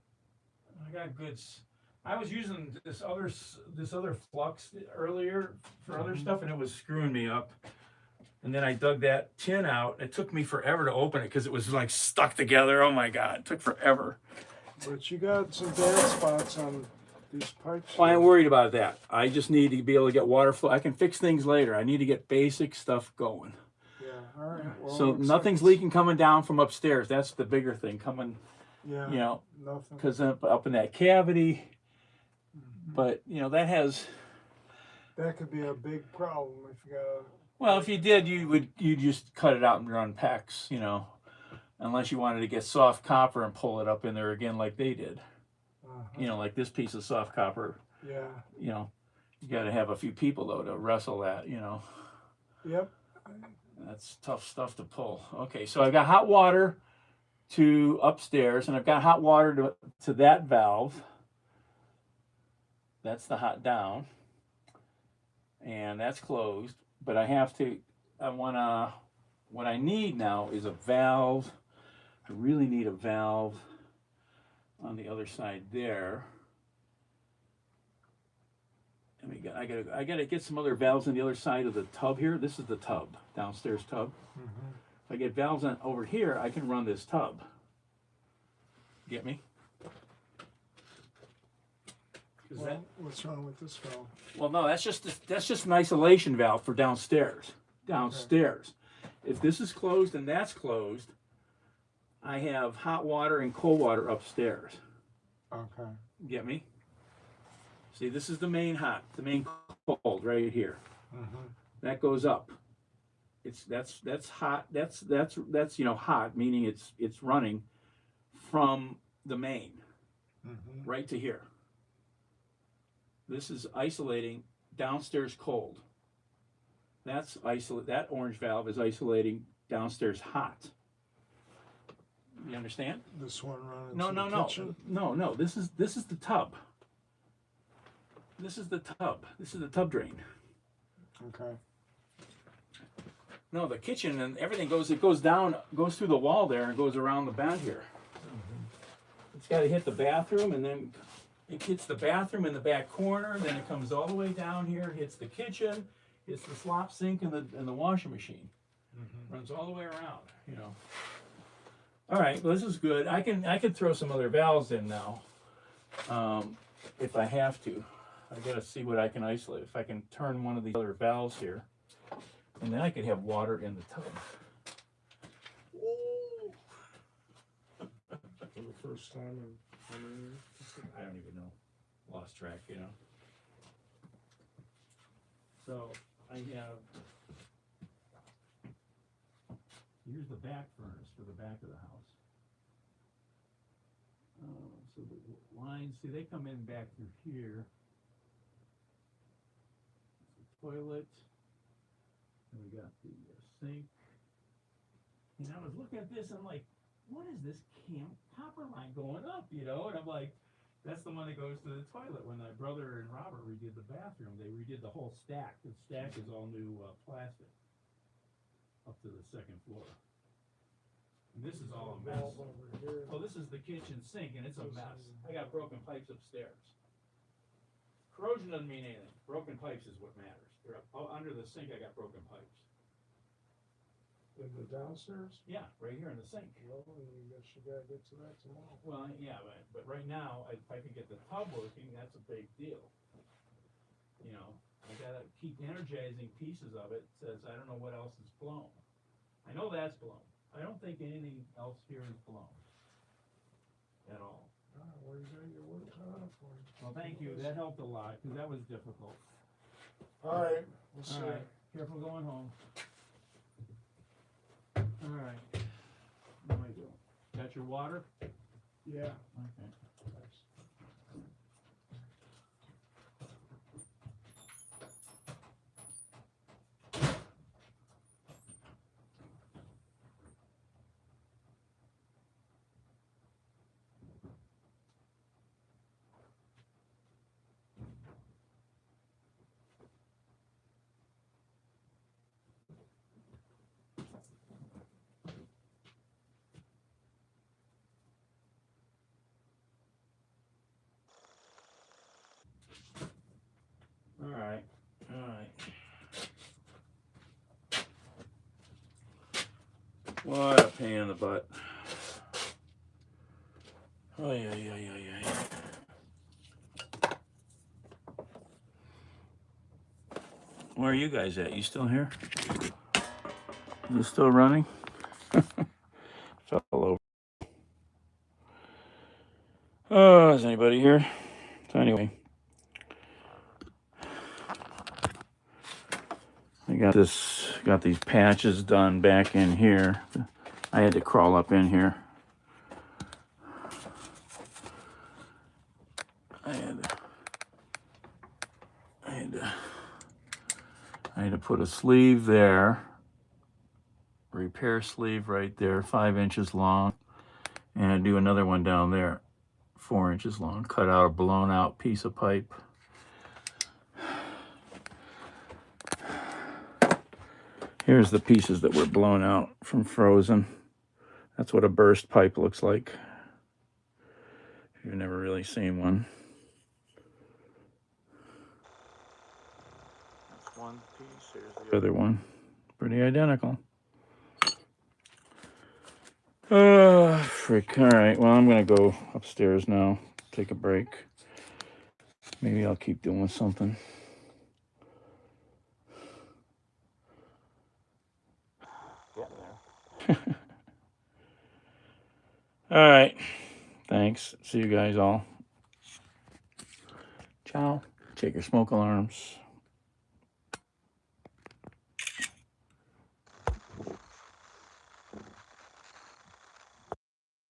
I got good. I was using this other flux earlier for other stuff, and it was screwing me up. And then I dug that tin out. It took me forever to open it because it was like stuck together. Oh my God, it took forever. But you got some bad spots on these pipes. Well, I ain't worried about that. I just need to be able to get water flow. I can fix things later. I need to get basic stuff going. Yeah, all right. Well, So looks nothing's like leaking coming down from upstairs. That's the bigger thing coming, yeah, you know, nothing. because up in that cavity. But, you know, that has, That could be a big problem if you got a... well, if you did, you just cut it out and run PEX, you know, unless you wanted to get soft copper and pull it up in there again like they did. You know, like this piece of soft copper, Yeah. you know, you got to have a few people, though, to wrestle that, you know. Yep. That's tough stuff to pull. Okay, so I've got hot water to upstairs, and I've got hot water to that valve. That's the hot down. And that's closed. But what I need now is a valve. I really need a valve on the other side there. And I gotta get some other valves on the other side of the tub here. This is the tub, downstairs tub. Mm-hmm. If I get valves on over here, I can run this tub. Get me? Well, what's wrong with this valve? Well, no, that's just an isolation valve for downstairs. Downstairs. Okay. If this is closed and that's closed, I have hot water and cold water upstairs. Okay. Get me? See, this is the main cold right here. Mm-hmm. That goes up. That's hot. That's you know, hot, meaning it's running from the main right to here. This is isolating downstairs cold. That orange valve is isolating downstairs hot. You understand? This one running No. kitchen? No. This is the tub. This is the tub. This is the tub drain. Okay. No, the kitchen and everything goes down, goes through the wall there and goes around the bed here. It's got to hit the bathroom, and then it hits the bathroom in the back corner, then it comes all the way down here, hits the kitchen, hits the slop sink and the washing machine. Runs all the way around, you know. All right, well, this is good. I can throw some other valves in now, if I have to. I gotta see what I can isolate. If I can turn one of the other valves here, and then I could have water in the tub. For the first time in how many years? I don't even know. Lost track, you know. So I have, here's the back furnace for the back of the house. So the lines, see, they come in back through here. Toilet, and we got the sink. And I was looking at this, and I'm like, what is this copper line going up, you know? And I'm like, that's the one that goes to the toilet. When my brother and Robert redid the bathroom, they redid the whole stack. The stack is all new plastic up to the second floor. And this is all a mess. Oh, this is the kitchen sink, and it's a mess. I got broken pipes upstairs. Corrosion doesn't mean anything. Broken pipes is what matters. They're up under the sink. I got broken pipes. In the downstairs? Yeah, right here in the sink. Well, I guess you gotta get to that tomorrow. Well, yeah, but right now, if I can get the tub working, that's a big deal. You know, I gotta keep energizing pieces of it. It says, I don't know what else is blown. I know that's blown. I don't think anything else here is blown at all. Well, you got your work cut out for you. Well, thank you. That helped a lot, because that was difficult. All right, we'll see. All right. Careful going home. All right. What am I doing? Got your water? Yeah. Okay. Thanks. All right. All right. What a pain in the butt. Oh, yeah, yeah, yeah, yeah. Where are you guys at? You still here? Is it still running? Fell over. Oh, is anybody here? So anyway, I got these patches done back in here. I had to crawl up in here. I had to put a sleeve there, repair sleeve right there, 5 inches long, and I do another one down there, 4 inches long. Cut out a blown out piece of pipe. Here's the pieces that were blown out from frozen. That's what a burst pipe looks like. You've never really seen one. That's one piece. Here's the other one. Pretty identical. Frick. All right, well, I'm going to go upstairs now, take a break. Maybe I'll keep doing something. Getting there. All right. Thanks. See you guys all. Ciao. Check your smoke alarms.